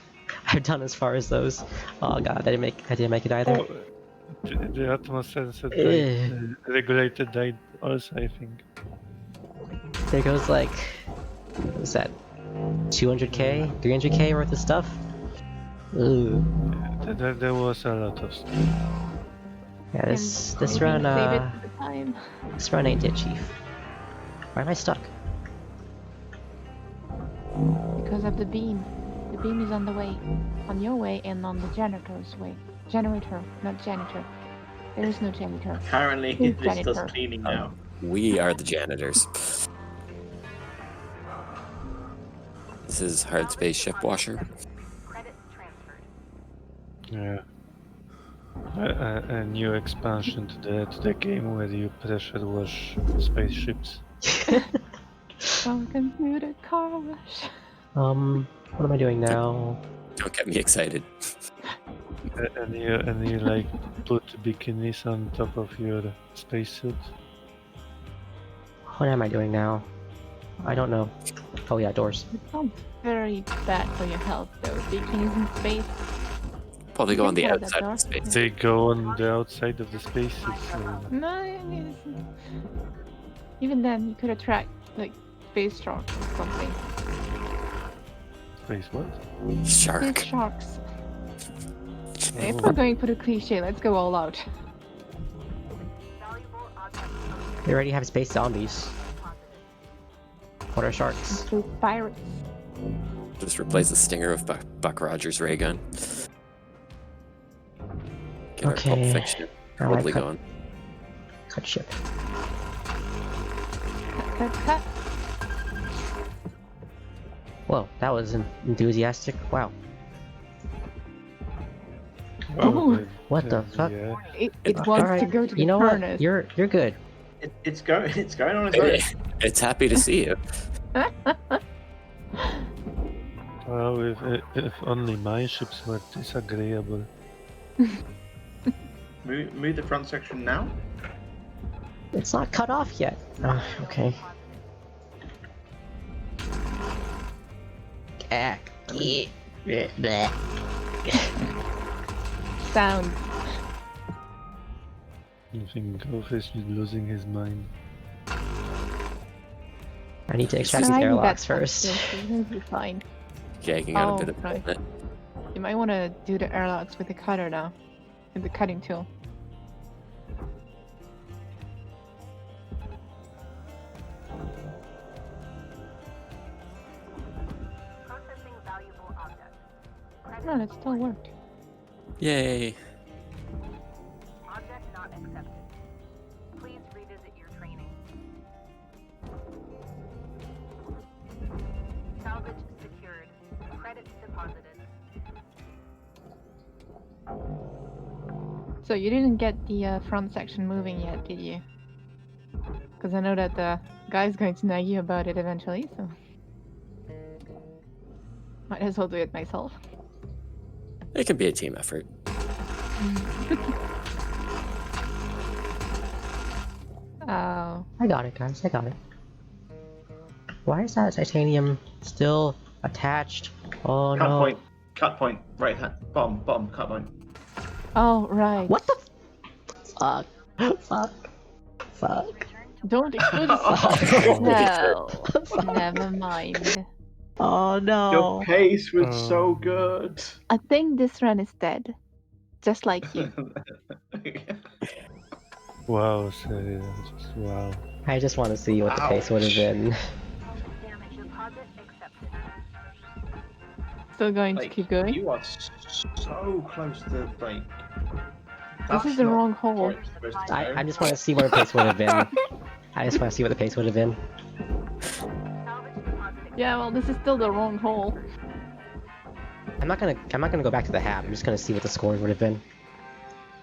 I've done as far as those. Oh god, I didn't make it either. Oh, the Atmos sensor Eh. died. Regulator died also, I think. There goes like, what was that? 200k, 300k worth of stuff. Ooh. There was a lot of stuff. Yeah, this And maybe run save it for the time. this run ain't it, Chief. Why am I stuck? Because of the beam. The beam is on the way. On your way and on the janitor's way. Generator, not janitor. There is no janitor. Apparently, Who's this does janitor? cleaning now. We are the janitors. This is Hardspace ship washer. Credits transferred. Yeah. A new expansion to the game where you pressure wash spaceships. Welcome to the car wash. What am I doing now? Don't get me excited. And you like put bikinis on top of your spacesuit. What am I doing now? I don't know. Oh yeah, doors. It sounds very bad for your health, though. Bikinis in space. Well, they go on the Get out of outside that of door. space. They go on the outside of the spacesuit. So No, I mean, even then, you could attract, like, space sharks or something. space what? Shark. Space sharks. If we're going for the cliche, let's go all out. Valuable object They already have space zombies. deposited. What are sharks? Space pirates. Just replace the stinger of Buck Rogers' ray gun. Get our Pulp Okay. Fiction Now I totally cut- going. Cut ship. Cut. Whoa, that was enthusiastic. Wow. Oh, what the fuck? Yeah. It wants Alright, to go to the you know furnace. what? You're good. It's going on its own. It's happy to see you. Well, if only my ships were disagreeable. Move the front section now. It's not cut off yet. Okay. Bleh. Sound. I think Goldfish is losing his mind. I need to extract No, these I need airlocks that first. You'll be fine. Jagging out Oh, a bit of right. it. You might want to do the airlocks with the cutter now. With the cutting tool. Processing valuable object. No, that still worked. Yay. Object So you didn't get the front section moving yet, did you? Because I know that the guy's going to nag you about it eventually, so... Might as well do it myself. It can be a team effort. Oh. I got it, guys. I got it. Why is that titanium still attached? Oh Cut no. point. Cut point. Right hand. Bottom. Cut point. Oh, right. What the? Fuck. Fuck. Don't explode Oh. No. Never mind. Oh no. Your pace was so good. I think this run is dead. Just like you. Wow, serious. Wow. I just want to see what the pace would have been. Damage deposit accepted. Still going Like, to keep going? You are so close to like. This is the wrong hole. I just want to see what the pace would have been. I just want to see what the pace would have been. Yeah, well, this is still the wrong hole. I'm not gonna go back to the hab. I'm just gonna see what the scoring would have been.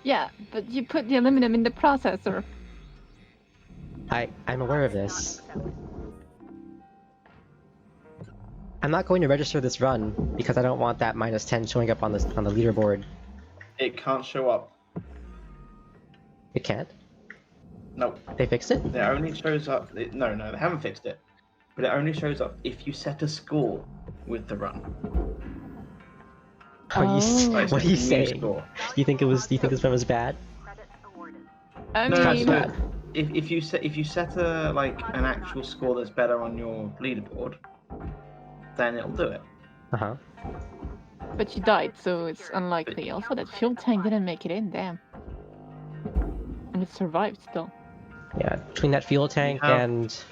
Yeah, but you put the aluminum in the processor. I'm aware of this. I'm not going to register this run because I don't want that -10 showing up on the leaderboard. It can't show up. It can't. No. They fixed it? It only shows up. No, they haven't fixed it. But it only shows up if you set a score with the run. What are Like, you new saying? score. You think this run was bad? I No, mean, so if you set a an actual score that's better on your leaderboard, then it'll do it. Uh-huh. but she died, so it's unlikely. Also, that fuel tank didn't make it in, damn. And it survived still. Yeah, between that fuel tank have- and...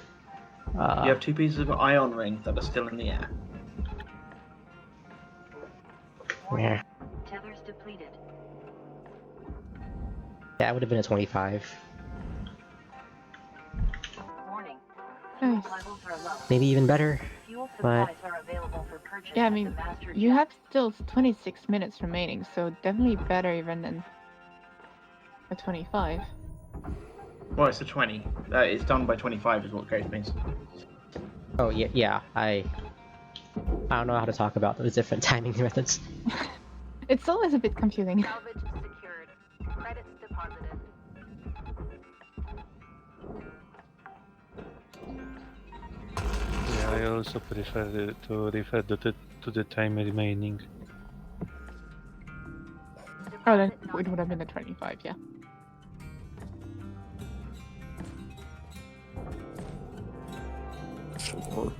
You have 2 pieces of ion ring that are still in the air. Yeah. Tethers depleted. That would have been a 25. Warning. Nice. Levels are low. Maybe even better. Fuel But- supplies are available for purchase. Yeah, I at the mean, master you jet. have still 26 minutes remaining, so definitely better even than a 25. Well, it's a 20. It's done by 25 is what Grace means. Oh, yeah, I don't know how to talk about those different timing methods. It's always a bit confusing. Salvage secured. Credits deposited. Yeah, I also prefer to refer to the time remaining. Oh, then it would have been a 25, yeah. Should work.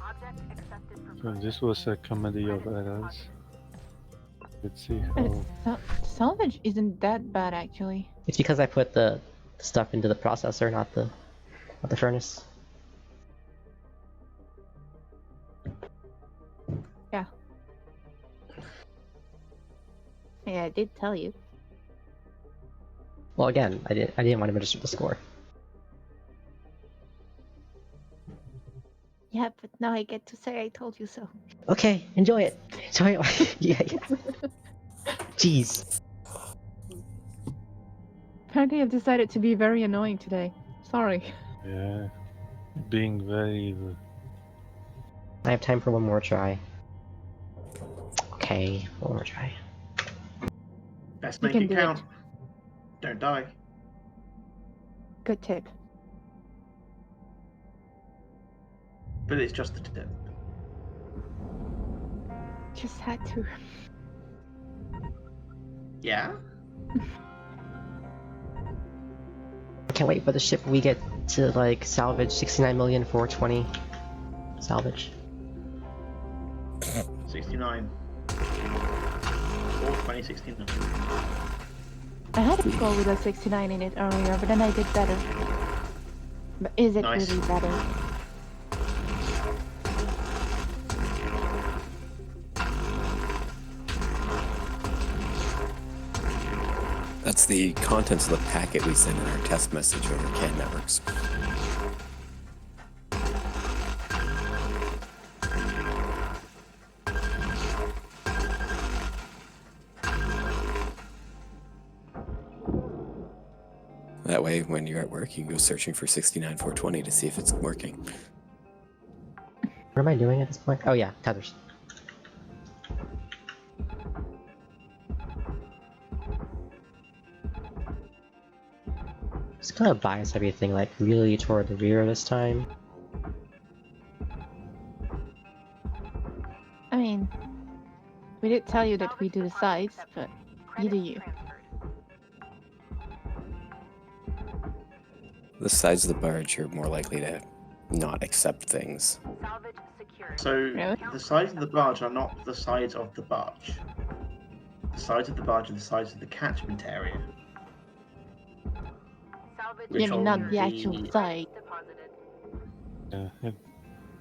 Object accepted for So this was a comedy of errors. Let's see And how. salvage isn't that bad, actually. It's because I put the stuff into the processor, not the furnace. Yeah, I did tell you. Well, again, I didn't want to register the score. Yeah, but now I get to say I told you so. Okay, enjoy it. Enjoy it. yeah. Jeez. Apparently I've decided to be very annoying today. Sorry. Yeah, being very. I have time for one more try. Okay, one more try. Best You make can it do count. it. Don't die. Good tip. But it's just a tip. Just had to. Yeah? I can't wait for the ship we get to like salvage 69,420,000 salvage. 69. Or 2069. I had to go with a 69 in it earlier, but then I did better. But is it Nice. really better? That's the contents of the packet we send in our test message over CAN networks. That way, when you're at work, you can go searching for 69420 to see if it's working. What am I doing at this point? Oh yeah, tethers. Just gonna bias everything like really toward the rear this time. I mean, we did tell you that we do the sides, but you do you. The sides of the barge are more likely to not accept things. Salvage secured. So Really? the sides of the barge are not the sides of the barge. The sides of the barge are the sides of the catchment area. Salvage Which Yeah, I mean, not the on actual the- side. deposited.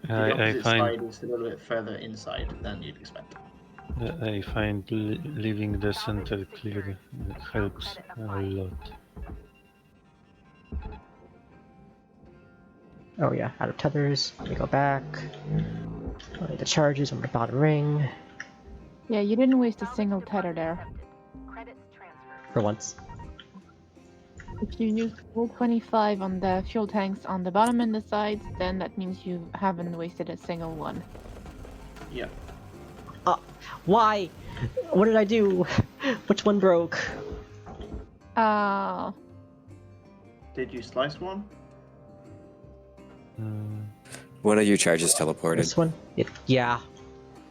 The I opposite find side is a little bit further inside than you'd expect. I find leaving the center clear helps a lot. Oh yeah, out of tethers. Let me go back. The charges on the bottom ring. Yeah, you didn't waste a single tether there. Credits transferred. For once. If you use all 25 on the fuel tanks on the bottom and the sides, then that means you haven't wasted a single one. Yeah. Why? What did I do? Which one broke? Did you slice one? One of your charges teleported. This one? Yeah.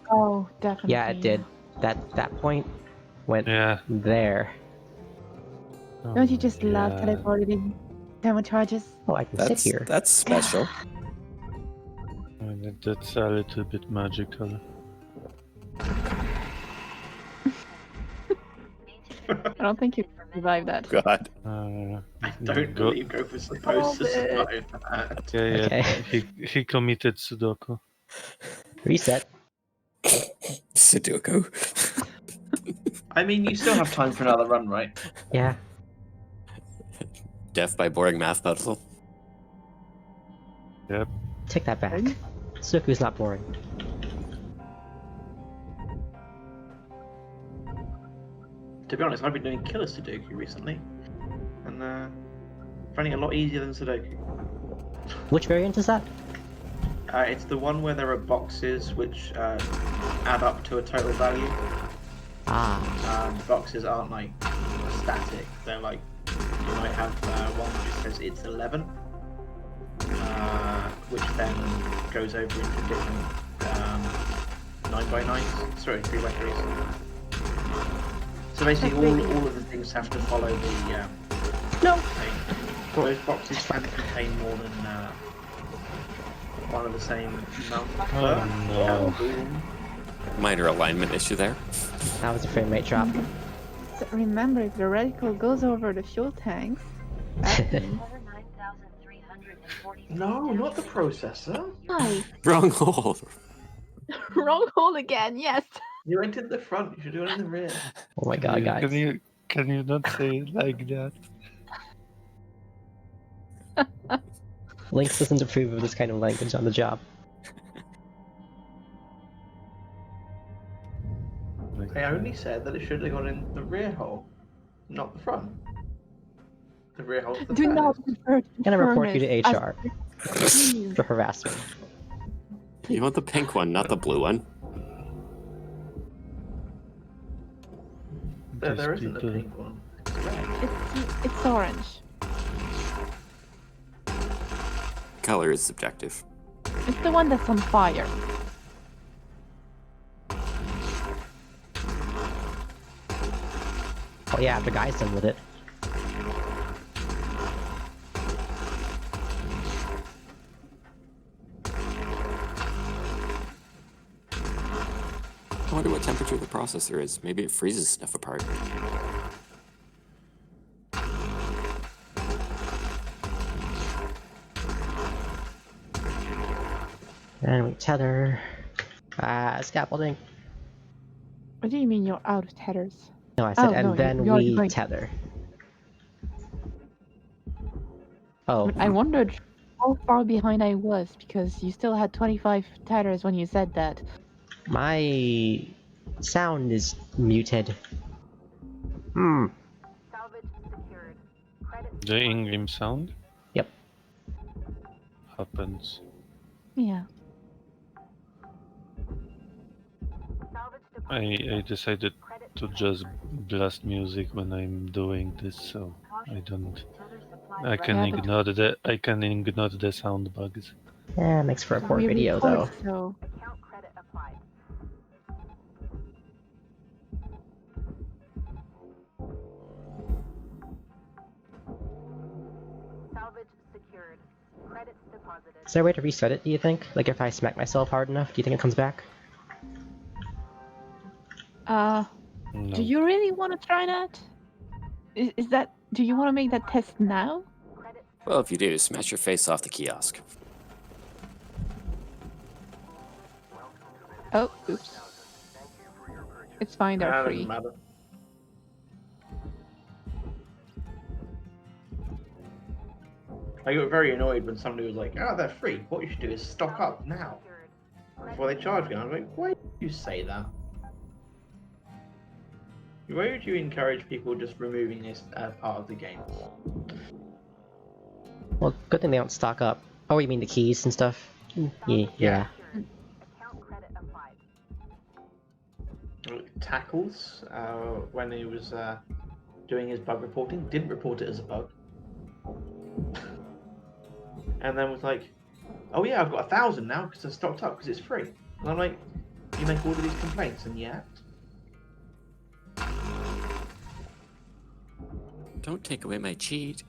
Oh, definitely. Yeah, it did. That point went Yeah. there. Don't you just love yeah. teleporting demo charges? Oh, I can sit here. That's special. That's a little bit magical. I don't think you can survive that. God. I don't believe Go was supposed to survive that. Yeah, Okay. he committed Sudoku. Reset. Sudoku. I mean, you still have time for another run, right? Yeah. Death by boring math puzzle. Yep. Take that back. Sudoku's not boring. To be honest, I've been doing killer Sudoku recently, and finding it a lot easier than Sudoku. Which variant is that? It's the one where there are boxes which add up to a total value. The boxes aren't like static; they're like you might have one which says it's 11, which then goes over into different 9x9s. Sorry, 3x3s. So basically, all of the things have to follow the. No. Thing. Those boxes can contain more than one of the same amount. Oh no. Minor alignment issue there. That was a frame rate drop. So remember, if the reticle goes over the fuel tanks, that means... Over 9,346 No, not the processor. Hi. Wrong hole. Wrong hole again, yes. You went in the front. You should do it in the rear. Oh my god, guys. Can you not say it like that? Lynx doesn't approve of this kind of language on the job. I only said that it should have gone in the rear hole, not the front. The rear hole. Do not refer to I'm gonna report you to furnace HR as- for harassment. You want the pink one, not the blue one. There These isn't a people- pink one. It's orange. Color is subjective. It's the one that's on fire. Oh yeah, the guy's done with it. I wonder what temperature the processor is. Maybe it freezes stuff apart. And we tether. Scaffolding. What do you mean you're out of tethers? No, I said, Oh, and no, then you're we going- tether. Oh, I wondered how far behind I was because you still had 25 tethers when you said that. my sound is muted. Salvage secured. Credits The in-game sound Yep. happens. Yeah. Salvage I deposit decided credit to just blast music when I'm doing this, so I don't. Until their supplies I run can Yeah, out. but ignore the sound bugs. Yeah, makes for a poor we video record, though. so account credit applied. Salvage secured. Credits deposited. Is there a way to reset it, do you think? Like if I smack myself hard enough, do you think it comes back? No. do you really want to try that? Is that? Do you want to make that test now? Credits Well, if you do, smash your face off the kiosk. Oh, oops. It's fine, they're Doesn't free. matter. I got very annoyed when somebody was like, "Oh, they're free. What you should do is stock up now secured. before they charge you." And I was like, "Why would you say that? Why would you encourage people just removing this as part of the game?" Well, good thing they don't stock up. Oh, you mean the keys and stuff? Yeah. Yeah. Secured. Account credit applied. Tackles, when he was doing his bug reporting, didn't report it as a bug. And then was like, "Oh yeah, I've got 1,000 now because I've stocked up because it's free." And I'm like, "You make all of these complaints and yet?" Don't take away my cheat.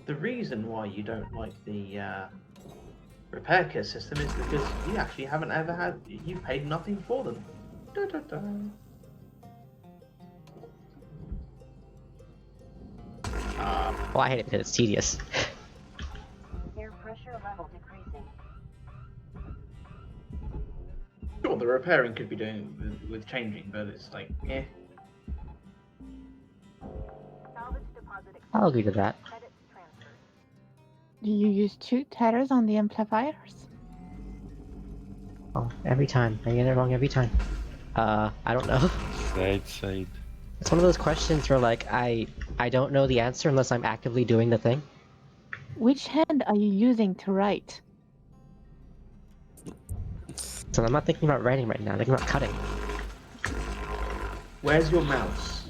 The reason why you don't like the repair kit system is because you actually haven't ever had, you paid nothing for them. Da, da, da. Well, I hate it because it's tedious. Air pressure level decreasing. Sure, the repairing could be doing with changing, but it's like, eh. Salvage deposit I'll agree to that. credits transferred. Do you use 2 tethers on the amplifiers? Oh, every time. I get it wrong every time. I don't know. Side. It's one of those questions where like I don't know the answer unless I'm actively doing the thing. Which hand are you using to write? So I'm not thinking about writing right now, I'm thinking about cutting. Where's your mouse?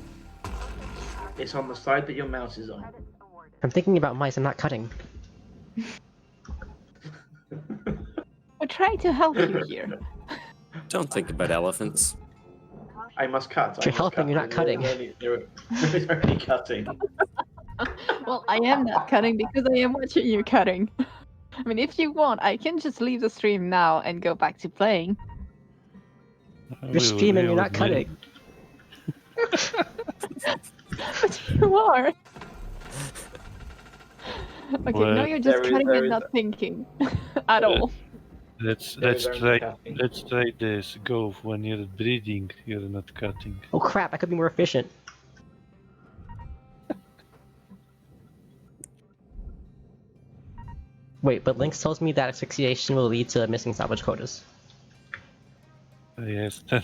It's on the side that your mouse is on. Credits awarded. I'm thinking about mice, I'm not cutting. We're trying to help you here. Don't think about elephants. I must cut. If you're helping, you're not cutting. There's only cutting. Well, I am not cutting because I am watching you cutting. I mean, if you want, I can just leave the stream now and go back to playing. You're streaming, you're not cutting. But you are. Okay, now Well, you're just there is- cutting there and is- not thinking at all. Let's There's only try cutting. let's try this. Go when you're breathing, you're not cutting. Oh crap, I could be more efficient. Wait, but Lynx tells me that asphyxiation will lead to missing salvage quotas. Yes, that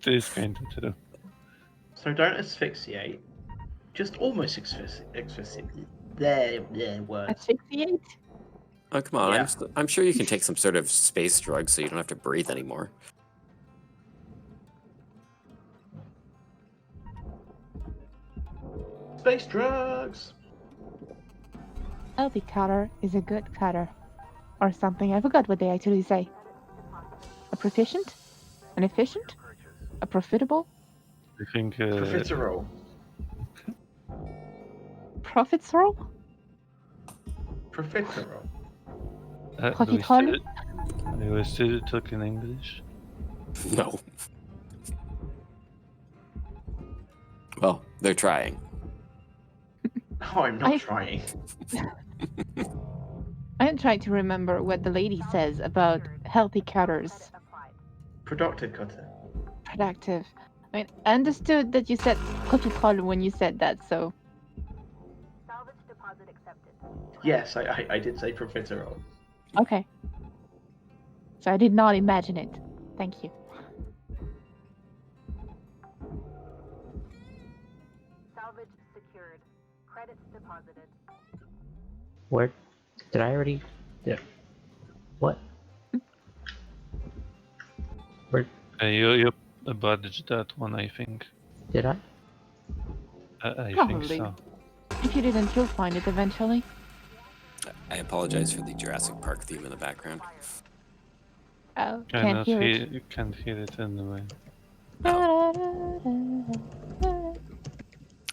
is kind of true. So don't asphyxiate. Just almost asphyxiate. There, word. Asphyxiate? Oh, come on. Yeah. I'm sure you can take some sort of space drug so you don't have to breathe anymore. Space drugs. Healthy cutter is a good cutter. Or something. I forgot what they actually say. A proficient? An efficient? A profitable? I think Profiterole. Profits roll? Profiterole. we were still talking English. No. Well, they're trying. Oh, I'm not I- trying. I'm trying to remember what the lady says about healthy cutters. Credit applied. Productive cutter. Productive. I mean, I understood that you said profiterole when you said that, so Salvage deposit accepted. Yes, I did say profiterole. okay. So I did not imagine it. Thank you. Salvage secured. Credits deposited. Where did I already? Yeah. What? Where You abridged that one, I think. did I? I think Probably. so. If you didn't, you'll find it eventually. I apologize for the Jurassic Park theme in the background. Oh, can't hear it. You can't hear it anyway.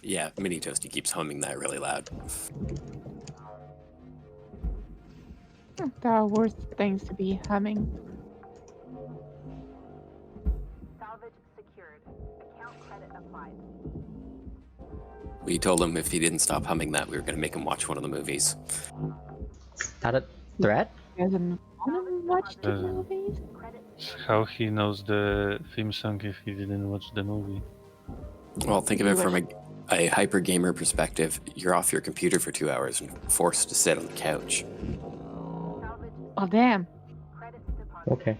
Yeah, Mini Toasty keeps humming that really loud. There are worse things to be humming. Salvage secured. Account credit applied. We told him if he didn't stop humming that, we were going to make him watch one of the movies. Is that a threat? Doesn't want to watch the movies? How he knows the theme song if he didn't watch the movie? Well, think of it from a hyper gamer perspective. You're off your computer for 2 hours and forced to sit on the couch. Oh, damn. Okay.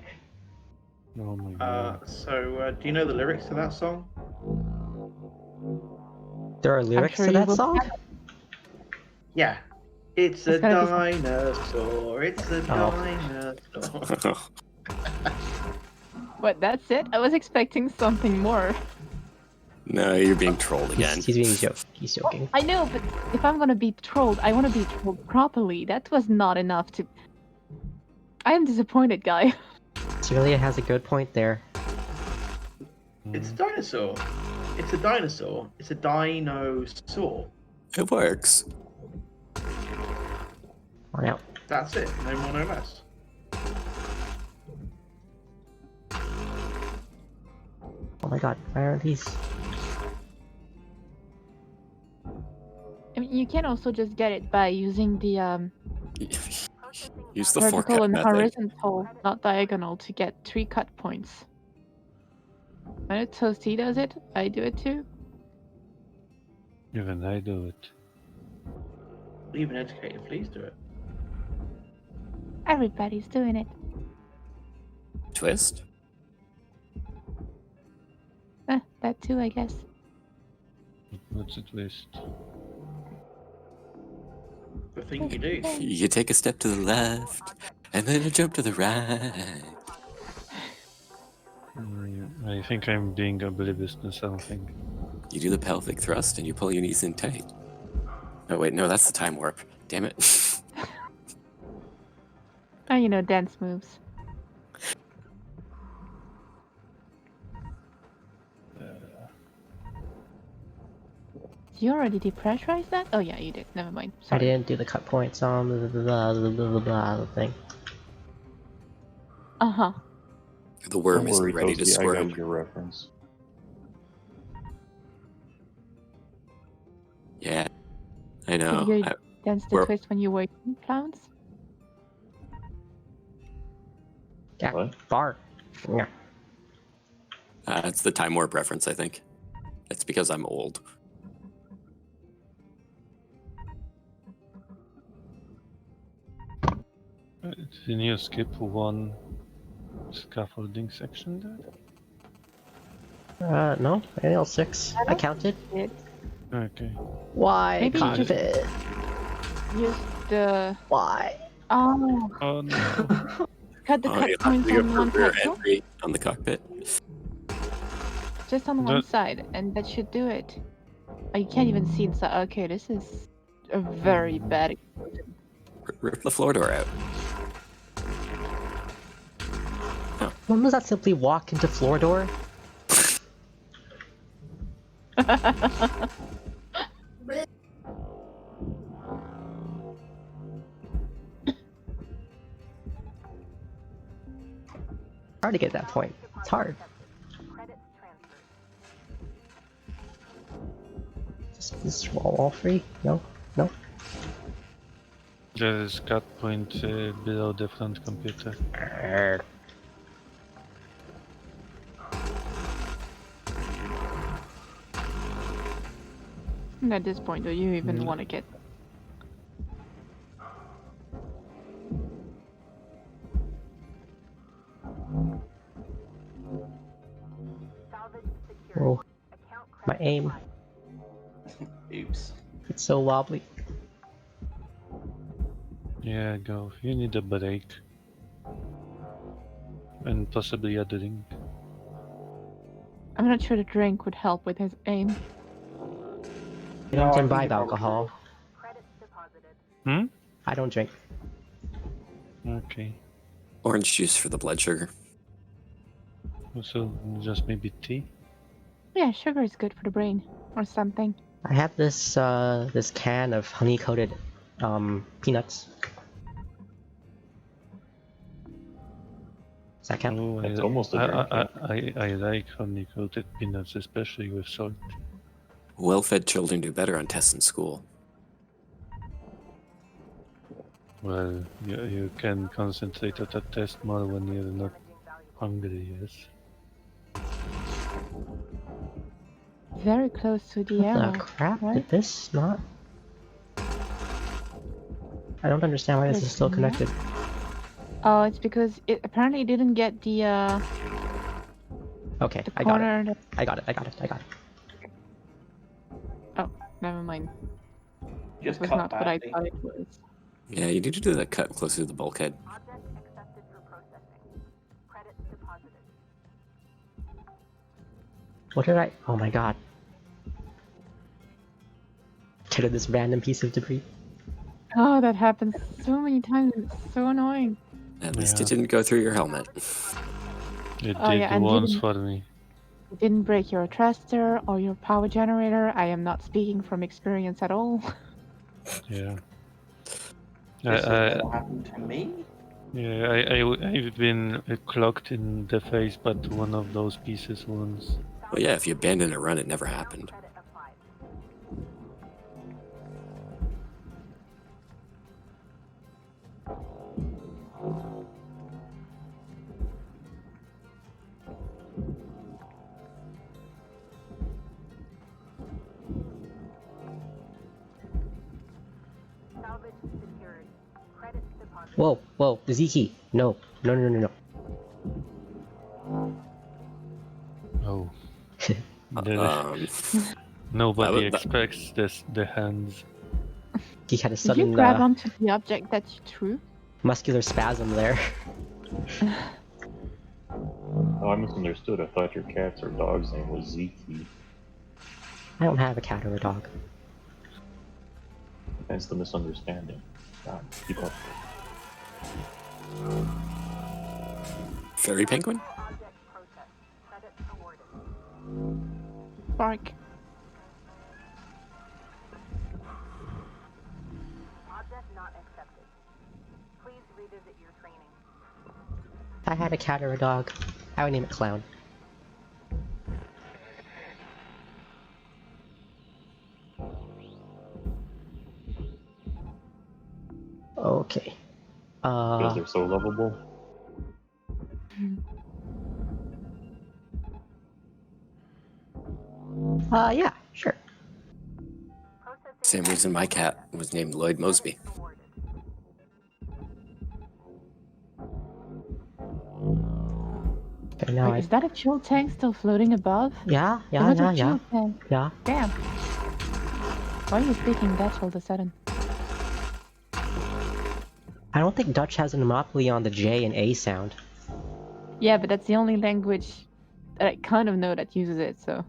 Oh my god. So, do you know the lyrics to that song? There are lyrics sure to you that will song? Yeah. It's a It's gonna be dinosaur. It's a dinosaur. What, that's it? I was expecting something more. No, you're being trolled again. He's being he's joking. I know, but if I'm gonna be trolled, I want to be trolled properly. That was not enough to... I am disappointed, guy. Celia has a good point there. It's a dinosaur. It's a dinosaur. It's a dinosaur. It works. Wow. That's it. No more, no less. Oh my god, why aren't these? I mean, you can also just get it by using the Use the vertical four-cut and method. horizontal, not diagonal, to get 3 cut points. I know Toasty does it. I do it too. Even I do it. Even educated, please do it. Everybody's doing it. Twist? That too, I guess. What's a twist? The thing you do. You take a step to the left, and then a jump to the right. I think I'm being oblivious to something. You do the pelvic thrust, and you pull your knees in tight. Oh wait, no, that's the time warp. Damn it. Oh, you know, dance moves. You already depressurized that? Oh yeah, you did. Never mind. I Sorry. didn't do the cut points on the thing. Uh-huh. The worm Don't isn't worry, ready to Toasty, I squirm. got your reference. Yeah, I know. Did you dance the we're- twist when you were in clowns? Yeah, What? bar. Yeah. It's the time warp reference, I think. It's because I'm old. Didn't you skip one scaffolding section there? No, anything else 6. I counted. Okay. Why Maybe you just- cockpit? Use the... Why? Oh, Oh no. cut the Oh, cut you have points to go on for one rear side. No, entry on the cockpit. just on one side, and that should do it. Oh, you can't even see inside. Okay, this is a very bad... Rip the floor door out. When was that simply walk into floor door? Hard to get that point. It's hard. Credits transferred. Just all 3? No? No? There is cut point below the front computer. At this point, do you even want to get... Salvage secured. Oh, Account my credit aim. applied. Oops. It's so wobbly. Yeah, go. You need a break. And possibly a drink. I'm not sure the drink would help with his aim. I don't I think imbibe it probably alcohol. Credits deposited. Hmm? I don't drink. Okay. Orange juice for the blood sugar. So just maybe tea? Yeah, sugar is good for the brain. Or something. I have this this can of honey-coated peanuts. Does that count? Oh, That's almost a drink. I like honey coated peanuts, especially with salt. Well-fed children do better on tests in school. Well, you can concentrate at a test more when you're not hungry, yes. Very close to the What arrow. the crap? right? Did this not? I don't understand why this is There's still no- connected. Oh, it's because it apparently didn't get the Okay, the I got it. corner. That... I got it. I got it. I got it. Oh, never mind. just That was cut not what I badly. thought it was. Yeah, you need to do that cut closer to the bulkhead. Object accepted for processing. Credits deposited. What did I? Oh my god. Get rid of this random piece of debris. Oh, that happens so many times. It's so annoying. At least Yeah. it didn't go through your helmet. It Oh, did yeah, and once didn't- for me. You didn't break your thruster or your power generator. I am not speaking from experience at all. Yeah. This has I, never happened to me. I've been clocked in the face by one of those pieces once. Well, yeah, if you abandon a run, it never happened. Credit applied. Salvage secured. Credits deposited. Whoa, whoa, the Z key. No, no, no, no, no. Oh. Um, Nobody that- expects this. The hands. He had a Did sudden you grab onto the object that you threw? muscular spasm there. Oh, I misunderstood. I thought your cat's or dog's name was Zeke. I don't have a cat or a dog. Hence the misunderstanding. God, keep up. fairy penguin? Object processed. Credits awarded. Bark. Object not accepted. Please revisit your training. If I had a cat or a dog, I would name it Clown. Okay. Because they're so lovable. Yeah, sure. Processing Same reason my cat was named Lloyd Mosby. awarded. Okay, now Wait, is that a chill tank still floating above? Yeah, It yeah, was yeah, a yeah, chill tank. yeah. Damn. Why are you speaking Dutch all of a sudden? I don't think Dutch has a monopoly on the J and A sound. Yeah, but that's the only language that I kind of know that uses it, so.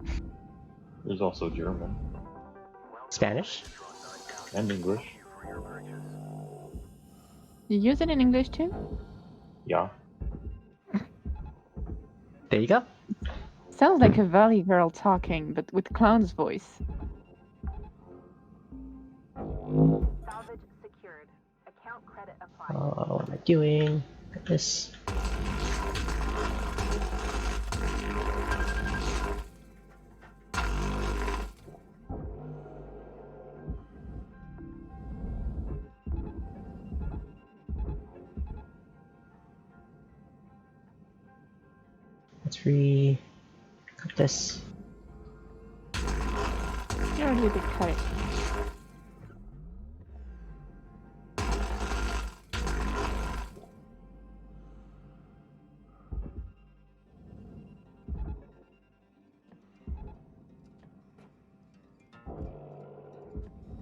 There's also German Spanish? and English. You use it in English too? Yeah. There you go. Sounds like a valley girl talking, but with clown's voice. Salvage secured. Account credit applied. What am I doing? Got this. Let's cut this. You already did cut it.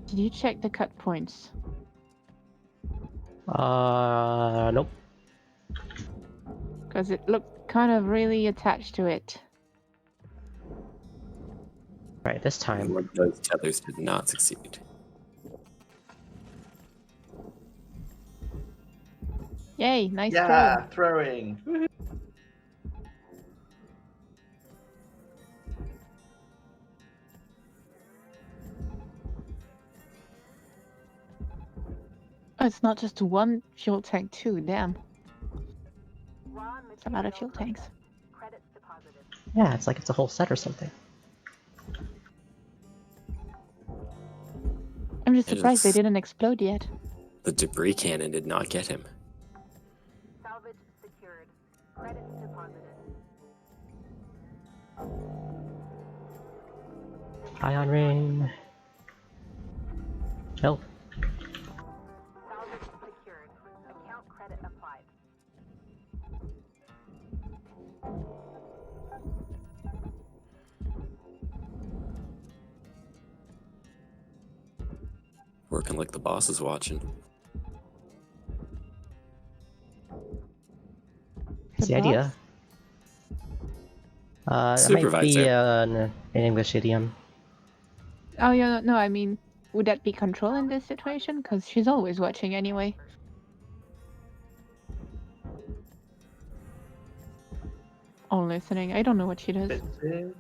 Did you check the cut points? Nope. Because it looked kind of really attached to it. Right, this time. One of those tethers did not succeed. Yay, nice Yeah, throwing. Woohoo. Oh, it's not just one fuel tank too, damn. Raw It's a lot of fuel material tanks. credits deposited. Yeah, it's like it's a whole set or something. I'm just surprised they It's- didn't explode yet. The debris cannon did not get him. Salvage secured. Credits deposited. Ion ring. Help. Salvage secured. Account credit applied. Working like the boss is watching. That's the idea. That might be Supervisor. an English idiom. Oh, yeah, no, I mean, would that be control in this situation? Because she's always watching anyway. Or listening. I don't know what she does. Bits in.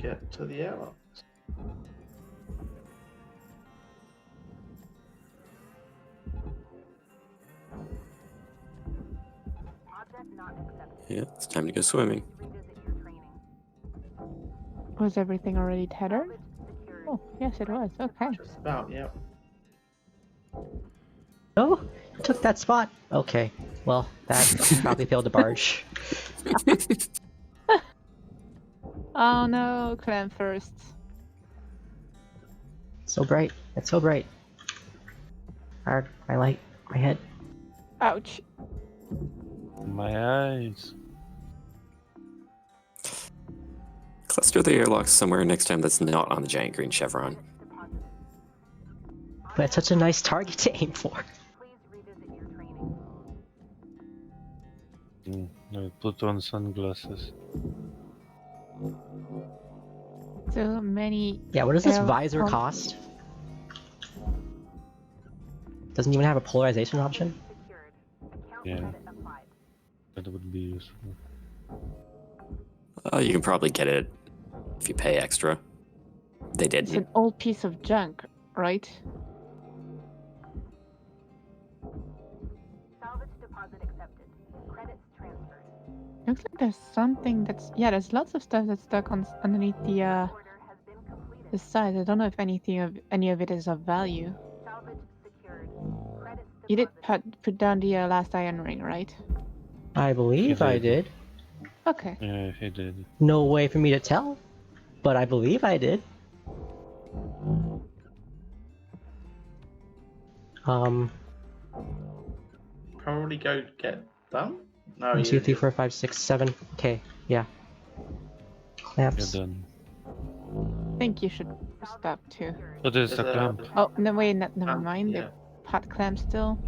Get to the airlock. Object not accepted. Yeah, it's time to go swimming. Revisit your training. Was everything already tethered? Salvage secured. Oh, yes, it was. Okay. Just about, yeah. Oh, took that spot. Okay, well, that probably failed to barge. Oh no, clam first. So bright. It's so bright. My light, my head. Ouch. My eyes. Cluster the airlocks somewhere next time that's not on the giant green chevron. But it's such a nice target to aim for. Please revisit your training. I put on sunglasses. So many. Yeah, what does this air- visor oh, cost? Doesn't even have a polarization option? Secured. Account Yeah. credit applied. That would be useful. You can probably get it if you pay extra. They It's did. an old piece of junk, right? Salvage deposit accepted. Credits transferred. Looks like there's something that's there's lots of stuff that's stuck on underneath the Order has been completed. side. I don't know if any of it is of value. Salvage secured. Credits You did deposited. put down the last iron ring, right? I believe I did. Okay. Yeah, he did. No way for me to tell, but I believe I did. Probably go get done? No, 1, 2, you 3, 4, 5, 6, 7. Okay, yeah. You're Clamps. done. I think you should stop too. But there's a There's a- clamp. Oh no, wait, never mind. yeah. The pot clamp still.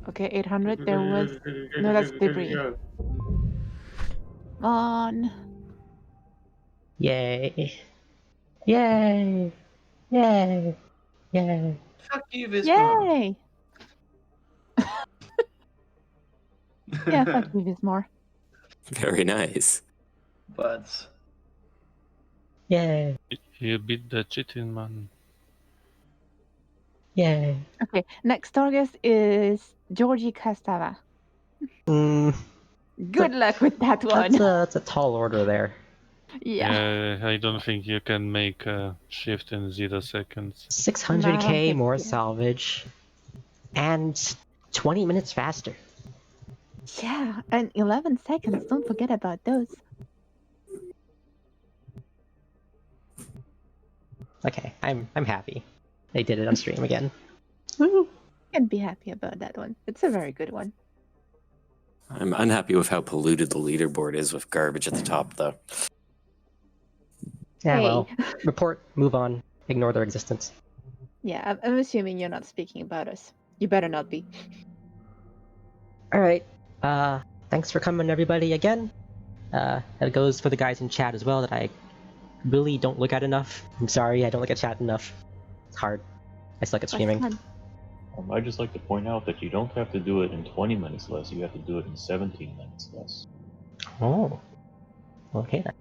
Okay, 800. There was. No, that's debris. Come on. Yay. Yay. Yay. Yay. Fuck you, Visma. Yay! Yeah, fuck you, Vismore. Very nice. But Yay. You beat the cheating man. Yay. Okay, next target is Georgie Castava. Mm, Good luck with that one. that's a tall order there. Yeah. I don't think you can make a shift in 0 seconds. 600k think more so. salvage. And 20 minutes faster. Yeah, and 11 seconds. Don't forget about those. Okay, I'm happy. They did it on stream again. Woo! Can be happy about that one. It's a very good one. I'm unhappy with how polluted the leaderboard is with garbage at the top, though. Yeah, Hey. well, report, move on, ignore their existence. Yeah, I'm assuming you're not speaking about us. You better not be. Alright, thanks for coming everybody again. That goes for the guys in chat as well that I really don't look at enough. I'm sorry, I don't look at chat enough. It's hard. I suck at streaming. Fun. I'd just like to point out that you don't have to do it in 20 minutes less, you have to do it in 17 minutes less. Oh. Okay then.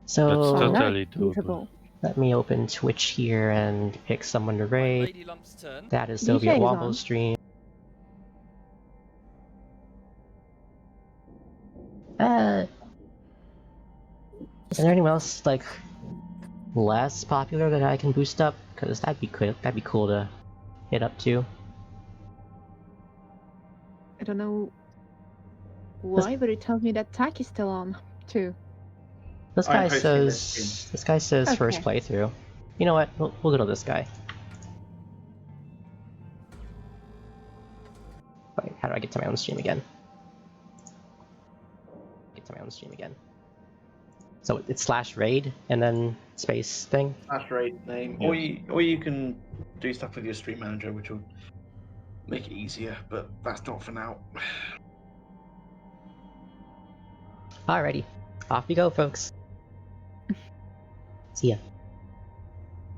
That's So, totally Alright, doable. let me open Twitch here and pick someone to raid. Lady Lump's turn. That is DJ Soviet is Wombo on. stream. Is there anyone else like less popular that I can boost up? Because that'd be cool. That'd be cool to hit up to. I don't know why, but it tells me that Tak is still on too. This I'm guy hosting this says. This guy says first Okay. playthrough. You know what? We'll go to this guy. Wait, how do I get to my own stream again? Get to my own stream again. So it's /raid and then space thing. /raid name, Yeah. or you can do stuff with your stream manager, which will make it easier. But that's not for now. Alrighty, off we go, folks. See ya.